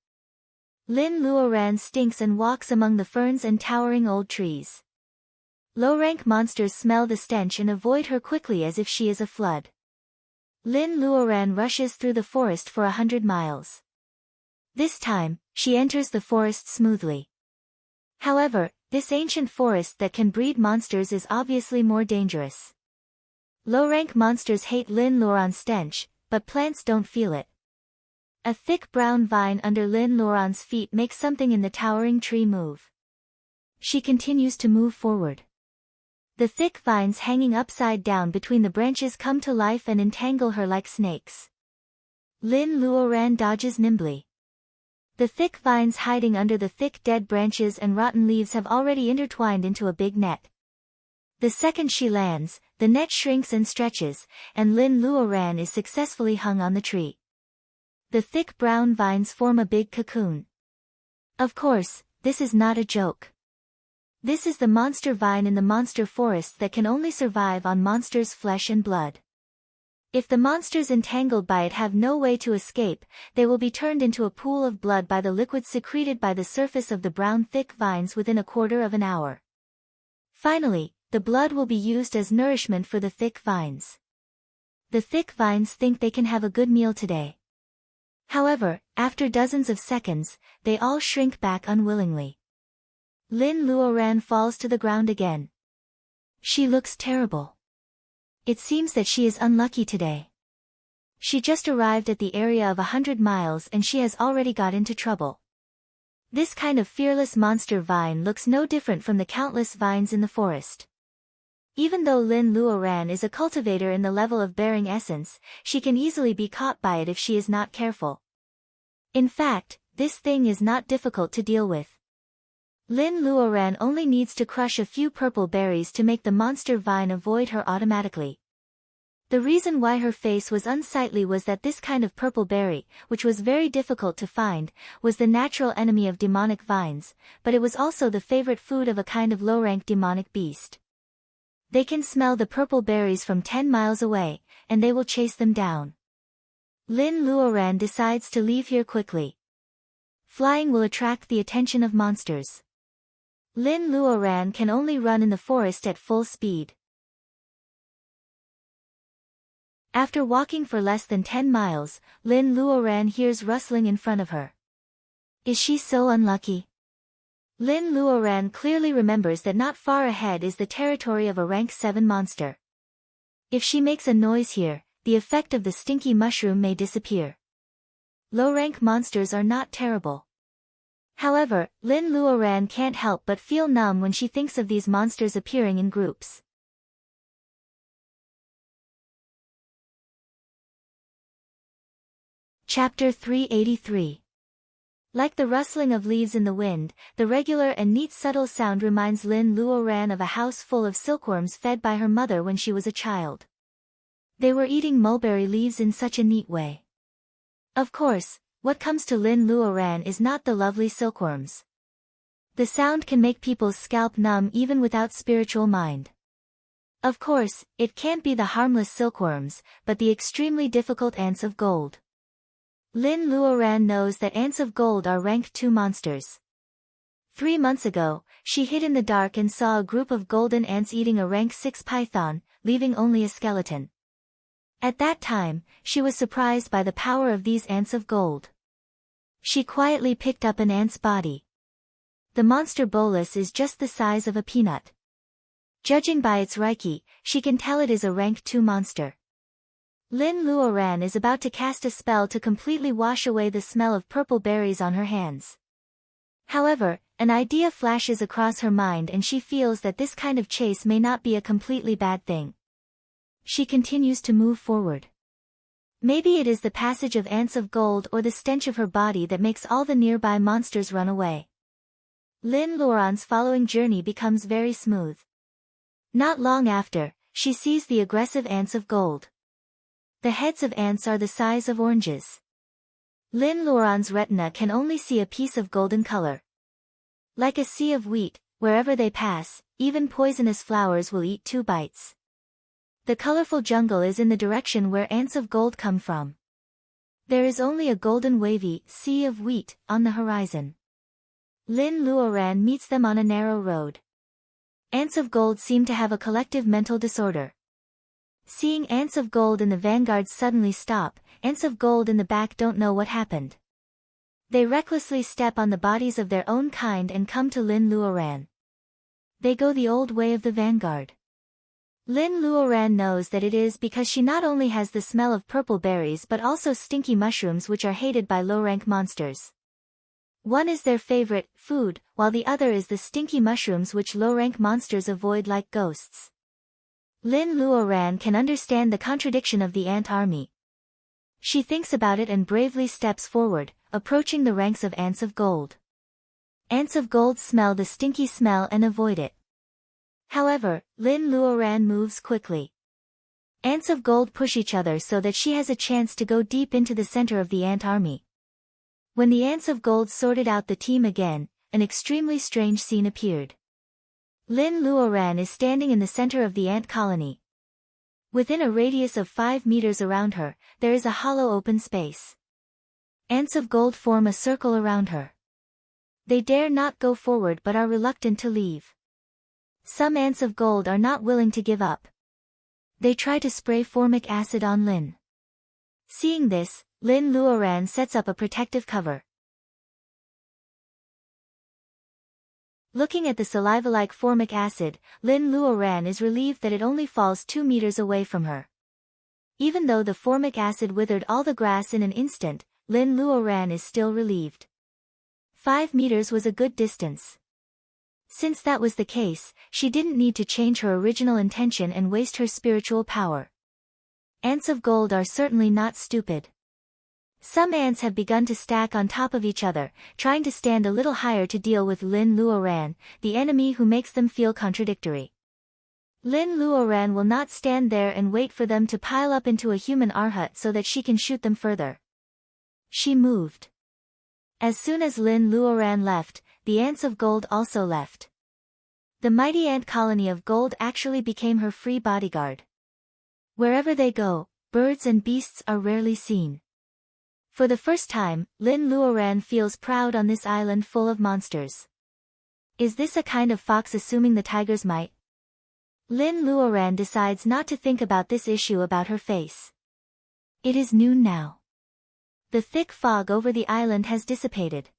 Lin Luoran stinks and walks among the ferns and towering old trees. Low-rank monsters smell the stench and avoid her quickly as if she is a flood. Lin Luoran rushes through the forest for 100 miles. This time, she enters the forest smoothly. However, this ancient forest that can breed monsters is obviously more dangerous. Low-rank monsters hate Lin Luoran's stench, but plants don't feel it. A thick brown vine under Lin Luoran's feet makes something in the towering tree move. She continues to move forward. The thick vines hanging upside down between the branches come to life and entangle her like snakes. Lin Luoran dodges nimbly. The thick vines hiding under the thick dead branches and rotten leaves have already intertwined into a big net. The second she lands, the net shrinks and stretches, and Lin Luoran is successfully hung on the tree. The thick brown vines form a big cocoon. Of course, this is not a joke. This is the monster vine in the monster forest that can only survive on monsters' flesh and blood. If the monsters entangled by it have no way to escape, they will be turned into a pool of blood by the liquid secreted by the surface of the brown thick vines within a quarter of an hour. Finally, the blood will be used as nourishment for the thick vines. The thick vines think they can have a good meal today. However, after dozens of seconds, they all shrink back unwillingly. Lin Luoran falls to the ground again. She looks terrible. It seems that she is unlucky today. She just arrived at the area of 100 miles and she has already got into trouble. This kind of fearless monster vine looks no different from the countless vines in the forest. Even though Lin Luoran is a cultivator in the level of bearing essence, she can easily be caught by it if she is not careful. In fact, this thing is not difficult to deal with. Lin Luoran only needs to crush a few purple berries to make the monster vine avoid her automatically. The reason why her face was unsightly was that this kind of purple berry, which was very difficult to find, was the natural enemy of demonic vines, but it was also the favorite food of a kind of low-rank demonic beast. They can smell the purple berries from 10 miles away, and they will chase them down. Lin Luoran decides to leave here quickly. Flying will attract the attention of monsters. Lin Luoran can only run in the forest at full speed. After walking for less than 10 miles, Lin Luoran hears rustling in front of her. Is she so unlucky? Lin Luoran clearly remembers that not far ahead is the territory of a rank 7 monster. If she makes a noise here, the effect of the stinky mushroom may disappear. Low-rank monsters are not terrible. However, Lin Luoran can't help but feel numb when she thinks of these monsters appearing in groups. Chapter 383. Like the rustling of leaves in the wind, the regular and neat subtle sound reminds Lin Luoran of a house full of silkworms fed by her mother when she was a child. They were eating mulberry leaves in such a neat way. Of course, what comes to Lin Luoran is not the lovely silkworms. The sound can make people's scalp numb even without spiritual mind. Of course, it can't be the harmless silkworms, but the extremely difficult ants of gold. Lin Luoran knows that ants of gold are rank 2 monsters. 3 months ago, she hid in the dark and saw a group of golden ants eating a rank 6 python, leaving only a skeleton. At that time, she was surprised by the power of these ants of gold. She quietly picked up an ant's body. The monster bolus is just the size of a peanut. Judging by its reiki, she can tell it is a rank 2 monster. Lin Luoran is about to cast a spell to completely wash away the smell of purple berries on her hands. However, an idea flashes across her mind and she feels that this kind of chase may not be a completely bad thing. She continues to move forward. Maybe it is the passage of ants of gold or the stench of her body that makes all the nearby monsters run away. Lin Luoran's following journey becomes very smooth. Not long after, she sees the aggressive ants of gold. The heads of ants are the size of oranges. Lin Luoran's retina can only see a piece of golden color. Like a sea of wheat, wherever they pass, even poisonous flowers will eat 2 bites. The colorful jungle is in the direction where ants of gold come from. There is only a golden wavy sea of wheat on the horizon. Lin Luoran meets them on a narrow road. Ants of gold seem to have a collective mental disorder. Seeing ants of gold in the vanguard suddenly stop, ants of gold in the back don't know what happened. They recklessly step on the bodies of their own kind and come to Lin Luoran. They go the old way of the vanguard. Lin Luoran knows that it is because she not only has the smell of purple berries but also stinky mushrooms which are hated by low-rank monsters. One is their favorite food, while the other is the stinky mushrooms which low-rank monsters avoid like ghosts. Lin Luoran can understand the contradiction of the ant army. She thinks about it and bravely steps forward, approaching the ranks of ants of gold. Ants of gold smell the stinky smell and avoid it. However, Lin Luoran moves quickly. Ants of gold push each other so that she has a chance to go deep into the center of the ant army. When the ants of gold sorted out the team again, an extremely strange scene appeared. Lin Luoran is standing in the center of the ant colony. Within a radius of 5 meters around her, there is a hollow open space. Ants of gold form a circle around her. They dare not go forward but are reluctant to leave. Some ants of gold are not willing to give up. They try to spray formic acid on Lin. Seeing this, Lin Luoran sets up a protective cover. Looking at the saliva-like formic acid, Lin Luoran is relieved that it only falls 2 meters away from her. Even though the formic acid withered all the grass in an instant, Lin Luoran is still relieved. 5 meters was a good distance. Since that was the case, she didn't need to change her original intention and waste her spiritual power. Ants of gold are certainly not stupid. Some ants have begun to stack on top of each other, trying to stand a little higher to deal with Lin Luoran, the enemy who makes them feel contradictory. Lin Luoran will not stand there and wait for them to pile up into a human arhat so that she can shoot them further. She moved. As soon as Lin Luoran left, the ants of gold also left. The mighty ant colony of gold actually became her free bodyguard. Wherever they go, birds and beasts are rarely seen. For the first time, Lin Luoran feels proud on this island full of monsters. Is this a kind of fox assuming the tiger's might? Lin Luoran decides not to think about this issue about her face. It is noon now. The thick fog over the island has dissipated.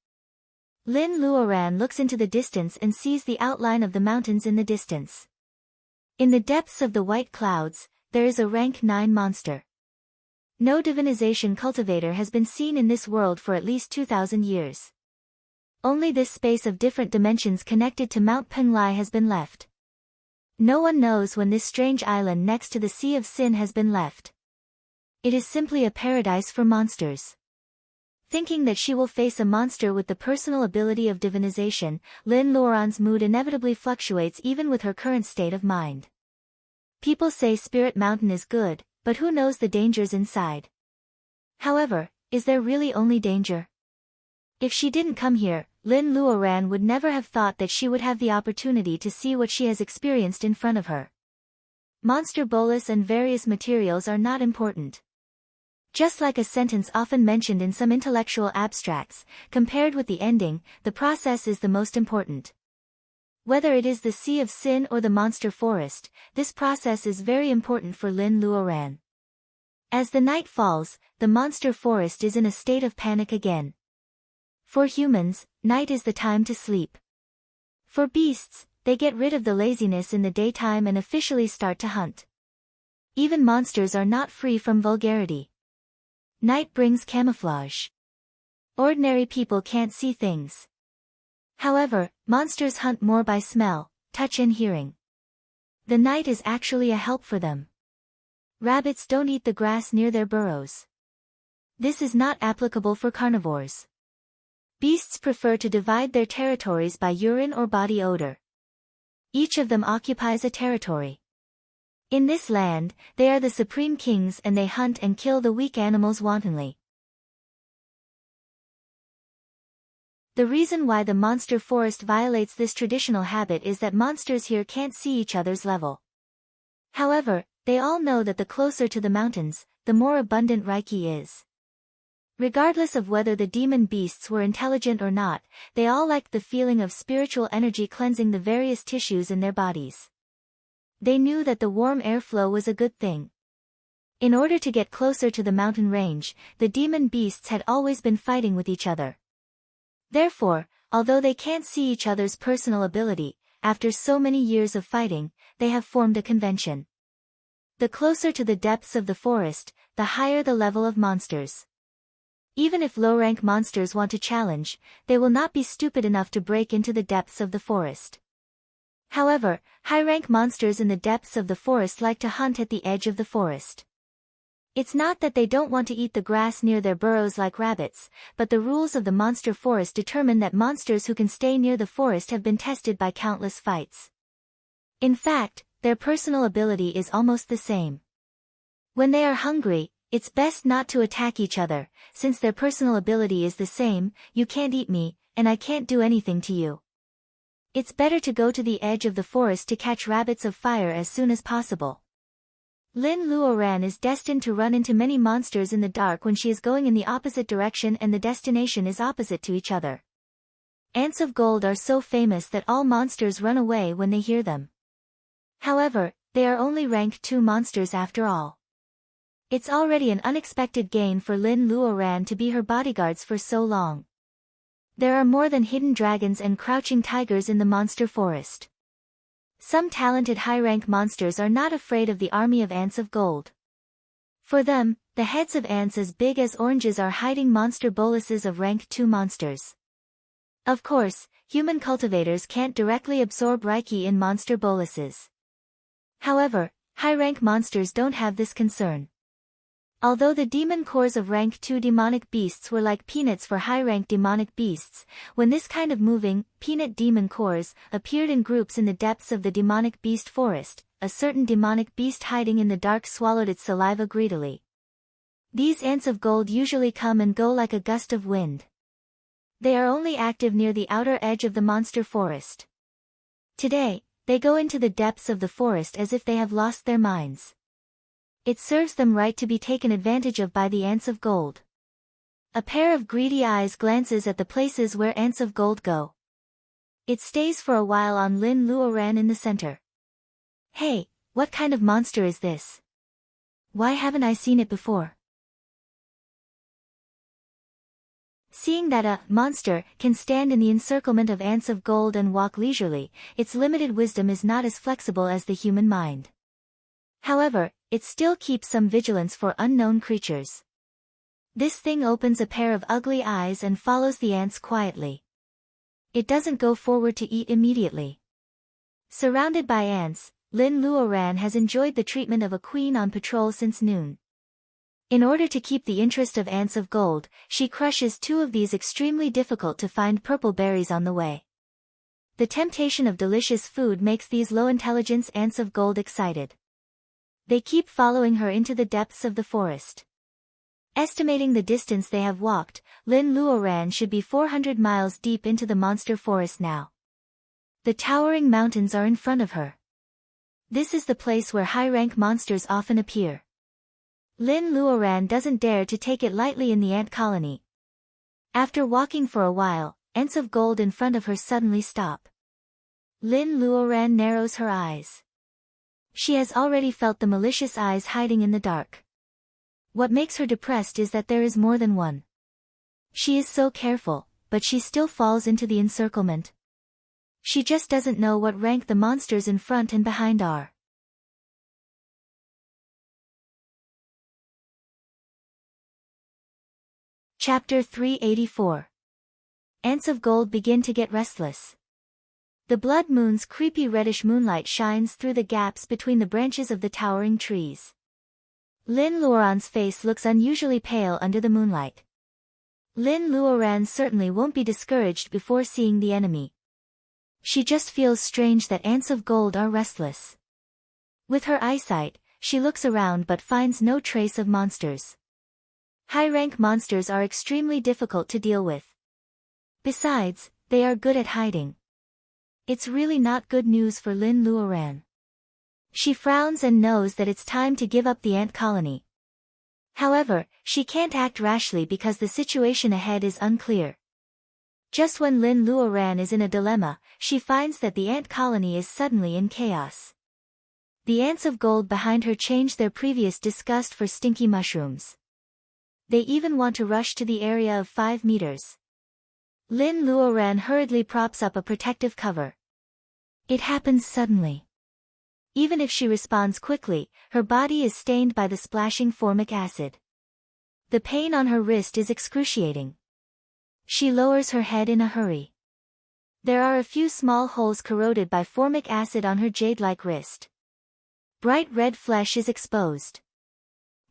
Lin Luoran looks into the distance and sees the outline of the mountains in the distance. In the depths of the white clouds, there is a rank 9 monster. No divinization cultivator has been seen in this world for at least 2,000 years. Only this space of different dimensions connected to Mount Penglai has been left. No one knows when this strange island next to the Sea of Sin has been left. It is simply a paradise for monsters. Thinking that she will face a monster with the personal ability of divinization, Lin Luoran's mood inevitably fluctuates even with her current state of mind. People say Spirit Mountain is good, but who knows the dangers inside? However, is there really only danger? If she didn't come here, Lin Luoran would never have thought that she would have the opportunity to see what she has experienced in front of her. Monster bolus and various materials are not important. Just like a sentence often mentioned in some intellectual abstracts, compared with the ending, the process is the most important. Whether it is the Sea of Sin or the Monster Forest, this process is very important for Lin Luoran. As the night falls, the Monster Forest is in a state of panic again. For humans, night is the time to sleep. For beasts, they get rid of the laziness in the daytime and officially start to hunt. Even monsters are not free from vulgarity. Night brings camouflage. Ordinary people can't see things. However, monsters hunt more by smell, touch and hearing. The night is actually a help for them. Rabbits don't eat the grass near their burrows. This is not applicable for carnivores. Beasts prefer to divide their territories by urine or body odor. Each of them occupies a territory. In this land, they are the supreme kings and they hunt and kill the weak animals wantonly. The reason why the monster forest violates this traditional habit is that monsters here can't see each other's level. However, they all know that the closer to the mountains, the more abundant Reiki is. Regardless of whether the demon beasts were intelligent or not, they all liked the feeling of spiritual energy cleansing the various tissues in their bodies. They knew that the warm airflow was a good thing. In order to get closer to the mountain range, the demon beasts had always been fighting with each other. Therefore, although they can't see each other's personal ability, after so many years of fighting, they have formed a convention. The closer to the depths of the forest, the higher the level of monsters. Even if low-rank monsters want to challenge, they will not be stupid enough to break into the depths of the forest. However, high-rank monsters in the depths of the forest like to hunt at the edge of the forest. It's not that they don't want to eat the grass near their burrows like rabbits, but the rules of the monster forest determine that monsters who can stay near the forest have been tested by countless fights. In fact, their personal ability is almost the same. When they are hungry, it's best not to attack each other, since their personal ability is the same. You can't eat me, and I can't do anything to you. It's better to go to the edge of the forest to catch rabbits of fire as soon as possible. Lin Luoran is destined to run into many monsters in the dark when she is going in the opposite direction and the destination is opposite to each other. Ants of gold are so famous that all monsters run away when they hear them. However, they are only rank 2 monsters after all. It's already an unexpected gain for Lin Luoran to be her bodyguards for so long. There are more than hidden dragons and crouching tigers in the monster forest. Some talented high-rank monsters are not afraid of the army of ants of gold. For them, the heads of ants as big as oranges are hiding monster boluses of rank 2 monsters. Of course, human cultivators can't directly absorb Reiki in monster boluses. However, high-rank monsters don't have this concern. Although the demon cores of rank 2 demonic beasts were like peanuts for high-rank demonic beasts, when this kind of moving, peanut demon cores appeared in groups in the depths of the demonic beast forest, a certain demonic beast hiding in the dark swallowed its saliva greedily. These ants of gold usually come and go like a gust of wind. They are only active near the outer edge of the monster forest. Today, they go into the depths of the forest as if they have lost their minds. It serves them right to be taken advantage of by the ants of gold. A pair of greedy eyes glances at the places where ants of gold go. It stays for a while on Lin Luoran in the center. Hey, what kind of monster is this? Why haven't I seen it before? Seeing that a monster can stand in the encirclement of ants of gold and walk leisurely, its limited wisdom is not as flexible as the human mind. However, it still keeps some vigilance for unknown creatures. This thing opens a pair of ugly eyes and follows the ants quietly. It doesn't go forward to eat immediately. Surrounded by ants, Lin Luoran has enjoyed the treatment of a queen on patrol since noon. In order to keep the interest of ants of gold, she crushes 2 of these extremely difficult to find purple berries on the way. The temptation of delicious food makes these low-intelligence ants of gold excited. They keep following her into the depths of the forest. Estimating the distance they have walked, Lin Luoran should be 400 miles deep into the monster forest now. The towering mountains are in front of her. This is the place where high-rank monsters often appear. Lin Luoran doesn't dare to take it lightly in the ant colony. After walking for a while, ants of gold in front of her suddenly stop. Lin Luoran narrows her eyes. She has already felt the malicious eyes hiding in the dark. What makes her depressed is that there is more than one. She is so careful, but she still falls into the encirclement. She just doesn't know what rank the monsters in front and behind are. Chapter 384. Ants of gold begin to get restless. The blood moon's creepy reddish moonlight shines through the gaps between the branches of the towering trees. Lin Luoran's face looks unusually pale under the moonlight. Lin Luoran certainly won't be discouraged before seeing the enemy. She just feels strange that ants of gold are restless. With her eyesight, she looks around but finds no trace of monsters. High-rank monsters are extremely difficult to deal with. Besides, they are good at hiding. It's really not good news for Lin Luoran. She frowns and knows that it's time to give up the ant colony. However, she can't act rashly because the situation ahead is unclear. Just when Lin Luoran is in a dilemma, she finds that the ant colony is suddenly in chaos. The ants of gold behind her change their previous disgust for stinky mushrooms. They even want to rush to the area of 5 meters. Lin Luoran hurriedly props up a protective cover. It happens suddenly. Even if she responds quickly, her body is stained by the splashing formic acid. The pain on her wrist is excruciating. She lowers her head in a hurry. There are a few small holes corroded by formic acid on her jade-like wrist. Bright red flesh is exposed.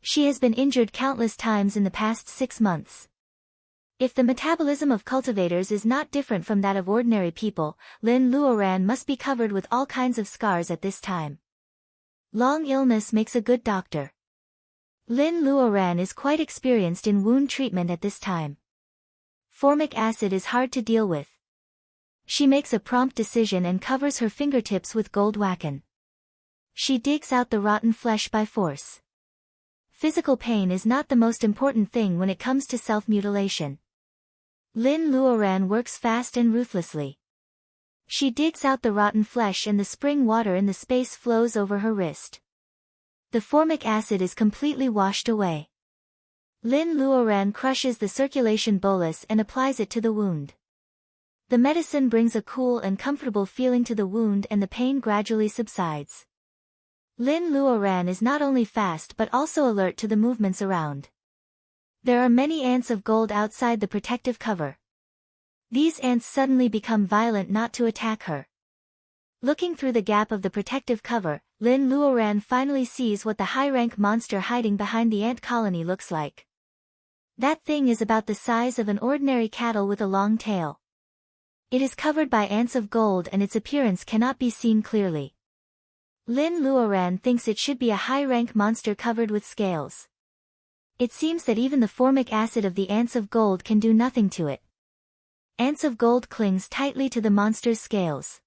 She has been injured countless times in the past 6 months. If the metabolism of cultivators is not different from that of ordinary people, Lin Luoran must be covered with all kinds of scars at this time. Long illness makes a good doctor. Lin Luoran is quite experienced in wound treatment at this time. Formic acid is hard to deal with. She makes a prompt decision and covers her fingertips with gold wachan. She digs out the rotten flesh by force. Physical pain is not the most important thing when it comes to self-mutilation. Lin Luoran works fast and ruthlessly. She digs out the rotten flesh and the spring water in the space flows over her wrist. The formic acid is completely washed away. Lin Luoran crushes the circulation bolus and applies it to the wound. The medicine brings a cool and comfortable feeling to the wound and the pain gradually subsides. Lin Luoran is not only fast but also alert to the movements around. There are many ants of gold outside the protective cover. These ants suddenly become violent not to attack her. Looking through the gap of the protective cover, Lin Luoran finally sees what the high-rank monster hiding behind the ant colony looks like. That thing is about the size of an ordinary cattle with a long tail. It is covered by ants of gold and its appearance cannot be seen clearly. Lin Luoran thinks it should be a high-rank monster covered with scales. It seems that even the formic acid of the ants of gold can do nothing to it. Ants of gold clings tightly to the monster's scales.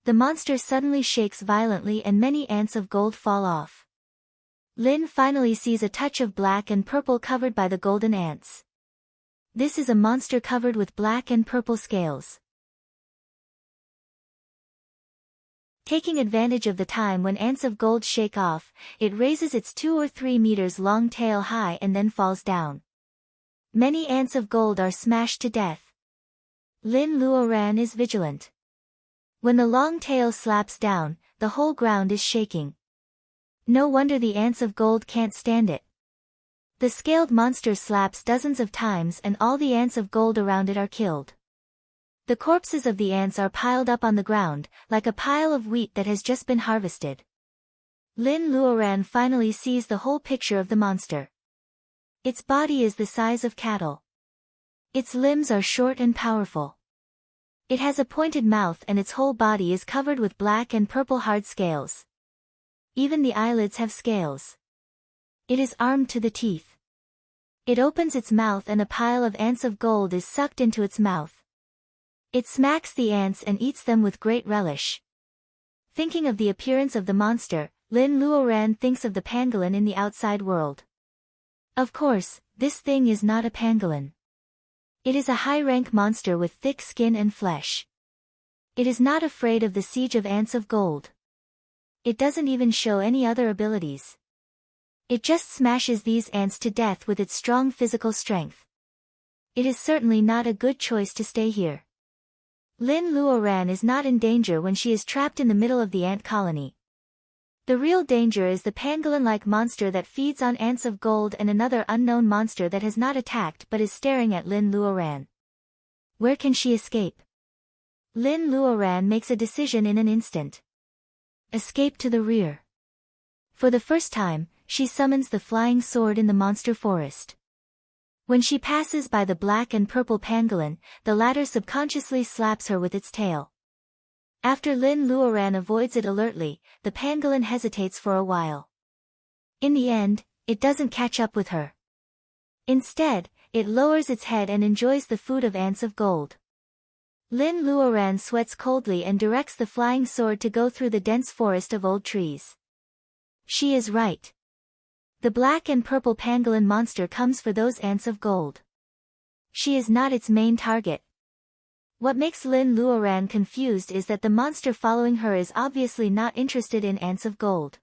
The monster suddenly shakes violently and many ants of gold fall off. Lin finally sees a touch of black and purple covered by the golden ants. This is a monster covered with black and purple scales. Taking advantage of the time when ants of gold shake off, it raises its 2 or 3 meters long tail high and then falls down. Many ants of gold are smashed to death. Lin Luoran is vigilant. When the long tail slaps down, the whole ground is shaking. No wonder the ants of gold can't stand it. The scaled monster slaps dozens of times and all the ants of gold around it are killed. The corpses of the ants are piled up on the ground, like a pile of wheat that has just been harvested. Lin Luoran finally sees the whole picture of the monster. Its body is the size of cattle. Its limbs are short and powerful. It has a pointed mouth and its whole body is covered with black and purple hard scales. Even the eyelids have scales. It is armed to the teeth. It opens its mouth and a pile of ants of gold is sucked into its mouth. It smacks the ants and eats them with great relish. Thinking of the appearance of the monster, Lin Luoran thinks of the pangolin in the outside world. Of course, this thing is not a pangolin. It is a high-rank monster with thick skin and flesh. It is not afraid of the siege of ants of gold. It doesn't even show any other abilities. It just smashes these ants to death with its strong physical strength. It is certainly not a good choice to stay here. Lin Luoran is not in danger when she is trapped in the middle of the ant colony. The real danger is the pangolin-like monster that feeds on ants of gold and another unknown monster that has not attacked but is staring at Lin Luoran. Where can she escape? Lin Luoran makes a decision in an instant. Escape to the rear. For the first time, she summons the flying sword in the monster forest. When she passes by the black and purple pangolin, the latter subconsciously slaps her with its tail. After Lin Luoran avoids it alertly, the pangolin hesitates for a while. In the end, it doesn't catch up with her. Instead, it lowers its head and enjoys the food of ants of gold. Lin Luoran sweats coldly and directs the flying sword to go through the dense forest of old trees. She is right. The black and purple pangolin monster comes for those ants of gold. She is not its main target. What makes Lin Luoran confused is that the monster following her is obviously not interested in ants of gold.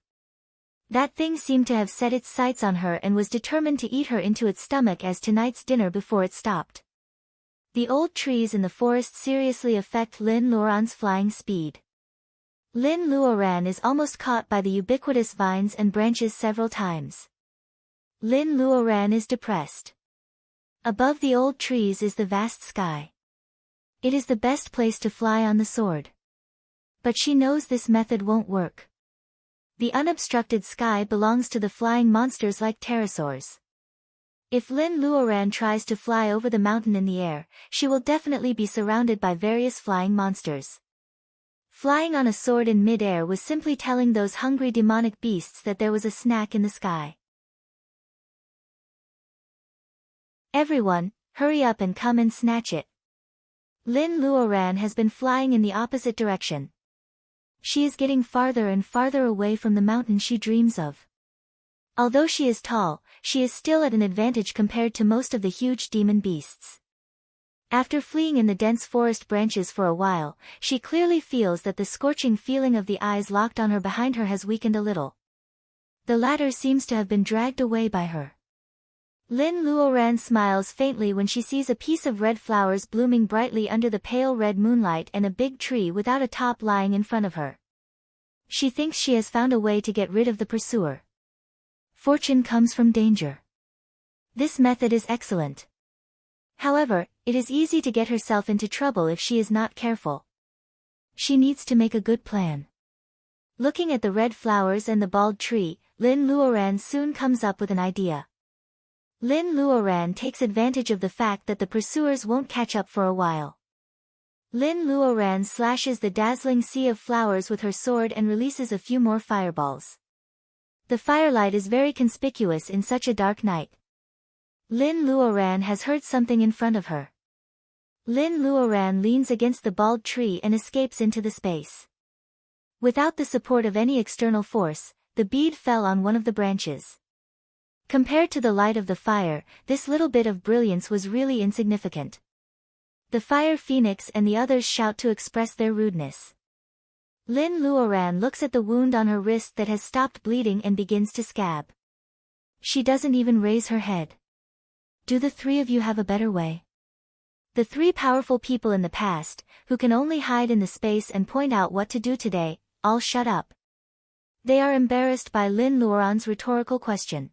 That thing seemed to have set its sights on her and was determined to eat her into its stomach as tonight's dinner before it stopped. The old trees in the forest seriously affect Lin Luoran's flying speed. Lin Luoran is almost caught by the ubiquitous vines and branches several times. Lin Luoran is depressed. Above the old trees is the vast sky. It is the best place to fly on the sword. But she knows this method won't work. The unobstructed sky belongs to the flying monsters like pterosaurs. If Lin Luoran tries to fly over the mountain in the air, she will definitely be surrounded by various flying monsters. Flying on a sword in mid-air was simply telling those hungry demonic beasts that there was a snack in the sky. Everyone, hurry up and come and snatch it. Lin Luoran has been flying in the opposite direction. She is getting farther and farther away from the mountain she dreams of. Although she is tall, she is still at an advantage compared to most of the huge demon beasts. After fleeing in the dense forest branches for a while, she clearly feels that the scorching feeling of the eyes locked on her behind her has weakened a little. The latter seems to have been dragged away by her. Lin Luoran smiles faintly when she sees a piece of red flowers blooming brightly under the pale red moonlight and a big tree without a top lying in front of her. She thinks she has found a way to get rid of the pursuer. Fortune comes from danger. This method is excellent. However, it is easy to get herself into trouble if she is not careful. She needs to make a good plan. Looking at the red flowers and the bald tree, Lin Luoran soon comes up with an idea. Lin Luoran takes advantage of the fact that the pursuers won't catch up for a while. Lin Luoran slashes the dazzling sea of flowers with her sword and releases a few more fireballs. The firelight is very conspicuous in such a dark night. Lin Luoran has heard something in front of her. Lin Luoran leans against the bald tree and escapes into the space. Without the support of any external force, the bead fell on one of the branches. Compared to the light of the fire, this little bit of brilliance was really insignificant. The fire phoenix and the others shout to express their rudeness. Lin Luoran looks at the wound on her wrist that has stopped bleeding and begins to scab. She doesn't even raise her head. Do the three of you have a better way? The three powerful people in the past, who can only hide in the space and point out what to do today, all shut up. They are embarrassed by Lin Luoran's rhetorical question.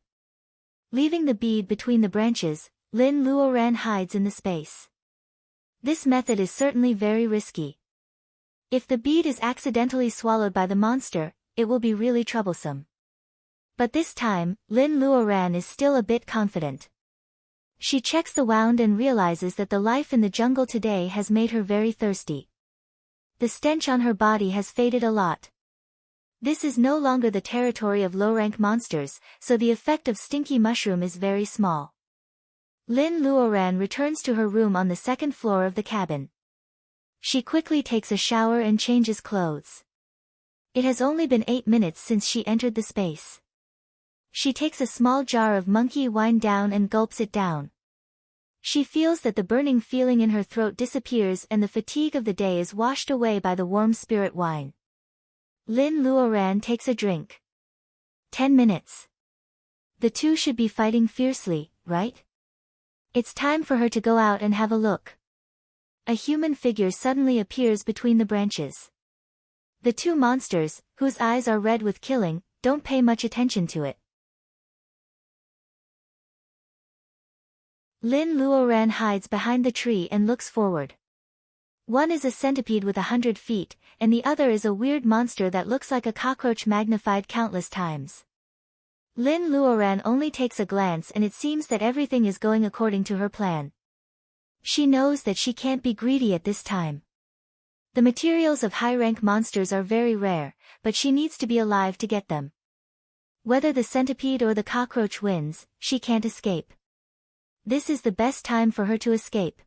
Leaving the bead between the branches, Lin Luoran hides in the space. This method is certainly very risky. If the bead is accidentally swallowed by the monster, it will be really troublesome. But this time, Lin Luoran is still a bit confident. She checks the wound and realizes that the life in the jungle today has made her very thirsty. The stench on her body has faded a lot. This is no longer the territory of low-rank monsters, so the effect of stinky mushroom is very small. Lin Luoran returns to her room on the second floor of the cabin. She quickly takes a shower and changes clothes. It has only been 8 minutes since she entered the space. She takes a small jar of monkey wine down and gulps it down. She feels that the burning feeling in her throat disappears and the fatigue of the day is washed away by the warm spirit wine. Lin Luoran takes a drink. 10 minutes. The two should be fighting fiercely, right? It's time for her to go out and have a look. A human figure suddenly appears between the branches. The two monsters, whose eyes are red with killing, don't pay much attention to it. Lin Luoran hides behind the tree and looks forward. One is a centipede with 100 feet, and the other is a weird monster that looks like a cockroach magnified countless times. Lin Luoran only takes a glance and it seems that everything is going according to her plan. She knows that she can't be greedy at this time. The materials of high-rank monsters are very rare, but she needs to be alive to get them. Whether the centipede or the cockroach wins, she can't escape. This is the best time for her to escape.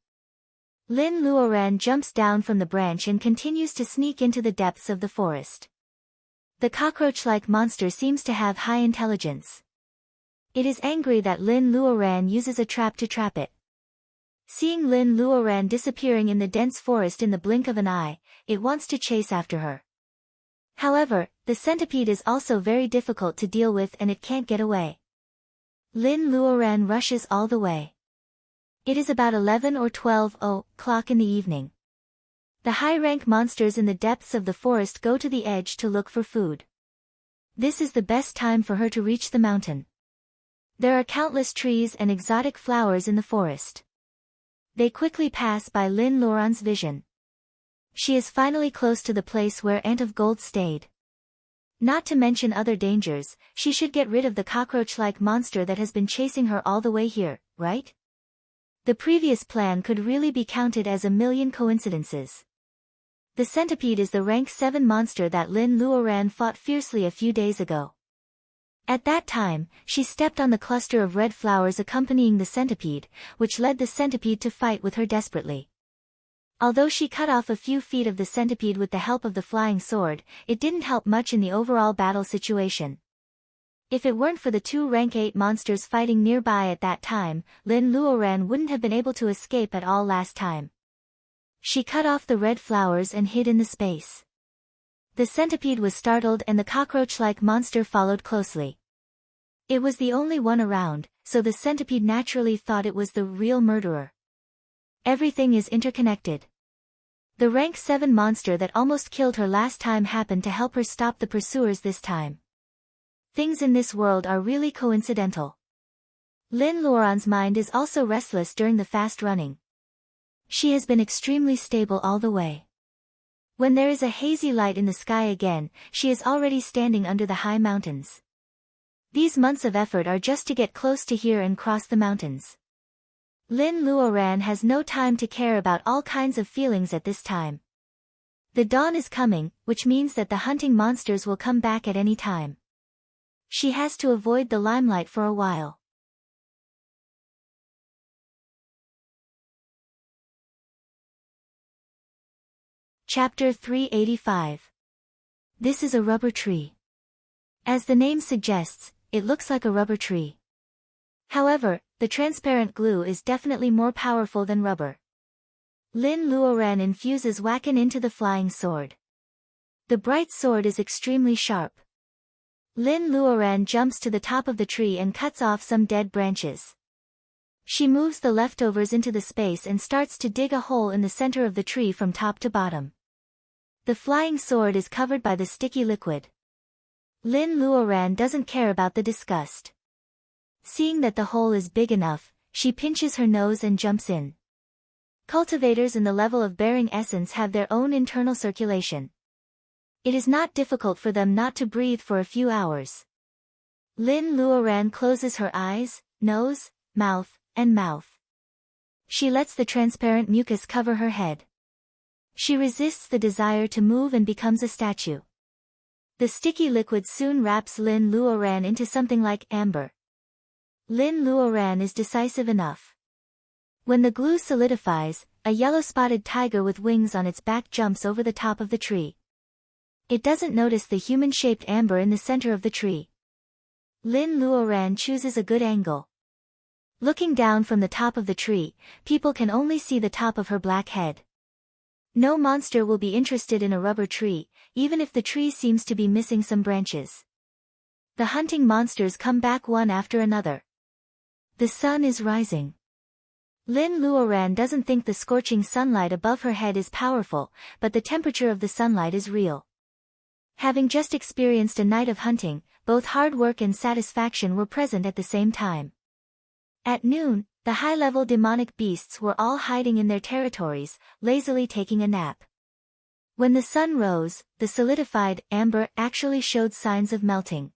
Lin Luoran jumps down from the branch and continues to sneak into the depths of the forest. The cockroach-like monster seems to have high intelligence. It is angry that Lin Luoran uses a trap to trap it. Seeing Lin Luoran disappearing in the dense forest in the blink of an eye, it wants to chase after her. However, the centipede is also very difficult to deal with and it can't get away. Lin Luoran rushes all the way. It is about 11 or 12 o'clock in the evening. The high-rank monsters in the depths of the forest go to the edge to look for food. This is the best time for her to reach the mountain. There are countless trees and exotic flowers in the forest. They quickly pass by Lin Luoran's vision. She is finally close to the place where Ant of Gold stayed. Not to mention other dangers, she should get rid of the cockroach-like monster that has been chasing her all the way here, right? The previous plan could really be counted as a million coincidences. The centipede is the rank 7 monster that Lin Luoran fought fiercely a few days ago. At that time, she stepped on the cluster of red flowers accompanying the centipede, which led the centipede to fight with her desperately. Although she cut off a few feet of the centipede with the help of the flying sword, it didn't help much in the overall battle situation. If it weren't for the 2 rank 8 monsters fighting nearby at that time, Lin Luoran wouldn't have been able to escape at all last time. She cut off the red flowers and hid in the space. The centipede was startled and the cockroach-like monster followed closely. It was the only one around, so the centipede naturally thought it was the real murderer. Everything is interconnected. The rank 7 monster that almost killed her last time happened to help her stop the pursuers this time. Things in this world are really coincidental. Lin Luoran's mind is also restless during the fast running. She has been extremely stable all the way. When there is a hazy light in the sky again, she is already standing under the high mountains. These months of effort are just to get close to here and cross the mountains. Lin Luoran has no time to care about all kinds of feelings at this time. The dawn is coming, which means that the hunting monsters will come back at any time. She has to avoid the limelight for a while. Chapter 385. This is a rubber tree. As the name suggests, it looks like a rubber tree. However, the transparent glue is definitely more powerful than rubber. Lin Luoran infuses Wakan into the flying sword. The bright sword is extremely sharp. Lin Luoran jumps to the top of the tree and cuts off some dead branches. She moves the leftovers into the space and starts to dig a hole in the center of the tree from top to bottom. The flying sword is covered by the sticky liquid. Lin Luoran doesn't care about the disgust. Seeing that the hole is big enough, she pinches her nose and jumps in. Cultivators in the level of bearing essence have their own internal circulation. It is not difficult for them not to breathe for a few hours. Lin Luoran closes her eyes, nose, mouth, and mouth. She lets the transparent mucus cover her head. She resists the desire to move and becomes a statue. The sticky liquid soon wraps Lin Luoran into something like amber. Lin Luoran is decisive enough. When the glue solidifies, a yellow-spotted tiger with wings on its back jumps over the top of the tree. It doesn't notice the human-shaped amber in the center of the tree. Lin Luoran chooses a good angle. Looking down from the top of the tree, people can only see the top of her black head. No monster will be interested in a rubber tree, even if the tree seems to be missing some branches. The hunting monsters come back one after another. The sun is rising. Lin Luoran doesn't think the scorching sunlight above her head is powerful, but the temperature of the sunlight is real. Having just experienced a night of hunting, both hard work and satisfaction were present at the same time. At noon, the high-level demonic beasts were all hiding in their territories, lazily taking a nap. When the sun rose, the solidified amber actually showed signs of melting.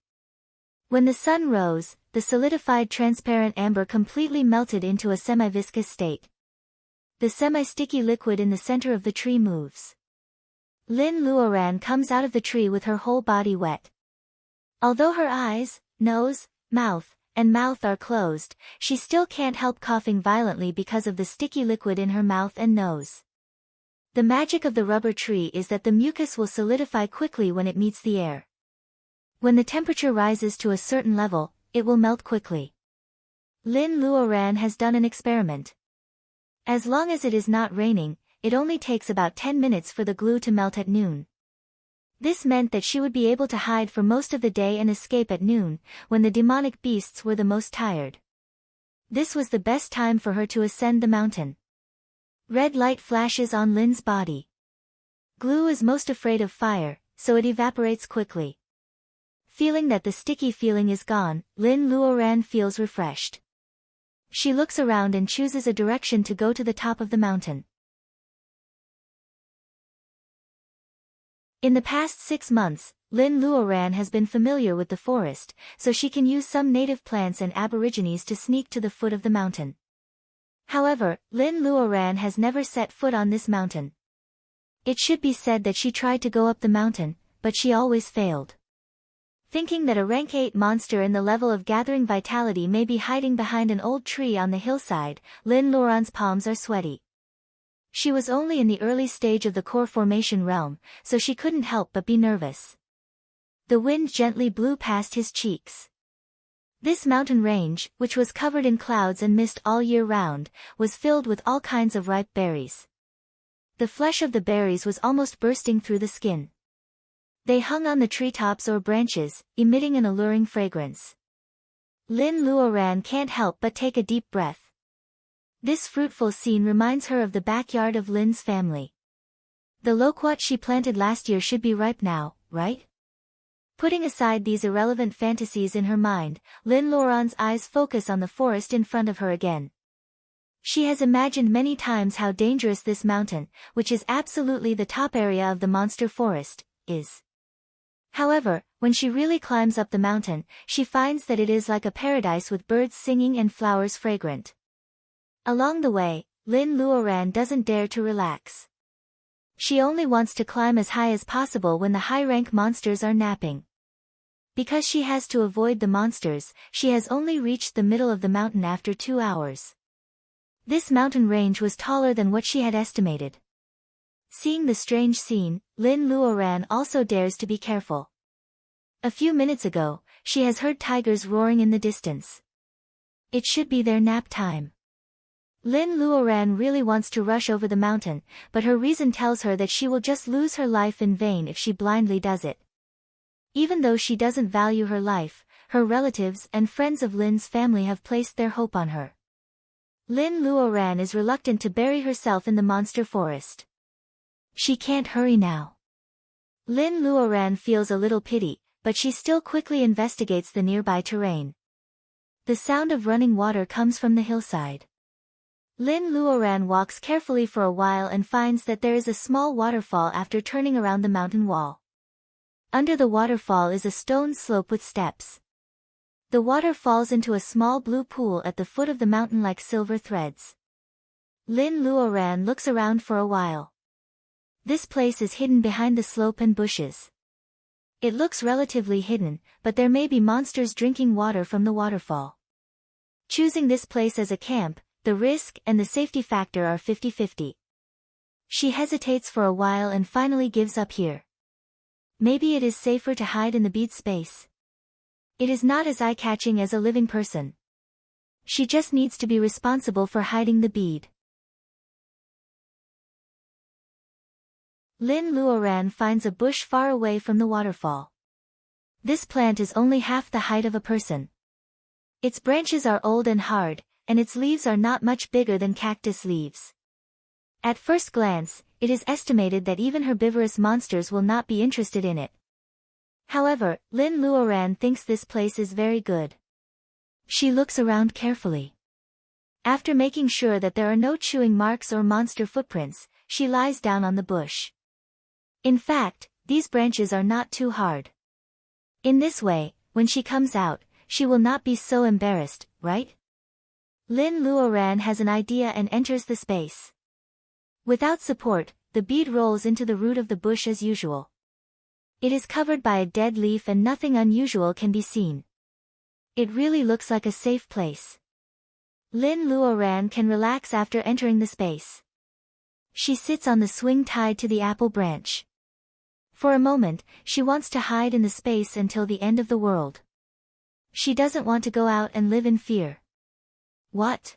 When the sun rose, the solidified transparent amber completely melted into a semi-viscous state. The semi-sticky liquid in the center of the tree moves. Lin Luoran comes out of the tree with her whole body wet. Although her eyes, nose, mouth, and mouth are closed, she still can't help coughing violently because of the sticky liquid in her mouth and nose. The magic of the rubber tree is that the mucus will solidify quickly when it meets the air. When the temperature rises to a certain level, it will melt quickly. Lin Luoran has done an experiment. As long as it is not raining, it only takes about 10 minutes for the glue to melt at noon. This meant that she would be able to hide for most of the day and escape at noon, when the demonic beasts were the most tired. This was the best time for her to ascend the mountain. Red light flashes on Lin's body. Glue is most afraid of fire, so it evaporates quickly. Feeling that the sticky feeling is gone, Lin Luoran feels refreshed. She looks around and chooses a direction to go to the top of the mountain. In the past 6 months, Lin Luoran has been familiar with the forest, so she can use some native plants and aborigines to sneak to the foot of the mountain. However, Lin Luoran has never set foot on this mountain. It should be said that she tried to go up the mountain, but she always failed. Thinking that a rank 8 monster in the level of gathering vitality may be hiding behind an old tree on the hillside, Lin Luoran's palms are sweaty. She was only in the early stage of the core formation realm, so she couldn't help but be nervous. The wind gently blew past his cheeks. This mountain range, which was covered in clouds and mist all year round, was filled with all kinds of ripe berries. The flesh of the berries was almost bursting through the skin. They hung on the treetops or branches, emitting an alluring fragrance. Lin Luoran can't help but take a deep breath. This fruitful scene reminds her of the backyard of Lin's family. The loquat she planted last year should be ripe now, right? Putting aside these irrelevant fantasies in her mind, Lin Luoran's eyes focus on the forest in front of her again. She has imagined many times how dangerous this mountain, which is absolutely the top area of the monster forest, is. However, when she really climbs up the mountain, she finds that it is like a paradise with birds singing and flowers fragrant. Along the way, Lin Luoran doesn't dare to relax. She only wants to climb as high as possible when the high-rank monsters are napping. Because she has to avoid the monsters, she has only reached the middle of the mountain after 2 hours. This mountain range was taller than what she had estimated. Seeing the strange scene, Lin Luoran also dares to be careful. A few minutes ago, she has heard tigers roaring in the distance. It should be their nap time. Lin Luoran really wants to rush over the mountain, but her reason tells her that she will just lose her life in vain if she blindly does it. Even though she doesn't value her life, her relatives and friends of Lin's family have placed their hope on her. Lin Luoran is reluctant to bury herself in the monster forest. She can't hurry now. Lin Luoran feels a little pity, but she still quickly investigates the nearby terrain. The sound of running water comes from the hillside. Lin Luoran walks carefully for a while and finds that there is a small waterfall after turning around the mountain wall. Under the waterfall is a stone slope with steps. The water falls into a small blue pool at the foot of the mountain like silver threads. Lin Luoran looks around for a while. This place is hidden behind the slope and bushes. It looks relatively hidden, but there may be monsters drinking water from the waterfall. Choosing this place as a camp, the risk and the safety factor are 50-50. She hesitates for a while and finally gives up here. Maybe it is safer to hide in the bead space. It is not as eye-catching as a living person. She just needs to be responsible for hiding the bead. Lin Luoran finds a bush far away from the waterfall. This plant is only half the height of a person. Its branches are old and hard, and its leaves are not much bigger than cactus leaves. At first glance, it is estimated that even herbivorous monsters will not be interested in it. However, Lin Luoran thinks this place is very good. She looks around carefully. After making sure that there are no chewing marks or monster footprints, she lies down on the bush. In fact, these branches are not too hard. In this way, when she comes out, she will not be so embarrassed, right? Lin Luoran has an idea and enters the space. Without support, the bead rolls into the root of the bush as usual. It is covered by a dead leaf and nothing unusual can be seen. It really looks like a safe place. Lin Luoran can relax after entering the space. She sits on the swing tied to the apple branch. For a moment, she wants to hide in the space until the end of the world. She doesn't want to go out and live in fear. What?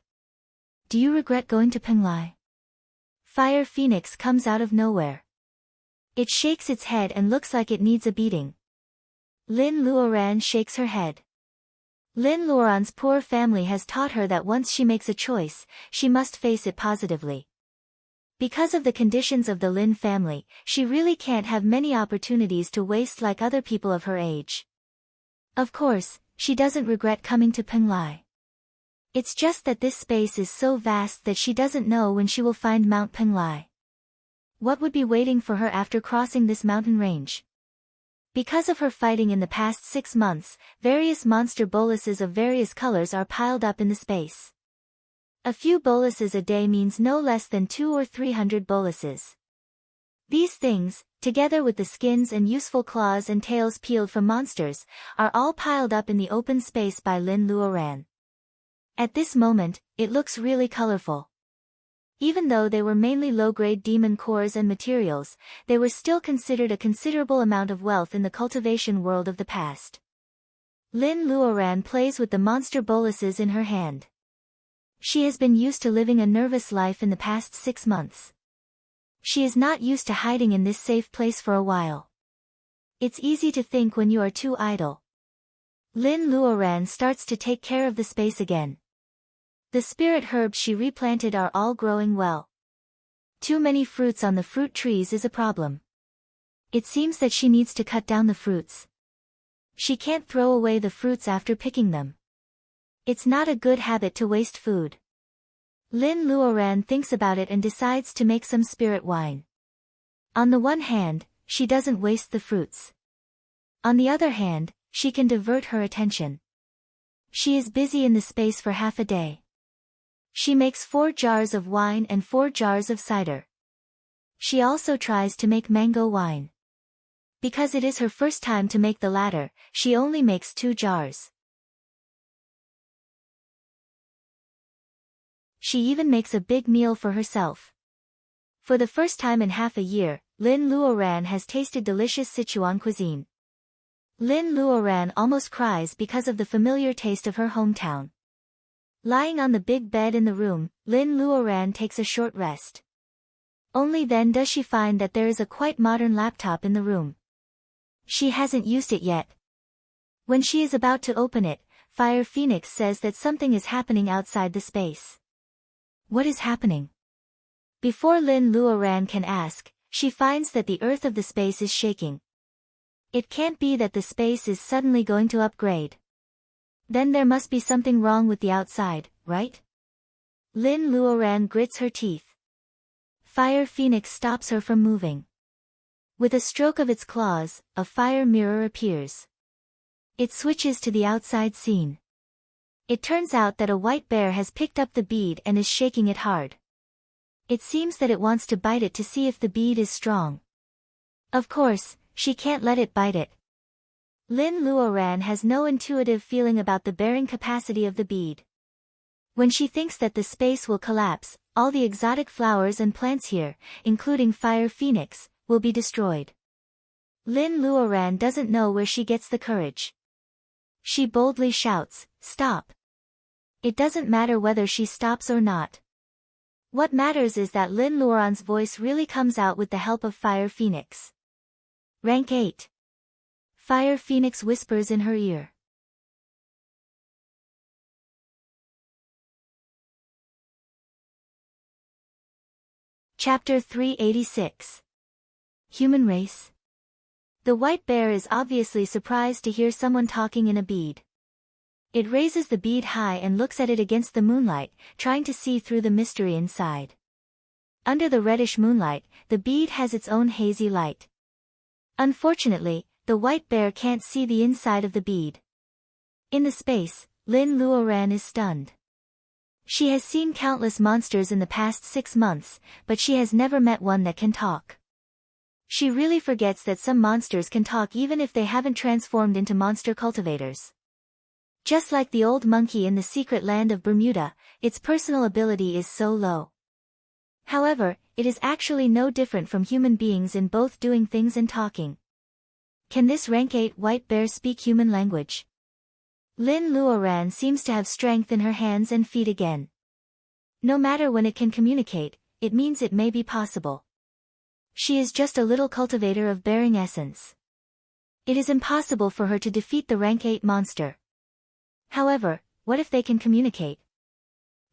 Do you regret going to Penglai? Fire Phoenix comes out of nowhere. It shakes its head and looks like it needs a beating. Lin Luoran shakes her head. Lin Luoran's poor family has taught her that once she makes a choice, she must face it positively. Because of the conditions of the Lin family, she really can't have many opportunities to waste like other people of her age. Of course, she doesn't regret coming to Penglai. It's just that this space is so vast that she doesn't know when she will find Mount Penglai. What would be waiting for her after crossing this mountain range? Because of her fighting in the past 6 months, various monster boluses of various colors are piled up in the space. A few boluses a day means no less than 200 or 300 boluses. These things, together with the skins and useful claws and tails peeled from monsters, are all piled up in the open space by Lin Luoran. At this moment, it looks really colorful. Even though they were mainly low-grade demon cores and materials, they were still considered a considerable amount of wealth in the cultivation world of the past. Lin Luoran plays with the monster boluses in her hand. She has been used to living a nervous life in the past 6 months. She is not used to hiding in this safe place for a while. It's easy to think when you are too idle. Lin Luoran starts to take care of the space again. The spirit herbs she replanted are all growing well. Too many fruits on the fruit trees is a problem. It seems that she needs to cut down the fruits. She can't throw away the fruits after picking them. It's not a good habit to waste food. Lin Luoran thinks about it and decides to make some spirit wine. On the one hand, she doesn't waste the fruits. On the other hand, she can divert her attention. She is busy in the space for half a day. She makes 4 jars of wine and 4 jars of cider. She also tries to make mango wine. Because it is her first time to make the latter, she only makes 2 jars. She even makes a big meal for herself. For the first time in half a year, Lin Luoran has tasted delicious Sichuan cuisine. Lin Luoran almost cries because of the familiar taste of her hometown. Lying on the big bed in the room, Lin Luoran takes a short rest. Only then does she find that there is a quite modern laptop in the room. She hasn't used it yet. When she is about to open it, Fire Phoenix says that something is happening outside the space. What is happening? Before Lin Luoran can ask, she finds that the earth of the space is shaking. It can't be that the space is suddenly going to upgrade. Then there must be something wrong with the outside, right? Lin Luoran grits her teeth. Fire Phoenix stops her from moving. With a stroke of its claws, a fire mirror appears. It switches to the outside scene. It turns out that a white bear has picked up the bead and is shaking it hard. It seems that it wants to bite it to see if the bead is strong. Of course, she can't let it bite it. Lin Luoran has no intuitive feeling about the bearing capacity of the bead. When she thinks that the space will collapse, all the exotic flowers and plants here, including Fire Phoenix, will be destroyed. Lin Luoran doesn't know where she gets the courage. She boldly shouts, "Stop!" It doesn't matter whether she stops or not. What matters is that Lin Luoran's voice really comes out with the help of Fire Phoenix. Rank 8. Fire Phoenix whispers in her ear. Chapter 386. Human Race. The white bear is obviously surprised to hear someone talking in a bead. It raises the bead high and looks at it against the moonlight, trying to see through the mystery inside. Under the reddish moonlight, the bead has its own hazy light. Unfortunately, the white bear can't see the inside of the bead. In the space, Lin Luoran is stunned. She has seen countless monsters in the past 6 months, but she has never met one that can talk. She really forgets that some monsters can talk even if they haven't transformed into monster cultivators. Just like the old monkey in the secret land of Bermuda, its personal ability is so low. However, it is actually no different from human beings in both doing things and talking. Can this rank 8 white bear speak human language? Lin Luoran seems to have strength in her hands and feet again. No matter when it can communicate, it means it may be possible. She is just a little cultivator of bearing essence. It is impossible for her to defeat the rank 8 monster. However, what if they can communicate?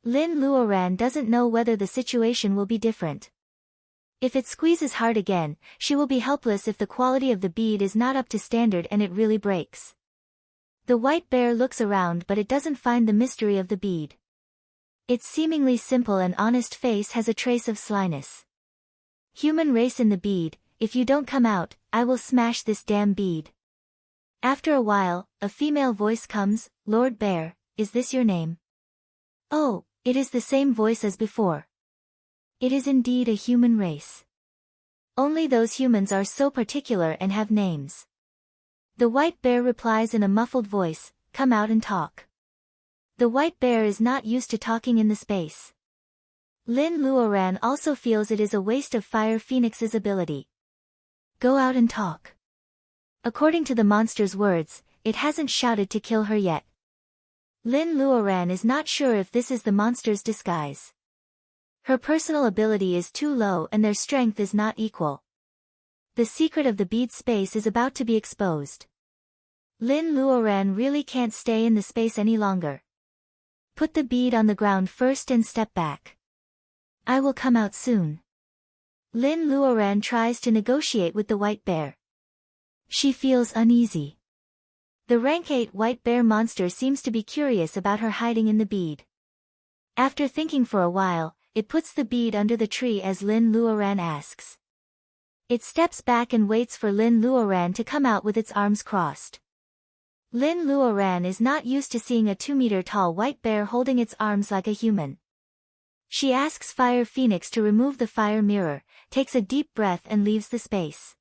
Lin Luoran doesn't know whether the situation will be different. If it squeezes hard again, she will be helpless if the quality of the bead is not up to standard and it really breaks. The white bear looks around but it doesn't find the mystery of the bead. Its seemingly simple and honest face has a trace of slyness. Human race in the bead, if you don't come out, I will smash this damn bead. After a while, a female voice comes, Lord Bear, is this your name? Oh, it is the same voice as before. It is indeed a human race. Only those humans are so particular and have names. The white bear replies in a muffled voice, come out and talk. The white bear is not used to talking in the space. Lin Luoran also feels it is a waste of Fire Phoenix's ability. Go out and talk. According to the monster's words, it hasn't shouted to kill her yet. Lin Luoran is not sure if this is the monster's disguise. Her personal ability is too low and their strength is not equal. The secret of the bead space is about to be exposed. Lin Luoran really can't stay in the space any longer. Put the bead on the ground first and step back. I will come out soon. Lin Luoran tries to negotiate with the white bear. She feels uneasy. The rank 8 white bear monster seems to be curious about her hiding in the bead. After thinking for a while, it puts the bead under the tree as Lin Luoran asks. It steps back and waits for Lin Luoran to come out with its arms crossed. Lin Luoran is not used to seeing a 2-meter-tall white bear holding its arms like a human. She asks Fire Phoenix to remove the fire mirror, takes a deep breath and leaves the space.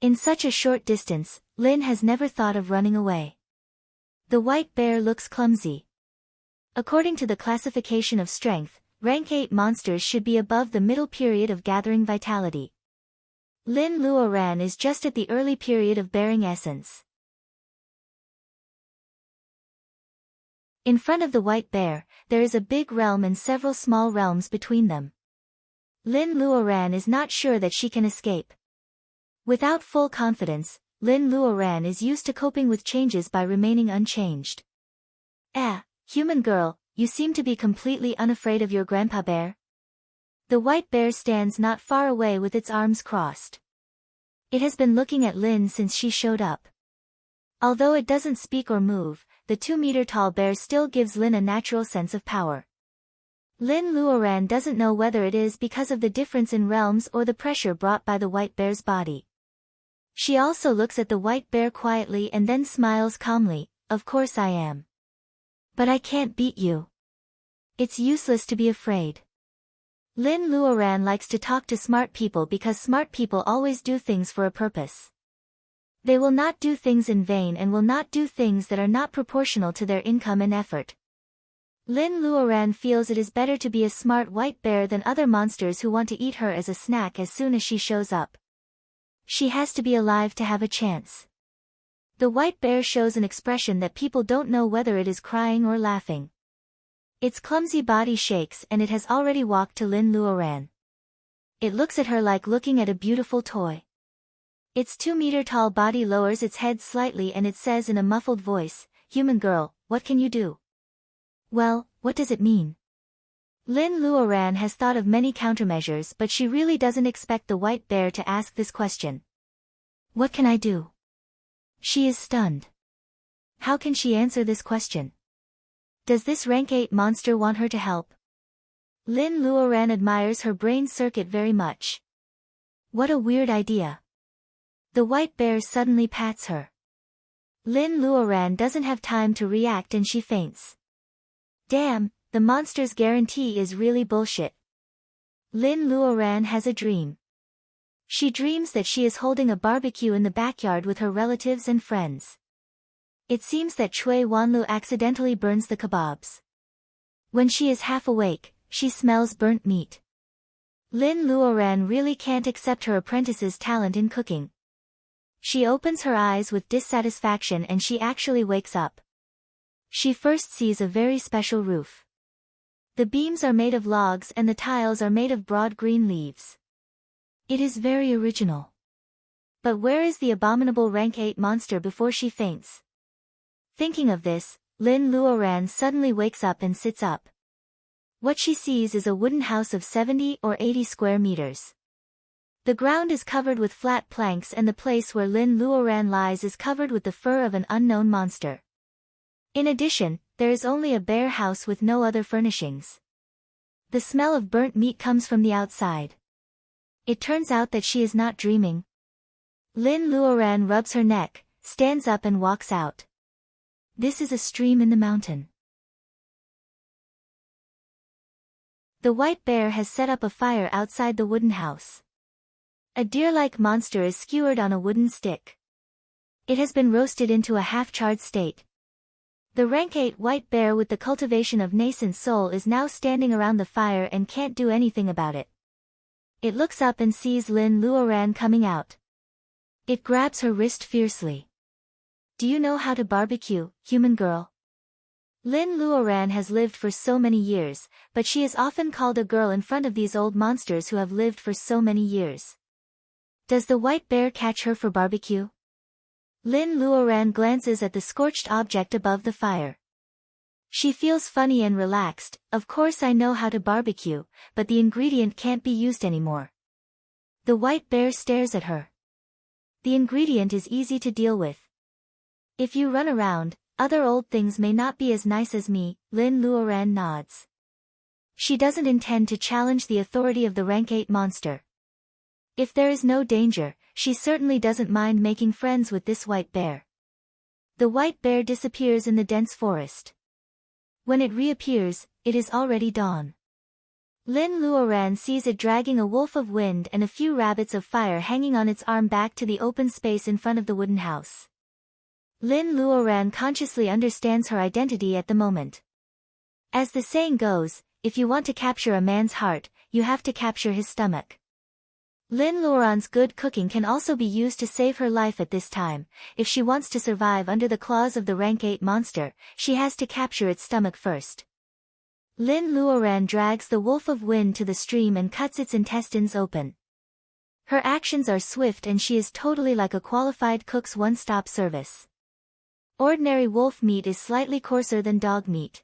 In such a short distance, Lin has never thought of running away. The white bear looks clumsy. According to the classification of strength, rank 8 monsters should be above the middle period of gathering vitality. Lin Luoran is just at the early period of bearing essence. In front of the white bear, there is a big realm and several small realms between them. Lin Luoran is not sure that she can escape. Without full confidence, Lin Luoran is used to coping with changes by remaining unchanged. Human girl, you seem to be completely unafraid of your grandpa bear? The white bear stands not far away with its arms crossed. It has been looking at Lin since she showed up. Although it doesn't speak or move, the 2-meter-tall bear still gives Lin a natural sense of power. Lin Luoran doesn't know whether it is because of the difference in realms or the pressure brought by the white bear's body. She also looks at the white bear quietly and then smiles calmly, of course I am. But I can't beat you. It's useless to be afraid. Lin Luoran likes to talk to smart people because smart people always do things for a purpose. They will not do things in vain and will not do things that are not proportional to their income and effort. Lin Luoran feels it is better to be a smart white bear than other monsters who want to eat her as a snack as soon as she shows up. She has to be alive to have a chance. The white bear shows an expression that people don't know whether it is crying or laughing. Its clumsy body shakes and it has already walked to Lin Luoran. It looks at her like looking at a beautiful toy. Its 2-meter-tall body lowers its head slightly and it says in a muffled voice, human girl, what can you do? Well, what does it mean? Lin Luoran has thought of many countermeasures but she really doesn't expect the white bear to ask this question. What can I do? She is stunned. How can she answer this question? Does this rank 8 monster want her to help? Lin Luoran admires her brain circuit very much. What a weird idea. The white bear suddenly pats her. Lin Luoran doesn't have time to react and she faints. Damn, the monster's guarantee is really bullshit. Lin Luoran has a dream. She dreams that she is holding a barbecue in the backyard with her relatives and friends. It seems that Chui Wanlu accidentally burns the kebabs. When she is half awake, she smells burnt meat. Lin Luoran really can't accept her apprentice's talent in cooking. She opens her eyes with dissatisfaction and she actually wakes up. She first sees a very special roof. The beams are made of logs and the tiles are made of broad green leaves. It is very original. But where is the abominable rank 8 monster before she faints? Thinking of this, Lin Luoran suddenly wakes up and sits up. What she sees is a wooden house of 70 or 80 square meters. The ground is covered with flat planks and the place where Lin Luoran lies is covered with the fur of an unknown monster. In addition, there is only a bare house with no other furnishings. The smell of burnt meat comes from the outside. It turns out that she is not dreaming. Lin Luoran rubs her neck, stands up and walks out. This is a stream in the mountain. The white bear has set up a fire outside the wooden house. A deer-like monster is skewered on a wooden stick. It has been roasted into a half-charred state. The rank 8 white bear with the cultivation of nascent soul is now standing around the fire and can't do anything about it. It looks up and sees Lin Luoran coming out. It grabs her wrist fiercely. Do you know how to barbecue, human girl? Lin Luoran has lived for so many years, but she is often called a girl in front of these old monsters who have lived for so many years. Does the white bear catch her for barbecue? Lin Luoran glances at the scorched object above the fire. She feels funny and relaxed. Of course I know how to barbecue, but the ingredient can't be used anymore. The white bear stares at her. The ingredient is easy to deal with. If you run around, other old things may not be as nice as me. Lin Luoran nods. She doesn't intend to challenge the authority of the rank 8 monster. If there is no danger, she certainly doesn't mind making friends with this white bear. The white bear disappears in the dense forest. When it reappears, it is already dawn. Lin Luoran sees it dragging a wolf of wind and a few rabbits of fire hanging on its arm back to the open space in front of the wooden house. Lin Luoran consciously understands her identity at the moment. As the saying goes, if you want to capture a man's heart, you have to capture his stomach. Lin Luoran's good cooking can also be used to save her life at this time. If she wants to survive under the claws of the rank 8 monster, she has to capture its stomach first. Lin Luoran drags the wolf of wind to the stream and cuts its intestines open. Her actions are swift and she is totally like a qualified cook's one-stop service. Ordinary wolf meat is slightly coarser than dog meat.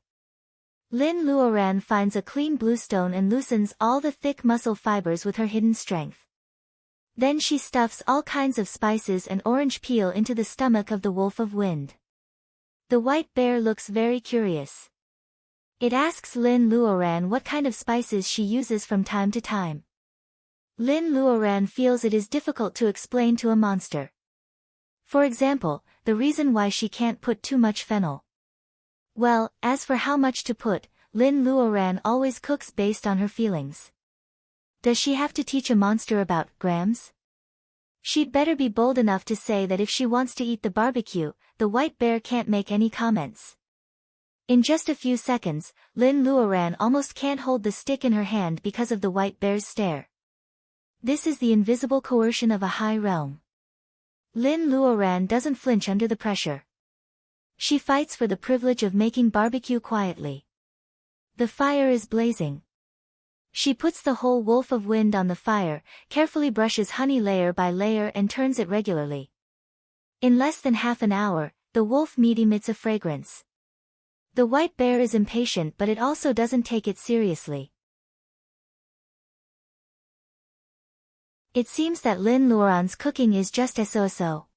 Lin Luoran finds a clean bluestone and loosens all the thick muscle fibers with her hidden strength. Then she stuffs all kinds of spices and orange peel into the stomach of the wolf of wind. The white bear looks very curious. It asks Lin Luoran what kind of spices she uses from time to time. Lin Luoran feels it is difficult to explain to a monster. For example, the reason why she can't put too much fennel. Well, as for how much to put, Lin Luoran always cooks based on her feelings. Does she have to teach a monster about grams? She'd better be bold enough to say that if she wants to eat the barbecue, the white bear can't make any comments. In just a few seconds, Lin Luoran almost can't hold the stick in her hand because of the white bear's stare. This is the invisible coercion of a high realm. Lin Luoran doesn't flinch under the pressure. She fights for the privilege of making barbecue quietly. The fire is blazing. She puts the whole wolf of wind on the fire, carefully brushes honey layer by layer and turns it regularly. In less than half an hour, the wolf meat emits a fragrance. The white bear is impatient, but it also doesn't take it seriously. It seems that Lin Luoran's cooking is just so.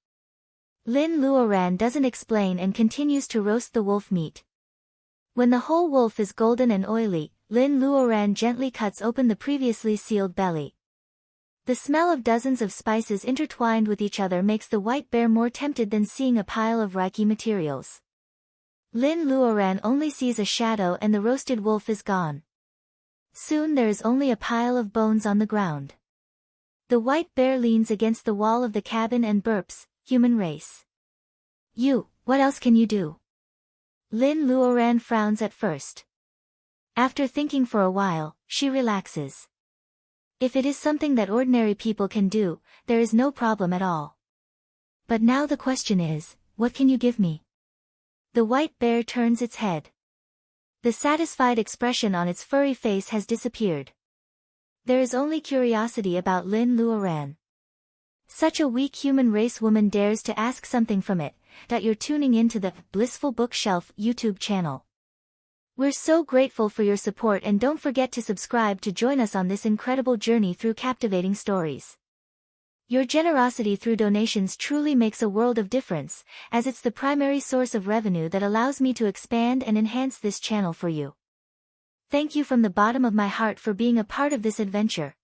Lin Luoran doesn't explain and continues to roast the wolf meat. When the whole wolf is golden and oily, Lin Luoran gently cuts open the previously sealed belly. The smell of dozens of spices intertwined with each other makes the white bear more tempted than seeing a pile of Reiki materials. Lin Luoran only sees a shadow and the roasted wolf is gone. Soon there is only a pile of bones on the ground. The white bear leans against the wall of the cabin and burps, "Human race. What else can you do?" Lin Luoran frowns at first. After thinking for a while, she relaxes. If it is something that ordinary people can do, there is no problem at all. But now the question is, what can you give me? The white bear turns its head. The satisfied expression on its furry face has disappeared. There is only curiosity about Lin Luoran. Such a weak human race woman dares to ask something from it, that you're tuning into the Blissful Bookshelf YouTube channel. We're so grateful for your support, and don't forget to subscribe to join us on this incredible journey through captivating stories. Your generosity through donations truly makes a world of difference, as it's the primary source of revenue that allows me to expand and enhance this channel for you. Thank you from the bottom of my heart for being a part of this adventure.